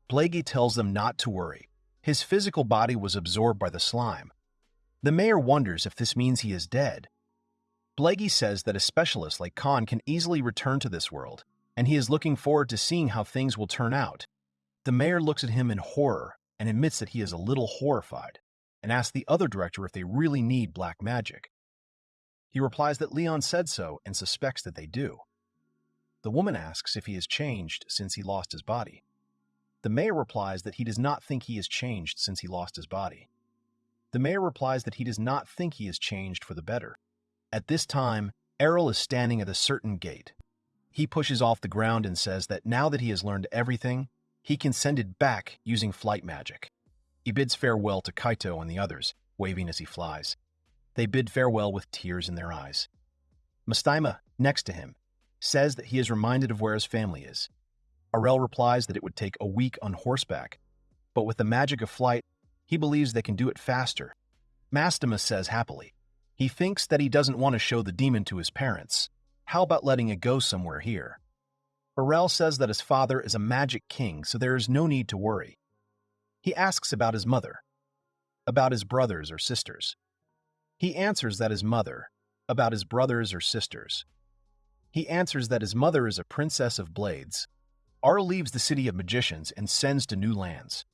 Blaggy tells them not to worry. His physical body was absorbed by the slime, The mayor wonders if this means he is dead. Blaggy says that a specialist like Khan can easily return to this world, and he is looking forward to seeing how things will turn out. The mayor looks at him in horror and admits that he is a little horrified, and asks the other director if they really need black magic. He replies that Leon said so and suspects that they do. The woman asks if he has changed since he lost his body. The mayor replies that he does not think he has changed since he lost his body. The mayor replies that he does not think he has changed for the better. At this time, Arel is standing at a certain gate. He pushes off the ground and says that now that he has learned everything, he can send it back using flight magic. He bids farewell to Kaito and the others, waving as he flies. They bid farewell with tears in their eyes. Mastema, next to him, says that he is reminded of where his family is. Arel replies that it would take a week on horseback, but with the magic of flight, he believes they can do it faster. Mastema says happily. He thinks that he doesn't want to show the demon to his parents. How about letting it go somewhere here? Arel says that his father is a magic king, so there is no need to worry. He asks about his mother, about his brothers or sisters. He answers that his mother, about his brothers or sisters. He answers that his mother is a princess of blades. Arel leaves the city of magicians and sends to new lands.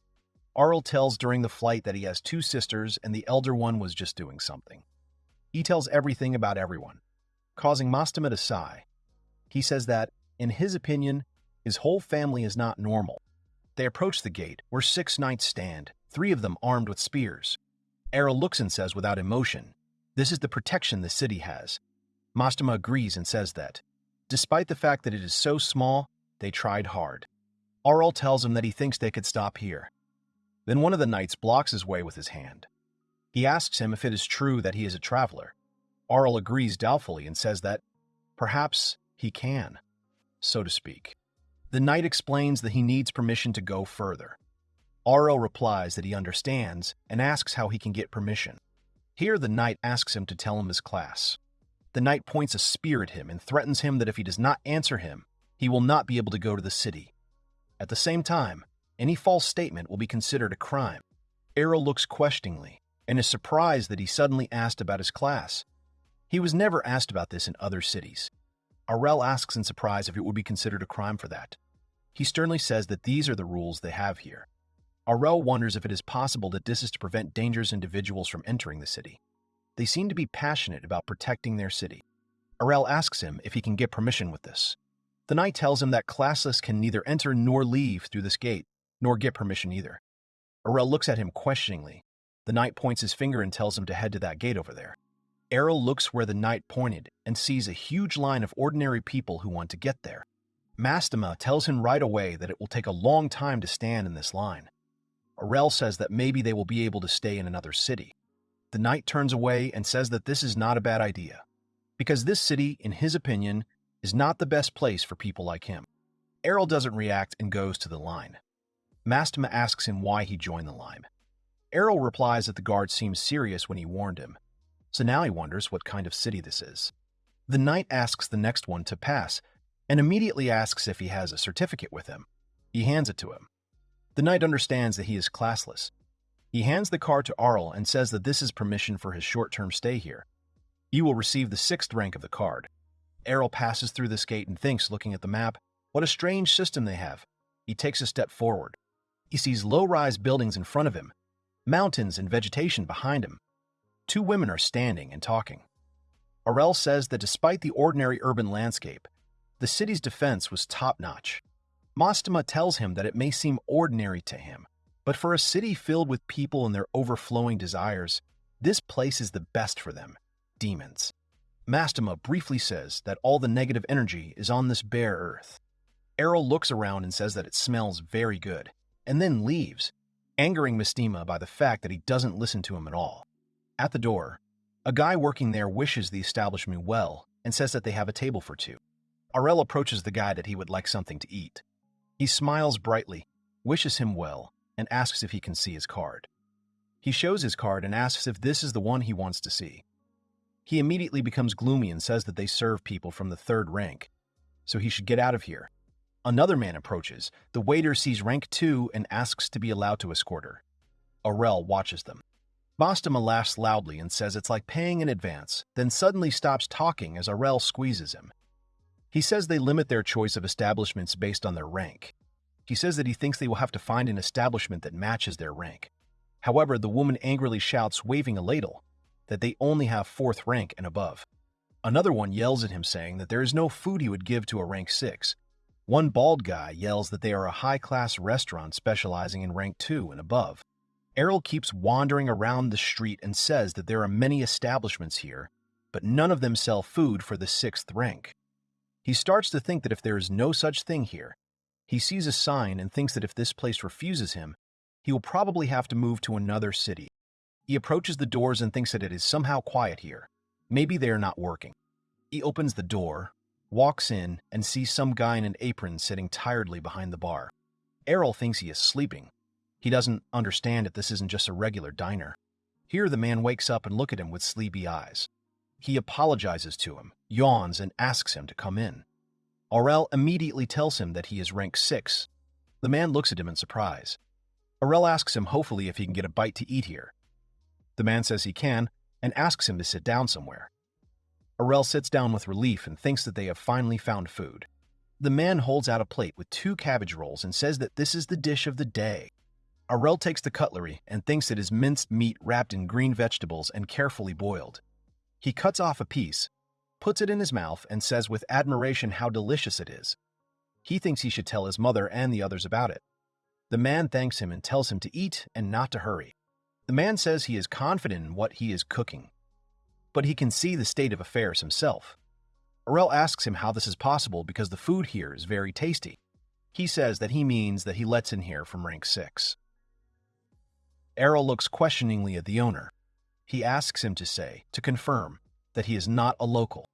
Arel tells during the flight that he has 2 sisters and the elder one was just doing something. He tells everything about everyone, causing Mastema to sigh. He says that, in his opinion, his whole family is not normal. They approach the gate, where 6 knights stand, 3 of them armed with spears. Arel looks and says without emotion, "This is the protection the city has." Mastema agrees and says that, despite the fact that it is so small, they tried hard. Arel tells him that he thinks they could stop here. Then one of the knights blocks his way with his hand. He asks him if it is true that he is a traveler. Arel agrees doubtfully and says that, perhaps he can, so to speak. The knight explains that he needs permission to go further. Arel replies that he understands and asks how he can get permission. Here the knight asks him to tell him his class. The knight points a spear at him and threatens him that if he does not answer him, he will not be able to go to the city. At the same time, any false statement will be considered a crime. Arel looks questioningly and is surprised that he suddenly asked about his class. He was never asked about this in other cities. Arel asks in surprise if it would be considered a crime for that. He sternly says that these are the rules they have here. Arel wonders if it is possible that this is to prevent dangerous individuals from entering the city. They seem to be passionate about protecting their city. Arel asks him if he can get permission with this. The knight tells him that Classless can neither enter nor leave through this gate, nor get permission either. Arel looks at him questioningly. The knight points his finger and tells him to head to that gate over there. Arel looks where the knight pointed and sees a huge line of ordinary people who want to get there. Mastema tells him right away that it will take a long time to stand in this line. Arel says that maybe they will be able to stay in another city. The knight turns away and says that this is not a bad idea, because this city, in his opinion, is not the best place for people like him. Arel doesn't react and goes to the line. Mastema asks him why he joined the line. Arel replies that the guard seemed serious when he warned him, so now he wonders what kind of city this is. The knight asks the next one to pass, and immediately asks if he has a certificate with him. He hands it to him. The knight understands that he is classless. He hands the card to Arel and says that this is permission for his short-term stay here. You will receive the 6th rank of the card. Arel passes through this gate and thinks, looking at the map, what a strange system they have. He takes a step forward. He sees low-rise buildings in front of him, mountains and vegetation behind him. 2 women are standing and talking. Arel says that despite the ordinary urban landscape, the city's defense was top-notch. Mastema tells him that it may seem ordinary to him, but for a city filled with people and their overflowing desires, this place is the best for them, demons. Mastema briefly says that all the negative energy is on this bare earth. Arel looks around and says that it smells very good, and then leaves, angering Mastema by the fact that he doesn't listen to him at all. At the door, a guy working there wishes the establishment well and says that they have a table for 2. Arel approaches the guy that he would like something to eat. He smiles brightly, wishes him well, and asks if he can see his card. He shows his card and asks if this is the one he wants to see. He immediately becomes gloomy and says that they serve people from the 3rd rank, so he should get out of here. Another man approaches. The waiter sees rank 2 and asks to be allowed to escort her. Arel watches them. Mastema laughs loudly and says it's like paying in advance, then suddenly stops talking as Arel squeezes him. He says they limit their choice of establishments based on their rank. He says that he thinks they will have to find an establishment that matches their rank. However, the woman angrily shouts, waving a ladle, that they only have 4th rank and above. Another one yells at him saying that there is no food he would give to a rank 6. One bald guy yells that they are a high-class restaurant specializing in rank 2 and above. Arel keeps wandering around the street and says that there are many establishments here, but none of them sell food for the 6th rank. He starts to think that if there is no such thing here, he sees a sign and thinks that if this place refuses him, he will probably have to move to another city. He approaches the doors and thinks that it is somehow quiet here. Maybe they are not working. He opens the door, walks in, and sees some guy in an apron sitting tiredly behind the bar. Arel thinks he is sleeping. He doesn't understand that this isn't just a regular diner. Here the man wakes up and looks at him with sleepy eyes. He apologizes to him, yawns, and asks him to come in. Arel immediately tells him that he is rank 6. The man looks at him in surprise. Arel asks him hopefully if he can get a bite to eat here. The man says he can and asks him to sit down somewhere. Arel sits down with relief and thinks that they have finally found food. The man holds out a plate with 2 cabbage rolls and says that this is the dish of the day. Arel takes the cutlery and thinks it is minced meat wrapped in green vegetables and carefully boiled. He cuts off a piece, puts it in his mouth, and says with admiration how delicious it is. He thinks he should tell his mother and the others about it. The man thanks him and tells him to eat and not to hurry. The man says he is confident in what he is cooking, but he can see the state of affairs himself. Arel asks him how this is possible because the food here is very tasty. He says that he means that he lets in here from rank 6. Arel looks questioningly at the owner. He asks him to confirm that he is not a local.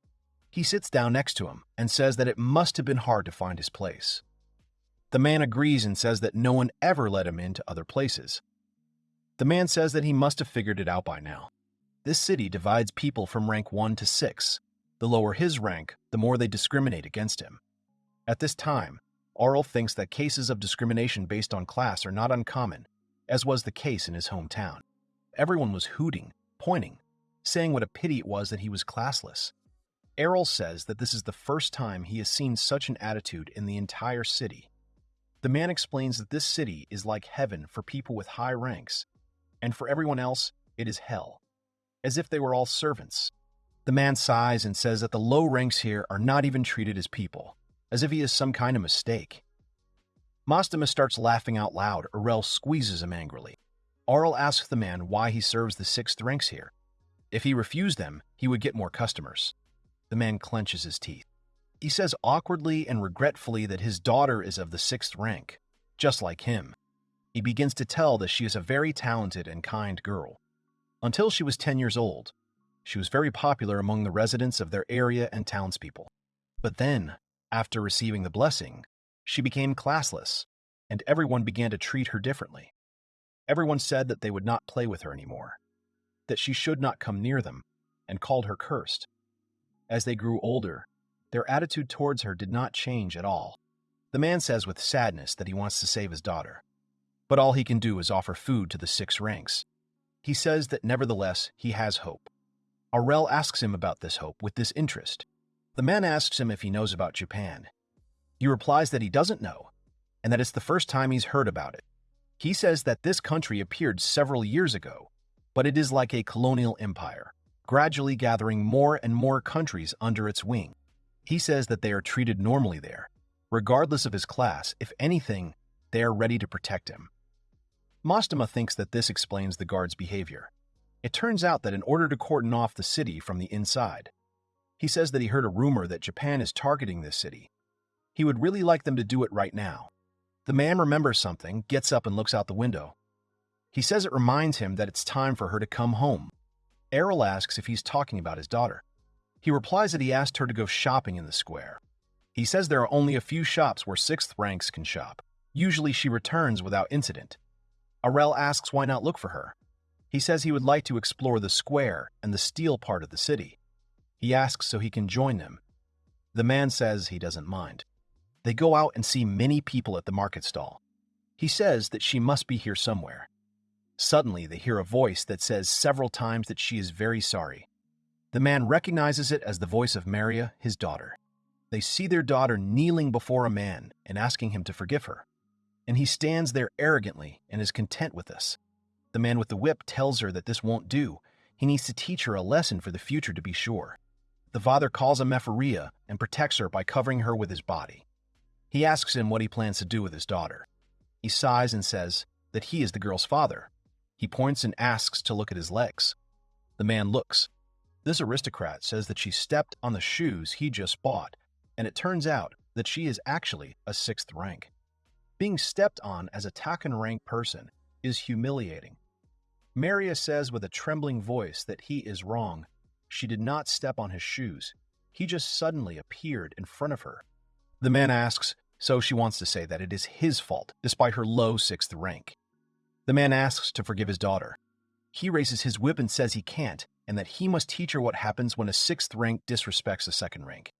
He sits down next to him and says that it must have been hard to find his place. The man agrees and says that no one ever let him into other places. The man says that he must have figured it out by now. This city divides people from rank 1 to 6. The lower his rank, the more they discriminate against him. At this time, Arel thinks that cases of discrimination based on class are not uncommon, as was the case in his hometown. Everyone was hooting, pointing, saying what a pity it was that he was classless. Arel says that this is the first time he has seen such an attitude in the entire city. The man explains that this city is like heaven for people with high ranks, and for everyone else, it is hell, as if they were all servants. The man sighs and says that the low ranks here are not even treated as people, as if he is some kind of mistake. Mastema starts laughing out loud. Arel squeezes him angrily. Arel asks the man why he serves the 6th ranks here. If he refused them, he would get more customers. The man clenches his teeth. He says awkwardly and regretfully that his daughter is of the 6th rank, just like him. He begins to tell that she is a very talented and kind girl. Until she was 10 years old, she was very popular among the residents of their area and townspeople. But then, after receiving the blessing, she became classless, and everyone began to treat her differently. Everyone said that they would not play with her anymore, that she should not come near them, and called her cursed. As they grew older, their attitude towards her did not change at all. The man says with sadness that he wants to save his daughter, but all he can do is offer food to the 6 ranks. He says that nevertheless he has hope. Arel asks him about this hope with this interest. The man asks him if he knows about Japan. He replies that he doesn't know, and that it's the first time he's heard about it. He says that this country appeared several years ago, but it is like a colonial empire, gradually gathering more and more countries under its wing. He says that they are treated normally there, regardless of his class. If anything, they are ready to protect him. Mastema thinks that this explains the guard's behavior. It turns out that in order to cordon off the city from the inside, he says that he heard a rumor that Japan is targeting this city. He would really like them to do it right now. The man remembers something, gets up and looks out the window. He says it reminds him that it's time for her to come home. Arel asks if he's talking about his daughter. He replies that he asked her to go shopping in the square. He says there are only a few shops where 6th ranks can shop. Usually she returns without incident. Arel asks why not look for her. He says he would like to explore the square and the steel part of the city. He asks so he can join them. The man says he doesn't mind. They go out and see many people at the market stall. He says that she must be here somewhere. Suddenly, they hear a voice that says several times that she is very sorry. The man recognizes it as the voice of Maria, his daughter. They see their daughter kneeling before a man and asking him to forgive her. And he stands there arrogantly and is content with this. The man with the whip tells her that this won't do. He needs to teach her a lesson for the future to be sure. The father calls him Mephoria and protects her by covering her with his body. He asks him what he plans to do with his daughter. He sighs and says that he is the girl's father. He points and asks to look at his legs. The man looks. This aristocrat says that she stepped on the shoes he just bought, and it turns out that she is actually a 6th rank. Being stepped on as a Takan rank person is humiliating. Maria says with a trembling voice that he is wrong. She did not step on his shoes. He just suddenly appeared in front of her. The man asks, so she wants to say that it is his fault, despite her low 6th rank. The man asks to forgive his daughter. He raises his whip and says he can't, and that he must teach her what happens when a 6th rank disrespects a 2nd rank.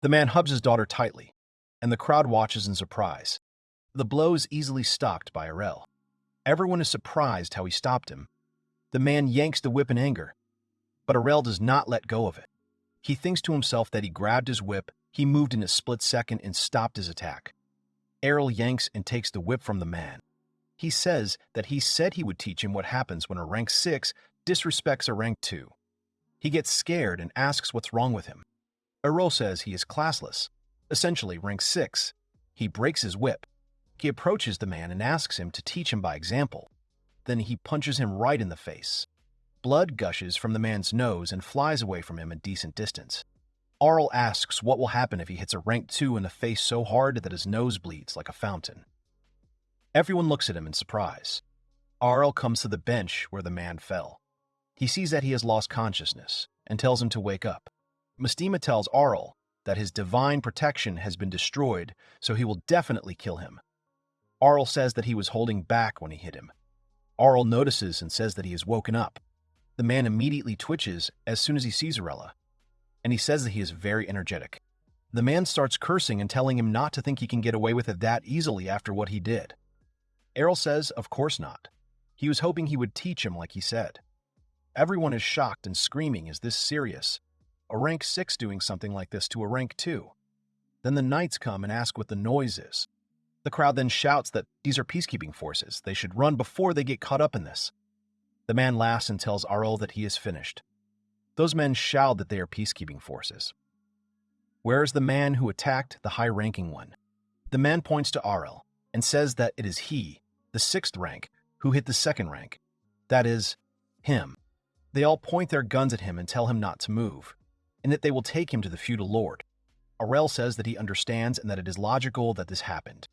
The man hugs his daughter tightly, and the crowd watches in surprise. The blow is easily stopped by Arel. Everyone is surprised how he stopped him. The man yanks the whip in anger, but Arel does not let go of it. He thinks to himself that he grabbed his whip, he moved in a split second and stopped his attack. Arel yanks and takes the whip from the man. He says that he said he would teach him what happens when a rank 6 disrespects a rank 2. He gets scared and asks what's wrong with him. Arel says he is classless, essentially rank 6. He breaks his whip. He approaches the man and asks him to teach him by example. Then he punches him right in the face. Blood gushes from the man's nose and flies away from him a decent distance. Arel asks what will happen if he hits a rank 2 in the face so hard that his nose bleeds like a fountain. Everyone looks at him in surprise. Arel comes to the bench where the man fell. He sees that he has lost consciousness and tells him to wake up. Mestima tells Arel that his divine protection has been destroyed, so he will definitely kill him. Arel says that he was holding back when he hit him. Arel notices and says that he is woken up. The man immediately twitches as soon as he sees Arella, and he says that he is very energetic. The man starts cursing and telling him not to think he can get away with it that easily after what he did. Arel says, of course not. He was hoping he would teach him like he said. Everyone is shocked and screaming, is this serious? A rank 6 doing something like this to a rank 2. Then the knights come and ask what the noise is. The crowd then shouts that these are peacekeeping forces. They should run before they get caught up in this. The man laughs and tells Arel that he is finished. Those men shout that they are peacekeeping forces. Where is the man who attacked the high-ranking one? The man points to Arel and says that it is he, the 6th rank, who hit the 2nd rank. That is, him. They all point their guns at him and tell him not to move, and that they will take him to the feudal lord. Arel says that he understands and that it is logical that this happened.